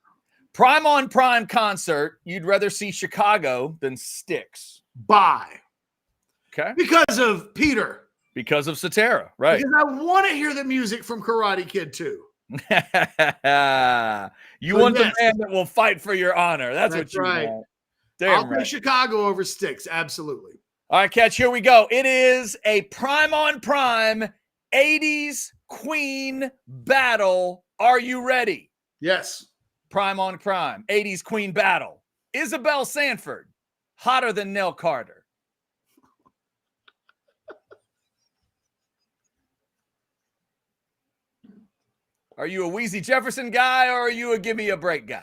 Speaker 2: Prime on prime concert. You'd rather see Chicago than Styx.
Speaker 1: Buy.
Speaker 2: Okay.
Speaker 1: Because of Peter.
Speaker 2: Because of Cetera, right?
Speaker 1: Because I want to hear the music from Karate Kid too.
Speaker 2: You want the man that will fight for your honor. That's what you want.
Speaker 1: I'll pick Chicago over Styx. Absolutely.
Speaker 2: All right, Catch, here we go. It is a prime on prime 80s Queen battle. Are you ready?
Speaker 1: Yes.
Speaker 2: Prime on prime 80s Queen battle. Isabel Sanford, hotter than Nell Carter. Are you a Wheezy Jefferson guy or are you a give me a break guy?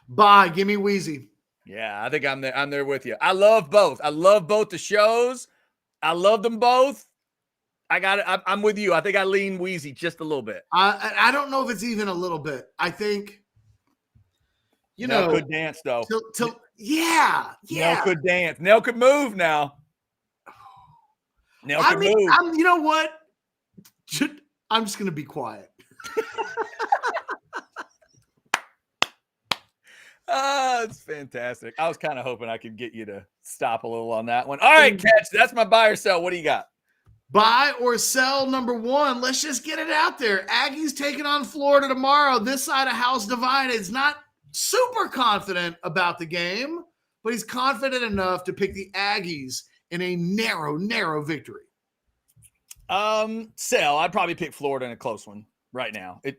Speaker 1: Bye. Give me Wheezy.
Speaker 2: Yeah, I think I'm there with you. I love both. I love both the shows. I love them both. I'm with you. I think I lean Wheezy just a little bit.
Speaker 1: I don't know if it's even a little bit. I think,
Speaker 2: Nell could dance though.
Speaker 1: Yeah.
Speaker 2: Nell could dance. Nell could move now. Nell could move.
Speaker 1: You know what? I'm just going to be quiet.
Speaker 2: It's fantastic. I was kind of hoping I could get you to stop a little on that one. All right, Catch. That's my buy or sell. What do you got?
Speaker 1: Buy or sell number 1. Let's just get it out there. Aggies taking on Florida tomorrow. This side of house divided is not super confident about the game, but he's confident enough to pick the Aggies in a narrow victory.
Speaker 2: Sell. I'd probably pick Florida in a close one right now. It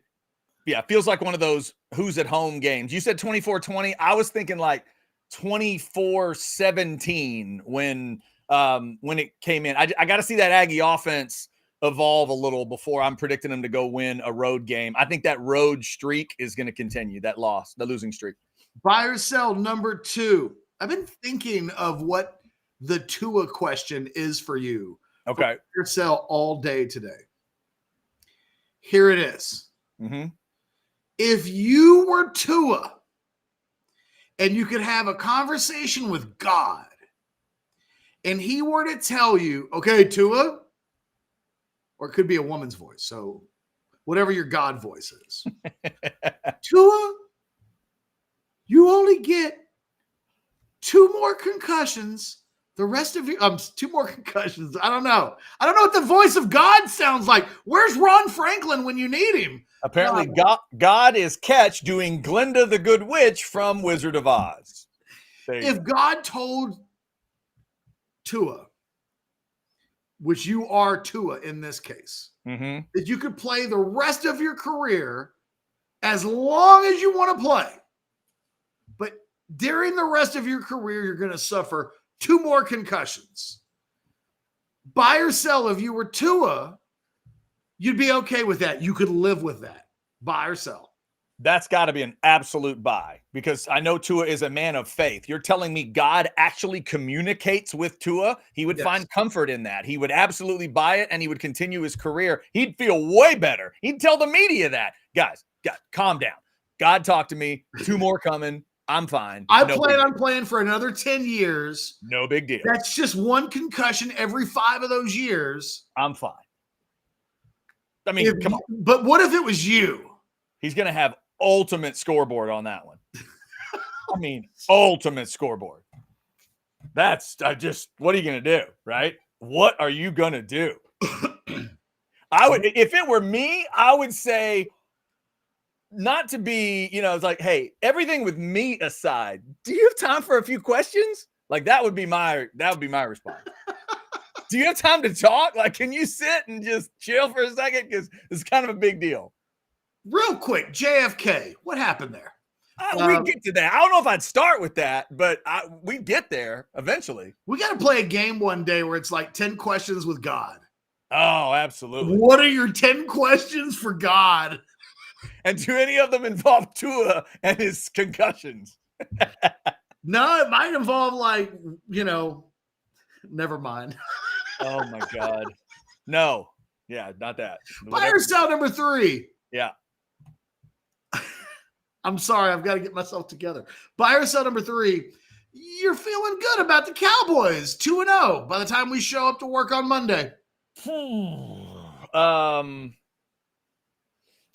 Speaker 2: feels like one of those who's at home games. You said 24-20. I was thinking like 24-17 when it came in. I got to see that Aggie offense evolve a little before I'm predicting them to go win a road game. I think that road streak is going to continue, the losing streak.
Speaker 1: Buy or sell number 2. I've been thinking of what the Tua question is for you.
Speaker 2: Okay.
Speaker 1: Buy or sell all day today. Here it is.
Speaker 2: Mm-hmm.
Speaker 1: If you were Tua and you could have a conversation with God and he were to tell you, okay, Tua, or it could be a woman's voice, so whatever your God voice is. Tua, you only get 2 more concussions. The rest of you, 2 more concussions. I don't know what the voice of God sounds like. Where's Ron Franklin when you need him?
Speaker 2: Apparently, God is Catch doing Glinda the Good Witch from Wizard of Oz.
Speaker 1: If God told Tua, which you are Tua in this case, that you could play the rest of your career as long as you want to play, but during the rest of your career, you're going to suffer 2 more concussions. Buy or sell, if you were Tua, you'd be okay with that. You could live with that. Buy or sell.
Speaker 2: That's got to be an absolute buy because I know Tua is a man of faith. You're telling me God actually communicates with Tua? He would find comfort in that. He would absolutely buy it and he would continue his career. He'd feel way better. He'd tell the media that. Guys, calm down. God talked to me. 2 more coming. I'm fine.
Speaker 1: I plan on playing for another 10 years.
Speaker 2: No big deal.
Speaker 1: That's just 1 concussion every 5 of those years.
Speaker 2: I'm fine. I mean, come on.
Speaker 1: But what if it was you?
Speaker 2: He's going to have ultimate scoreboard on that one. I mean, ultimate scoreboard. That's what are you going to do, right? What are you going to do? If it were me, I would say, not to be, it's like, hey, everything with me aside, do you have time for a few questions? Like that would be my response. Do you have time to talk? Like, can you sit and just chill for a second? Because it's kind of a big deal.
Speaker 1: Real quick, JFK, what happened there?
Speaker 2: We get to that. I don't know if I'd start with that, but we get there eventually.
Speaker 1: We got to play a game one day where it's like 10 questions with God.
Speaker 2: Oh, absolutely.
Speaker 1: What are your 10 questions for God?
Speaker 2: And do any of them involve Tua and his concussions?
Speaker 1: No, it might involve never mind.
Speaker 2: Oh my God. No. Yeah, not that.
Speaker 1: Buy or sell number 3.
Speaker 2: Yeah.
Speaker 1: I'm sorry. I've got to get myself together. Buy or sell number 3. You're feeling good about the Cowboys, 2-0 by the time we show up to work on Monday.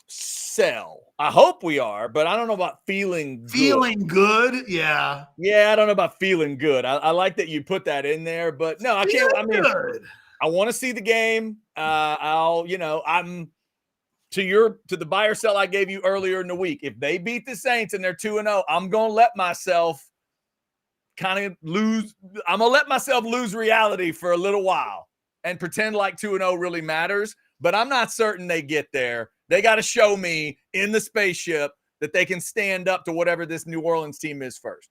Speaker 2: Sell. I hope we are, but I don't know about feeling good.
Speaker 1: Feeling good? Yeah.
Speaker 2: Yeah, I don't know about feeling good. I like that you put that in there, but no, I can't. I mean,
Speaker 1: good.
Speaker 2: I want to see the game. I'm to the buy or sell I gave you earlier in the week. If they beat the Saints and they're 2-0, I'm going to let myself kind of lose. I'm going to let myself lose reality for a little while and pretend like 2-0 really matters, but I'm not certain they get there. They got to show me in the spaceship that they can stand up to whatever this New Orleans team is first.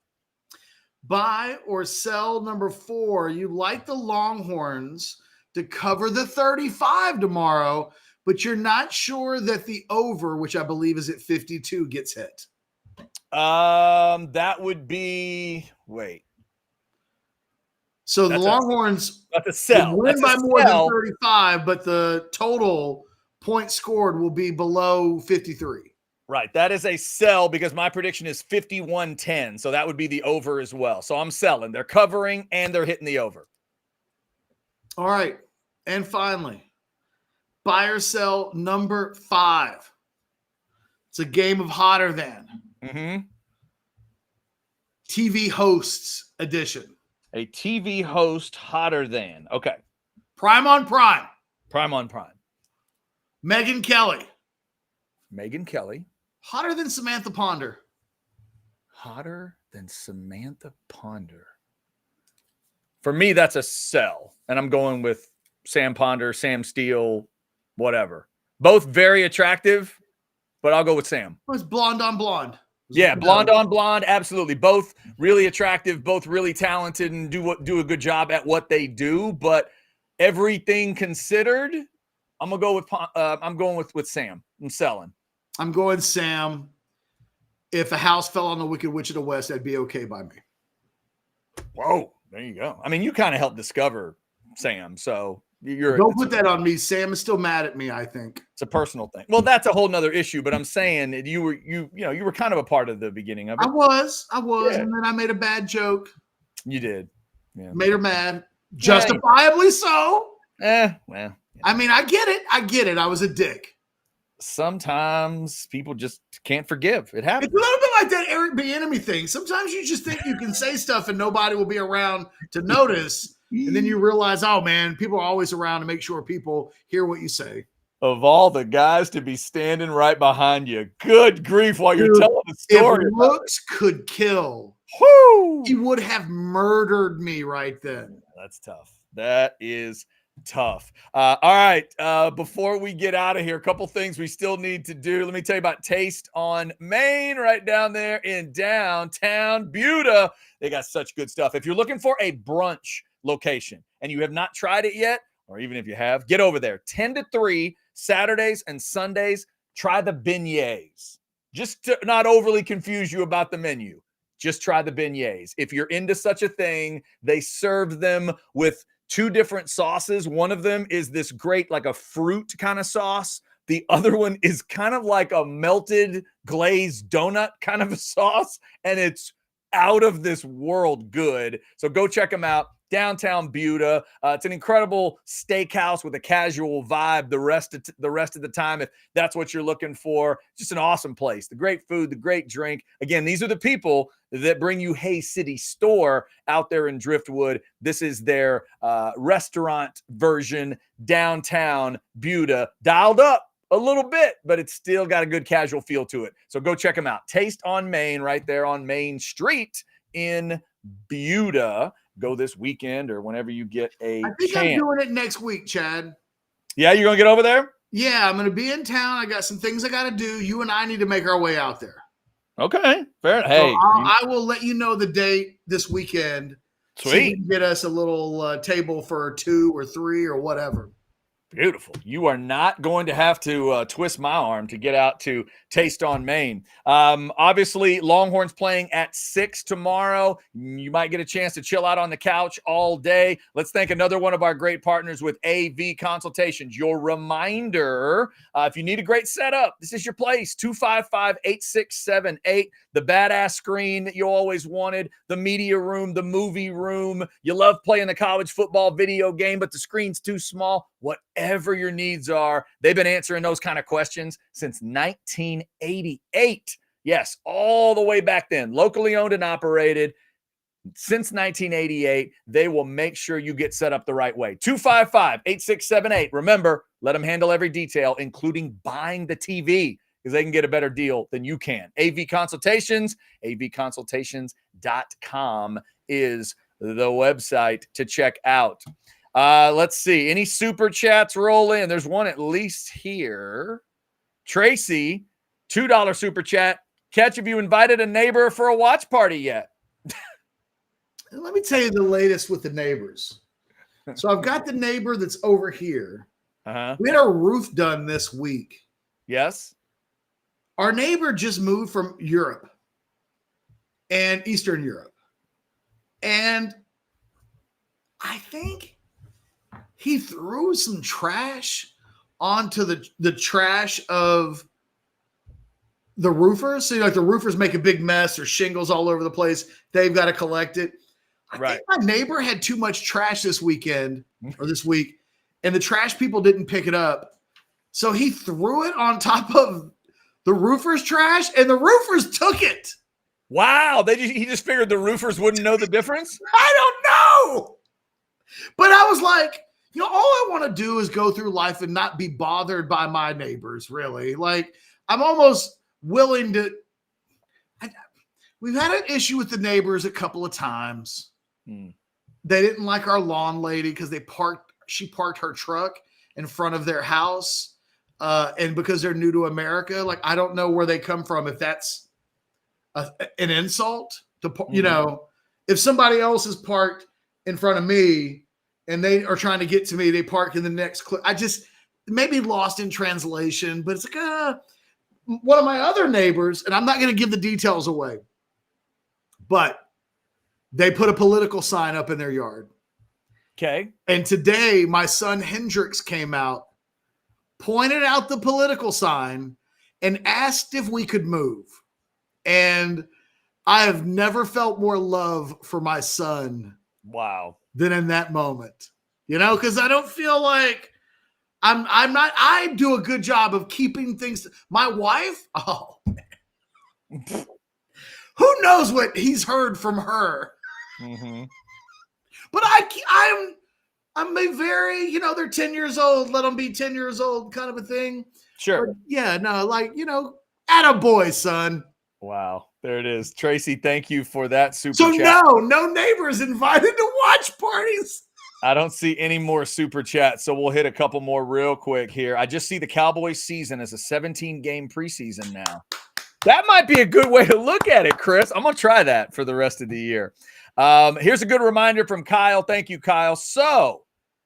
Speaker 1: Buy or sell number 4. You like the Longhorns to cover the 35 tomorrow, but you're not sure that the over, which I believe is at 52, gets hit.
Speaker 2: That would be
Speaker 1: So the Longhorns
Speaker 2: that's a sell.
Speaker 1: win by more than 35, but the total points scored will be below 53.
Speaker 2: Right. That is a sell because my prediction is 51-10. So that would be the over as well. So I'm selling. They're covering and they're hitting the over.
Speaker 1: All right. And finally, buy or sell number 5. It's a game of hotter than.
Speaker 2: Mm-hmm.
Speaker 1: TV hosts edition.
Speaker 2: A TV host hotter than. Okay.
Speaker 1: Prime on prime.
Speaker 2: Prime on prime.
Speaker 1: Megyn Kelly.
Speaker 2: Megyn Kelly.
Speaker 1: Hotter than Samantha Ponder.
Speaker 2: Hotter than Samantha Ponder. For me, that's a sell. And I'm going with Sam Ponder, Sam Steele, whatever. Both very attractive, but I'll go with Sam.
Speaker 1: It was blonde on blonde.
Speaker 2: Yeah, blonde on blonde, absolutely. Both really attractive, both really talented and do a good job at what they do. But everything considered, I'm going with Sam. I'm selling.
Speaker 1: I'm going Sam. If a house fell on the Wicked Witch of the West, that'd be okay by me.
Speaker 2: Whoa, there you go. I mean, you kind of helped discover Sam, so
Speaker 1: don't put that on me. Sam is still mad at me, I think.
Speaker 2: It's a personal thing. Well, that's a whole nother issue, but I'm saying that you were kind of a part of the beginning of it.
Speaker 1: I was,
Speaker 2: Yeah.
Speaker 1: and then I made a bad joke.
Speaker 2: You did. Yeah.
Speaker 1: Made her mad. Justifiably so.
Speaker 2: Well.
Speaker 1: Yeah. I mean, I get it. I was a dick.
Speaker 2: Sometimes people just can't forgive. It happens.
Speaker 1: It's a little bit like that Eric Bieniemy thing. Sometimes you just think you can say stuff and nobody will be around to notice. And then you realize, oh, man, people are always around to make sure people hear what you say.
Speaker 2: Of all the guys to be standing right behind you. Good grief while you're telling the story.
Speaker 1: If looks could kill,
Speaker 2: whoo,
Speaker 1: he would have murdered me right then.
Speaker 2: That's tough. That is tough. All right. Before we get out of here, a couple things we still need to do. Let me tell you about Taste on Main right down there in downtown Buda. They got such good stuff. If you're looking for a brunch location and you have not tried it yet, or even if you have, get over there. 10 to 3, Saturdays and Sundays. Try the beignets. Just to not overly confuse you about the menu. Just try the beignets. If you're into such a thing, they serve them with 2 different sauces. One of them is this great, like a fruit kind of sauce. The other one is kind of like a melted glazed donut kind of a sauce. And it's out of this world good. So go check them out. Downtown Buda. It's an incredible steakhouse with a casual vibe the rest of the time, if that's what you're looking for. Just an awesome place. The great food, the great drink. Again, these are the people that bring you Hay City Store out there in Driftwood. This is their restaurant version, downtown Buda. Dialed up a little bit, but it's still got a good casual feel to it. So go check them out. Taste on Main, right there on Main Street in Buda. Go this weekend or whenever you get a chance.
Speaker 1: I'm doing it next week, Chad.
Speaker 2: Yeah, you're going to get over there?
Speaker 1: Yeah, I'm going to be in town. I got some things I got to do. You and I need to make our way out there.
Speaker 2: Okay, fair. Hey,
Speaker 1: I will let you know the date this weekend.
Speaker 2: Sweet.
Speaker 1: So you can get us a little table for 2 or 3 or whatever.
Speaker 2: Beautiful. You are not going to have to twist my arm to get out to Taste on Maine. Obviously, Longhorns playing at 6 tomorrow. You might get a chance to chill out on the couch all day. Let's thank another one of our great partners with AV Consultations. Your reminder, if you need a great setup, this is your place. 255-8678. The badass screen that you always wanted, the media room, the movie room. You love playing the college football video game, but the screen's too small. Whatever your needs are, they've been answering those kind of questions since 1988. Yes, all the way back then, locally owned and operated since 1988. They will make sure you get set up the right way. 255-8678. Remember, let them handle every detail, including buying the TV, because they can get a better deal than you can. AV Consultations, avconsultations.com is the website to check out. Let's see. Any super chats roll in? There's one at least here. Tracy, $2 super chat. Catch, have you invited a neighbor for a watch party yet?
Speaker 1: Let me tell you the latest with the neighbors. So I've got the neighbor that's over here.
Speaker 2: Uh-huh.
Speaker 1: We had our roof done this week.
Speaker 2: Yes.
Speaker 1: Our neighbor just moved from Europe and Eastern Europe. And I think he threw some trash onto the trash of the roofers. So like the roofers make a big mess or shingles all over the place. They've got to collect it. I think my neighbor had too much trash this weekend or this week, and the trash people didn't pick it up. So he threw it on top of the roofer's trash, and the roofers took it.
Speaker 2: Wow. He just figured the roofers wouldn't know the difference?
Speaker 1: I don't know. But I was like, all I want to do is go through life and not be bothered by my neighbors, really. Like, I'm almost willing to. We've had an issue with the neighbors a couple of times. They didn't like our lawn lady because she parked her truck in front of their house. And because they're new to America, like, I don't know where they come from. If that's an insult to, if somebody else is parked in front of me and they are trying to get to me, they park in the next clip. I just maybe lost in translation, but it's like, one of my other neighbors, and I'm not going to give the details away, but they put a political sign up in their yard.
Speaker 2: Okay.
Speaker 1: And today my son Hendrix came out, pointed out the political sign, and asked if we could move. And I have never felt more love for my son.
Speaker 2: Wow.
Speaker 1: Than in that moment, because I don't feel like I do a good job of keeping things. My wife, who knows what he's heard from her.
Speaker 2: Mm-hmm.
Speaker 1: But I'm a very, they're 10 years old, let them be 10 years old kind of a thing.
Speaker 2: Sure.
Speaker 1: But yeah, no, like, attaboy, son.
Speaker 2: Wow. There it is. Tracy, thank you for that super
Speaker 1: so
Speaker 2: chat.
Speaker 1: No neighbors invited to watch parties.
Speaker 2: I don't see any more super chats, so we'll hit a couple more real quick here. I just see the Cowboys season as a 17-game preseason now. That might be a good way to look at it, Chris. I'm going to try that for the rest of the year. Here's a good reminder from Kyle. Thank you, Kyle. So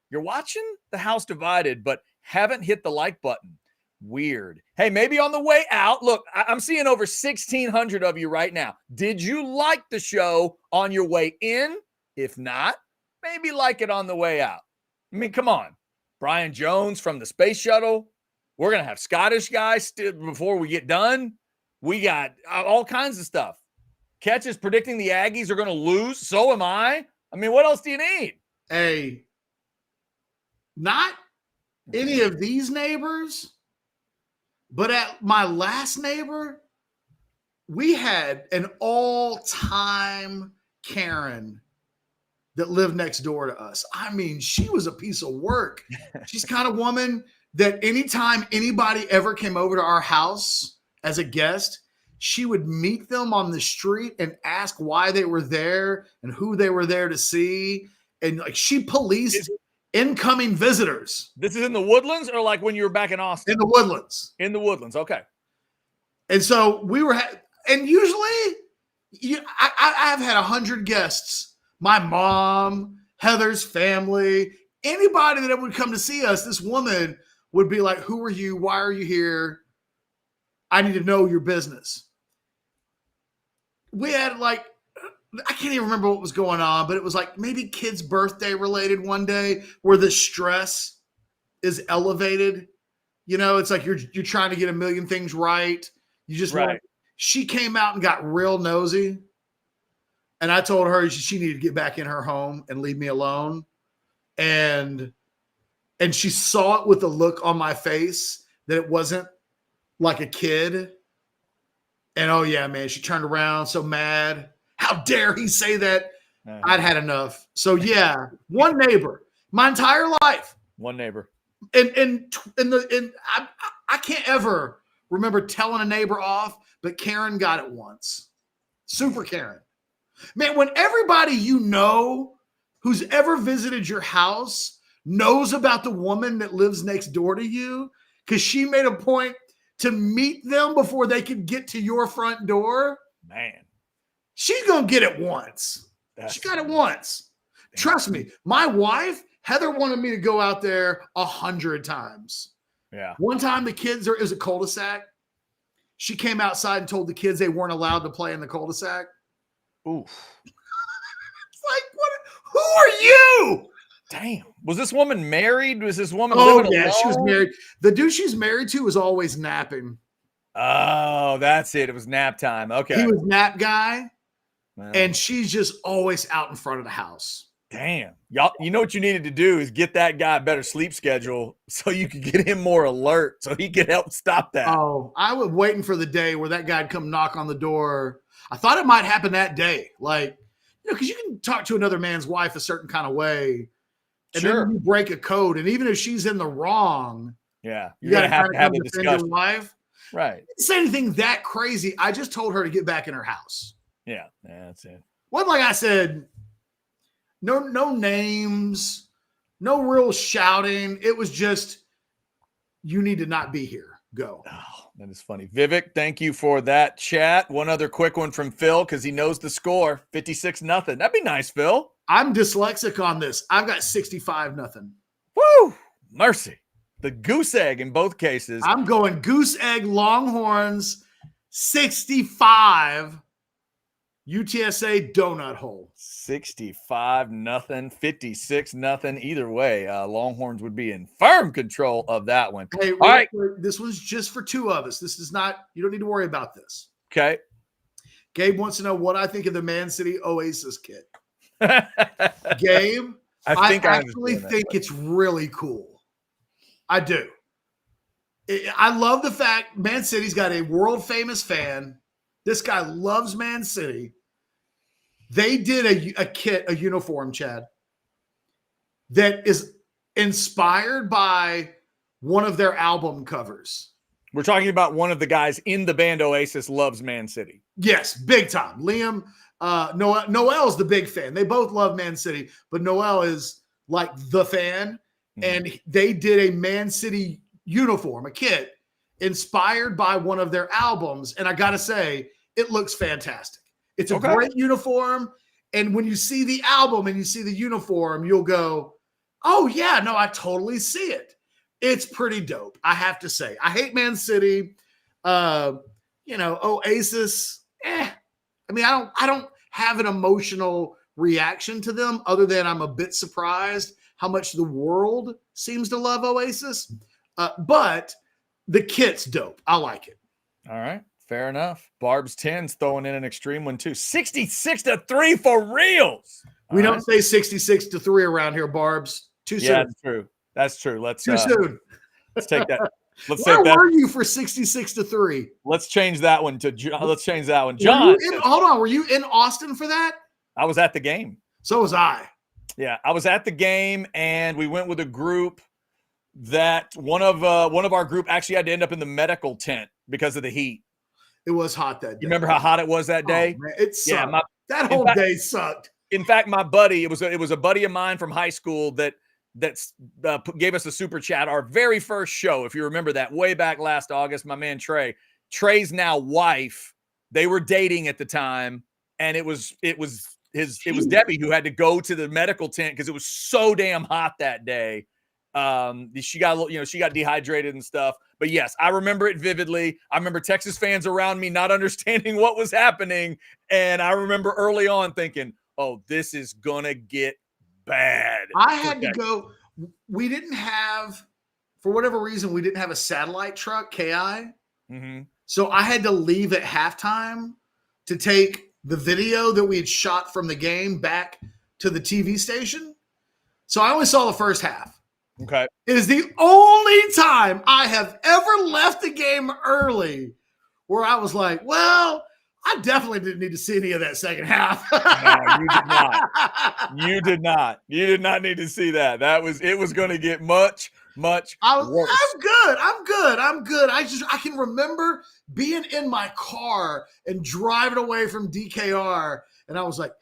Speaker 2: you're watching The House Divided, but haven't hit the like button. Weird. Hey, maybe on the way out, look, I'm seeing over 1,600 of you right now. Did you like the show on your way in? If not, maybe like it on the way out. I mean, come on. Brian Jones from the space shuttle. We're going to have Scottish guys before we get done. We got all kinds of stuff. Catch is predicting the Aggies are going to lose. So am I. I mean, what else do you need?
Speaker 1: Hey, not any of these neighbors, but at my last neighbor, we had an all-time Karen that lived next door to us. I mean, she was a piece of work. She's the kind of woman that anytime anybody ever came over to our house as a guest, she would meet them on the street and ask why they were there and who they were there to see. And like, she policed incoming visitors.
Speaker 2: This is in the Woodlands or like when you were back in Austin?
Speaker 1: In the Woodlands.
Speaker 2: In the Woodlands. Okay.
Speaker 1: And so we were, and usually I've had 100 guests. My mom, Heather's family, anybody that would come to see us, this woman would be like, who are you? Why are you here? I need to know your business. We had like, I can't even remember what was going on, but it was like maybe kid's birthday related one day where the stress is elevated. You know, it's like you're trying to get a million things right. You just
Speaker 2: right.
Speaker 1: She came out and got real nosy. And I told her she needed to get back in her home and leave me alone. And she saw it with a look on my face that it wasn't like a kid. And oh yeah, man, she turned around so mad. How dare he say that? I'd had enough. So yeah, one neighbor, my entire life.
Speaker 2: One neighbor.
Speaker 1: And I can't ever remember telling a neighbor off, but Karen got it once. Super Karen. Man, when everybody you know who's ever visited your house knows about the woman that lives next door to you because she made a point to meet them before they could get to your front door.
Speaker 2: Man.
Speaker 1: She's going to get it once. She got it once. Damn. Trust me. My wife, Heather, wanted me to go out there 100 times.
Speaker 2: Yeah. One
Speaker 1: time it was a cul-de-sac. She came outside and told the kids they weren't allowed to play in the cul-de-sac.
Speaker 2: Oof.
Speaker 1: It's like, what? Who are you?
Speaker 2: Damn. Was this woman married? Was this woman
Speaker 1: living
Speaker 2: alone?
Speaker 1: She was married. The dude she's married to was always napping.
Speaker 2: Oh, that's it. It was nap time. Okay.
Speaker 1: He was nap guy. Wow. And she's just always out in front of the house.
Speaker 2: Damn. Y'all, you know what you needed to do is get that guy a better sleep schedule so you could get him more alert so he could help stop that.
Speaker 1: Oh, I was waiting for the day where that guy'd come knock on the door. I thought it might happen that day. Like, you know, because you can talk to another man's wife a certain kind of way. And then you break a code. And even if she's in the wrong,
Speaker 2: yeah,
Speaker 1: you got to
Speaker 2: have the discussion.
Speaker 1: Your wife.
Speaker 2: Right.
Speaker 1: I didn't say anything that crazy. I just told her to get back in her house.
Speaker 2: Yeah, that's it.
Speaker 1: Wasn't like I said, no names, no real shouting. It was just, you need to not be here. Go.
Speaker 2: Oh, that is funny. Vivek, thank you for that chat. One other quick one from Phil because he knows the score, 56-0. That'd be nice, Phil.
Speaker 1: I'm dyslexic on this. I've got 65-0.
Speaker 2: Woo! Mercy. The goose egg in both cases.
Speaker 1: I'm going goose egg Longhorns 65. UTSA donut hole.
Speaker 2: 65-0, 56-0. Either way, Longhorns would be in firm control of that one.
Speaker 1: Hey,
Speaker 2: all right.
Speaker 1: This was just for two of us. This is not, you don't need to worry about this.
Speaker 2: Okay.
Speaker 1: Gabe wants to know what I think of the Man City Oasis kit. Gabe, I actually think it's really cool. I do. I love the fact Man City's got a world famous fan. This guy loves Man City. They did a kit, a uniform, Chad, that is inspired by one of their album covers.
Speaker 2: We're talking about one of the guys in the band Oasis loves Man City.
Speaker 1: Yes, big time. Liam, Noel's the big fan. They both love Man City, but Noel is like the fan. Mm-hmm. And they did a Man City uniform, a kit, inspired by one of their albums. And I got to say, it looks fantastic. It's a great uniform. And when you see the album and you see the uniform, you'll go, oh, yeah, no, I totally see it. It's pretty dope, I have to say. I hate Man City. Oasis, I mean, I don't have an emotional reaction to them other than I'm a bit surprised how much the world seems to love Oasis. But the kit's dope. I like it.
Speaker 2: All right. Fair enough. Barb's 10's throwing in an extreme one too. 66-3 for reals.
Speaker 1: We don't say 66-3 around here, Barb's. Too soon.
Speaker 2: Yeah, that's true. That's true.
Speaker 1: Too soon.
Speaker 2: Let's take that.
Speaker 1: Where were you for 66-3?
Speaker 2: Let's change that one to John.
Speaker 1: Hold on. Were you in Austin for that?
Speaker 2: I was at the game.
Speaker 1: So was I.
Speaker 2: Yeah, I was at the game, and we went with a group that one of our group actually had to end up in the medical tent because of the heat.
Speaker 1: It was hot that day.
Speaker 2: You remember how hot it was that day?
Speaker 1: Oh, man, it sucked. Yeah, that whole day sucked.
Speaker 2: In fact, my buddy, it was a buddy of mine from high school that gave us a super chat, our very first show, if you remember that, way back last August. My man Trey's now wife, they were dating at the time, and it was it was Debbie who had to go to the medical tent because it was so damn hot that day. She got dehydrated and stuff. But yes, I remember it vividly. I remember Texas fans around me not understanding what was happening. And I remember early on thinking, oh, this is gonna get bad.
Speaker 1: I had to go. We didn't have, for whatever reason, we didn't have a satellite truck, KI.
Speaker 2: Mm-hmm.
Speaker 1: So I had to leave at halftime to take the video that we had shot from the game back to the TV station. So I only saw the first half.
Speaker 2: Okay.
Speaker 1: It is the only time I have ever left the game early where I was like, well, I definitely didn't need to see any of that second half.
Speaker 2: No, you did not. You did not. You did not need to see that. It was going to get much worse.
Speaker 1: I'm good. I can remember being in my car and driving away from DKR. And I was like,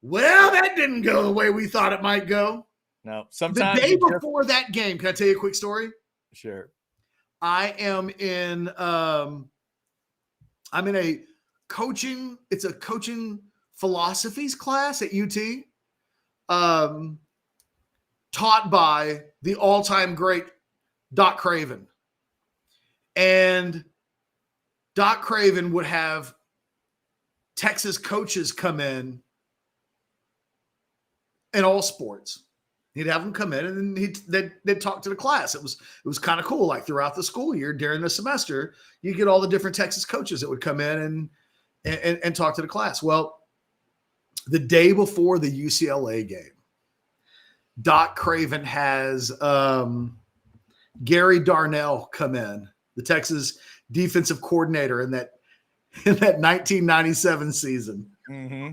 Speaker 1: well, that didn't go the way we thought it might go.
Speaker 2: No, sometimes
Speaker 1: the day before that game, can I tell you a quick story?
Speaker 2: Sure.
Speaker 1: I'm in a coaching philosophies class at UT, taught by the all-time great Doc Craven. And Doc Craven would have Texas coaches come in all sports. He'd have them come in and they'd talk to the class. It was kind of cool. Like throughout the school year, during the semester, you get all the different Texas coaches that would come in and talk to the class. Well, the day before the UCLA game, Doc Craven has Gary Darnell come in, the Texas defensive coordinator in that 1997 season.
Speaker 2: Mm-hmm.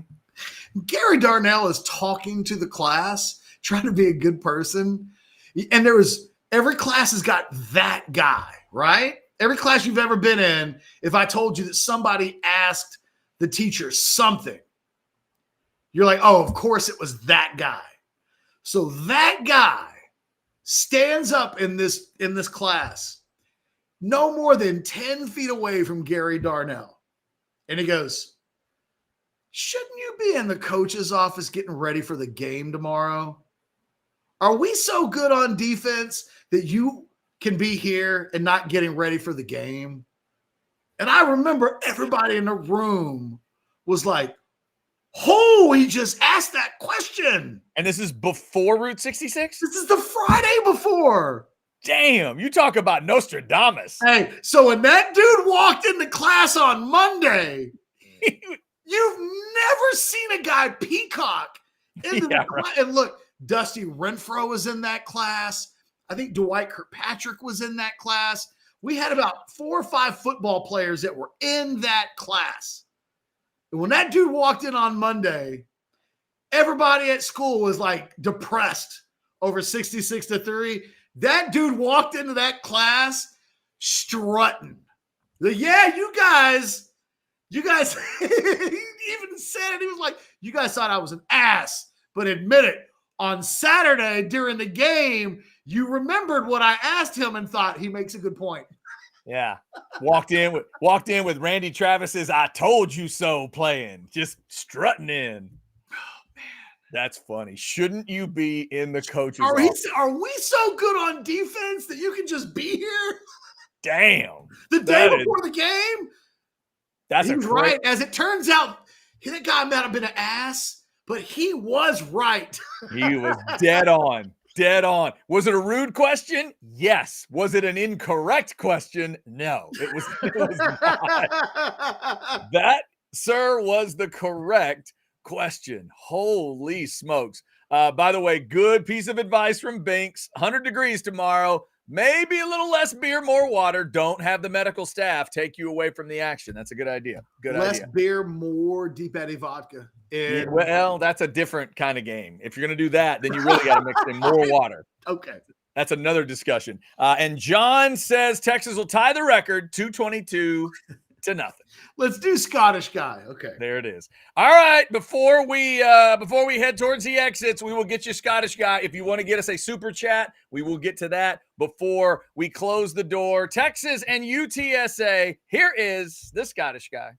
Speaker 1: Gary Darnell is talking to the class, trying to be a good person. And every class has got that guy, right? Every class you've ever been in, if I told you that somebody asked the teacher something, you're like, oh, of course it was that guy. So that guy stands up in this class, no more than 10 feet away from Gary Darnell. And he goes, shouldn't you be in the coach's office getting ready for the game tomorrow? Are we so good on defense that you can be here and not getting ready for the game? And I remember everybody in the room was like, oh, he just asked that question.
Speaker 2: And this is before Route 66?
Speaker 1: This is the Friday before.
Speaker 2: Damn, you talk about Nostradamus.
Speaker 1: Hey, so when that dude walked into class on Monday, you've never seen a guy peacock into the class. Right. And look, Dusty Renfro was in that class. I think Dwight Kirkpatrick was in that class. We had about 4 or 5 football players that were in that class. And when that dude walked in on Monday, everybody at school was like depressed over 66-3. That dude walked into that class strutting. Yeah, you guys, he even said it. He was like, you guys thought I was an ass, but admit it. On Saturday during the game, you remembered what I asked him and thought he makes a good point.
Speaker 2: Yeah. Walked in with Randy Travis's "I told you so" playing, just strutting in.
Speaker 1: Oh man.
Speaker 2: That's funny. Shouldn't you be in the coach's office?
Speaker 1: Are we so good on defense that you can just be here?
Speaker 2: Damn.
Speaker 1: The day before the game?
Speaker 2: That's
Speaker 1: right. As it turns out, that guy might have been an ass, but he was right.
Speaker 2: He was dead on. Dead on. Was it a rude question? Yes. Was it an incorrect question? No, it was not. That, sir, was the correct question. Holy smokes. By the way, good piece of advice from Binks. 100 degrees tomorrow. Maybe a little less beer, more water. Don't have the medical staff take you away from the action. That's a good idea.
Speaker 1: Less beer, more Deep Eddy vodka.
Speaker 2: Yeah, well, that's a different kind of game. If you're going to do that, then you really got to mix in more water.
Speaker 1: Okay.
Speaker 2: That's another discussion. And John says Texas will tie the record 222-0.
Speaker 1: Let's do Scottish guy. Okay.
Speaker 2: There it is. All right. Before we head towards the exits, we will get you Scottish guy. If you want to get us a super chat, we will get to that before we close the door. Texas and UTSA. Here is the Scottish guy.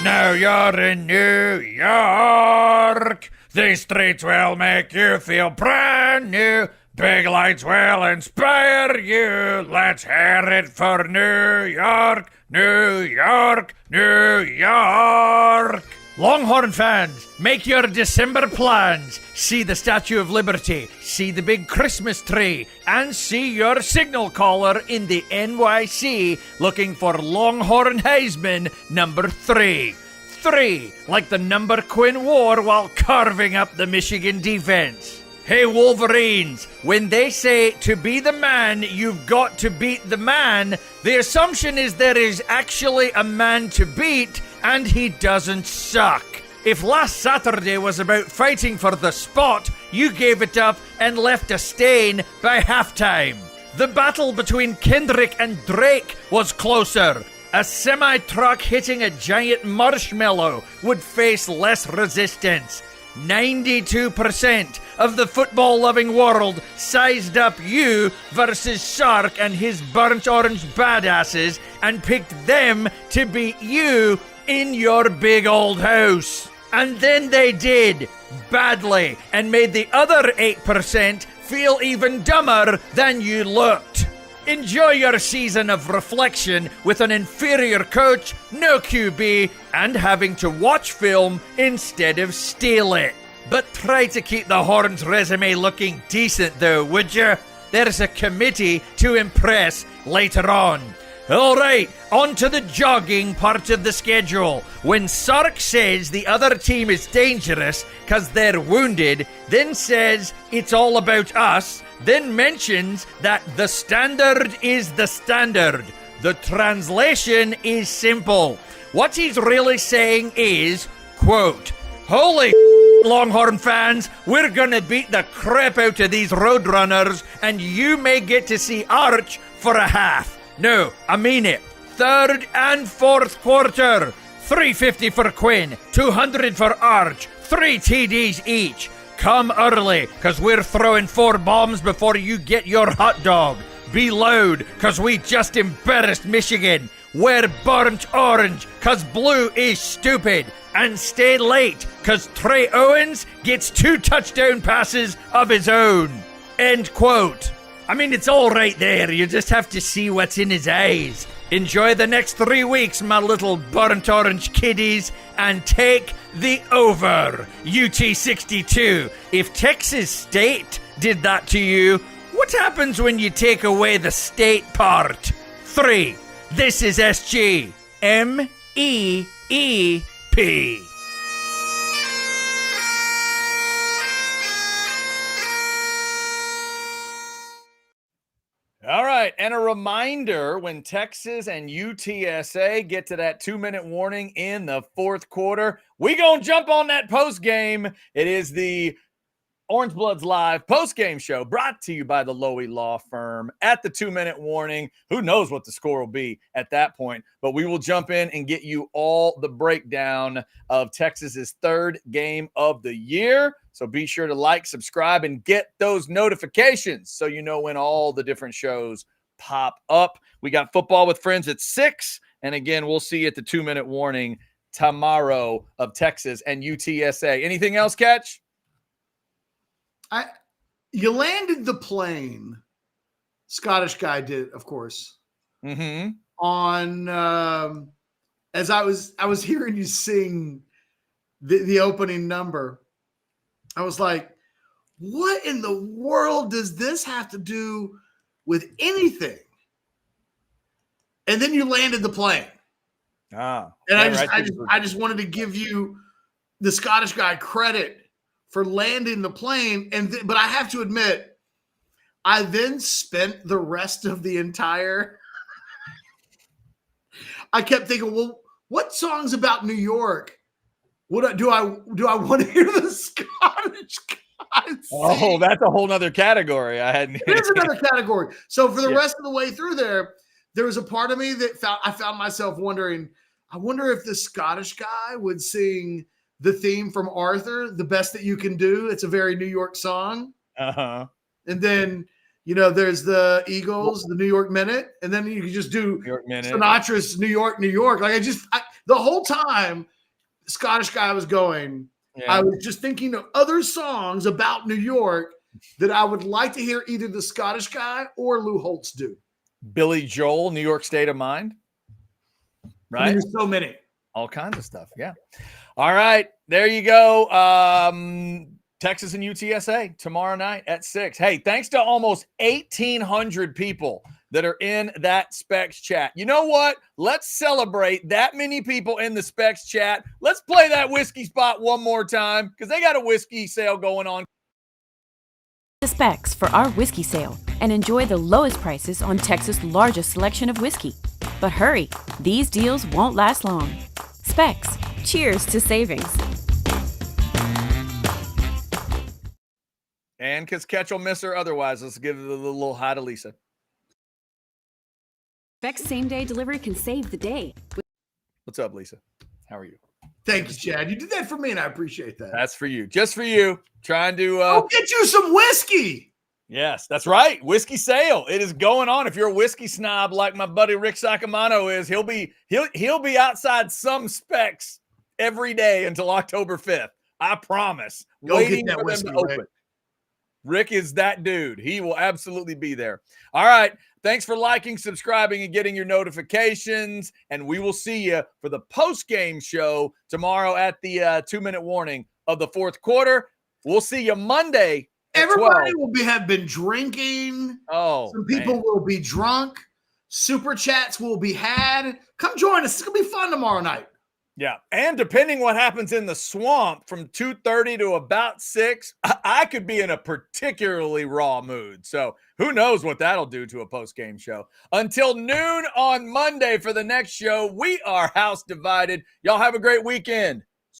Speaker 2: Now you're in New York. These streets will make you feel brand new. Big lights will inspire you. Let's hear it for New York, New York, New York. Longhorn fans, make your December plans. See the Statue of Liberty, see the big Christmas tree, and see your signal caller in the NYC looking for Longhorn Heisman number 3. 3, like the number Quinn wore while carving up the Michigan defense. Hey Wolverines, when they say to be the man, you've got to beat the man, the assumption is there is actually a man to beat, and he doesn't suck. If last Saturday was about fighting for the spot, you gave it up and left a stain by halftime. The battle between Kendrick and Drake was closer. A semi-truck hitting a giant marshmallow would face less resistance. 92% of the football-loving world sized up you versus Sark and his burnt orange badasses and picked them to beat you in your big old house. And then they did, badly, and made the other 8% feel even dumber than you looked. Enjoy your season of reflection with an inferior coach, no QB, and having to watch film instead of steal it. But try to keep the Horns' resume looking decent though, would you? There's a committee to impress later on. Alright, on to the jogging part of the schedule. When Sark says the other team is dangerous because they're wounded, then says it's all about us, then mentions that the standard is the standard. The translation is simple. What he's really saying is, quote, holy Longhorn fans, we're gonna beat the crap out of these Roadrunners, and you may get to see Arch for a half. No, I mean it. Third and fourth quarter. 350 for Quinn, 200 for Arch, 3 TDs each. Come early, cause we're throwing 4 bombs before you get your hot dog. Be loud, cause we just embarrassed Michigan. Wear burnt orange, cause blue is stupid. And stay late, cause Trey Owens gets 2 touchdown passes of his own. End quote. I mean, it's all right there. You just have to see what's in his eyes. Enjoy the next 3 weeks, my little burnt orange kiddies, and take the over. UT 62. If Texas State did that to you, what happens when you take away the state part? 3. This is SG. MEEP. All right, and a reminder, when Texas and UTSA get to that 2-minute warning in the fourth quarter, we gonna jump on that post game. It is the Orange Bloods Live post-game show brought to you by the Lowy Law Firm at the 2-minute warning. Who knows what the score will be at that point, but we will jump in and get you all the breakdown of Texas's 3rd game of the year. So be sure to like, subscribe, and get those notifications so you know when all the different shows pop up. We got Football with Friends at 6, and again, we'll see you at the 2-minute warning tomorrow of Texas and UTSA. Anything else, Catch?
Speaker 1: You landed the plane. Scottish guy did, of course.
Speaker 2: Mm-hmm.
Speaker 1: On as I was hearing you sing the opening number, I was like, what in the world does this have to do with anything? And then you landed the plane.
Speaker 2: And
Speaker 1: I just wanted to give you the Scottish guy credit for landing the plane. But I have to admit, I then spent the rest of the entire I kept thinking, well, what songs about New York do I want to hear the Scottish guy sing?
Speaker 2: Oh, that's a whole nother category.
Speaker 1: It is another category. So for the rest of the way through there was a part of me that I found myself wondering, I wonder if the Scottish guy would sing the theme from Arthur, The Best That You Can Do. It's a very New York song.
Speaker 2: Uh-huh.
Speaker 1: And then, there's the Eagles, the New York Minute, and then you can just do Sinatra's New York, New York. Like The whole time the Scottish guy was going, I was just thinking of other songs about New York that I would like to hear either the Scottish guy or Lou Holtz do.
Speaker 2: Billy Joel, New York State of Mind. Right?
Speaker 1: I mean, there's so many.
Speaker 2: All kinds of stuff. Yeah. All right. There you go. Texas and UTSA tomorrow night at 6. Hey, thanks to almost 1,800 people that are in that Specs chat. You know what? Let's celebrate that many people in the Specs chat. Let's play that whiskey spot one more time because they got a whiskey sale going on.
Speaker 4: The Specs for our whiskey sale and enjoy the lowest prices on Texas' largest selection of whiskey. But hurry, these deals won't last long. Specs, cheers to savings.
Speaker 2: And because Ketch will miss her otherwise, let's give it a little hi to Lisa.
Speaker 5: Specs same-day delivery can save the day.
Speaker 2: What's up, Lisa? How are you?
Speaker 1: Thank you, Chad. You did that for me, and I appreciate that.
Speaker 2: That's for you. Just for you. Trying to
Speaker 1: I'll get you some whiskey.
Speaker 2: Yes, that's right. Whiskey sale. It is going on. If you're a whiskey snob like my buddy Rick Sacamano is, he'll be outside some Specs every day until October 5th. I promise.
Speaker 1: Go
Speaker 2: Waiting
Speaker 1: get that
Speaker 2: for them
Speaker 1: whiskey,
Speaker 2: to open.
Speaker 1: Rick.
Speaker 2: Rick is that dude. He will absolutely be there. All right. Thanks for liking, subscribing, and getting your notifications. And we will see you for the post-game show tomorrow at the 2-minute warning of the fourth quarter. We'll see you Monday.
Speaker 1: Everybody will have been drinking.
Speaker 2: Oh,
Speaker 1: some people will be drunk. Super chats will be had. Come join us. It's gonna be fun tomorrow night.
Speaker 2: Yeah, and depending what happens in the swamp from 2:30 to about 6, I could be in a particularly raw mood. So who knows what that'll do to a post-game show. Until noon on Monday for the next show, we are house divided. Y'all have a great weekend.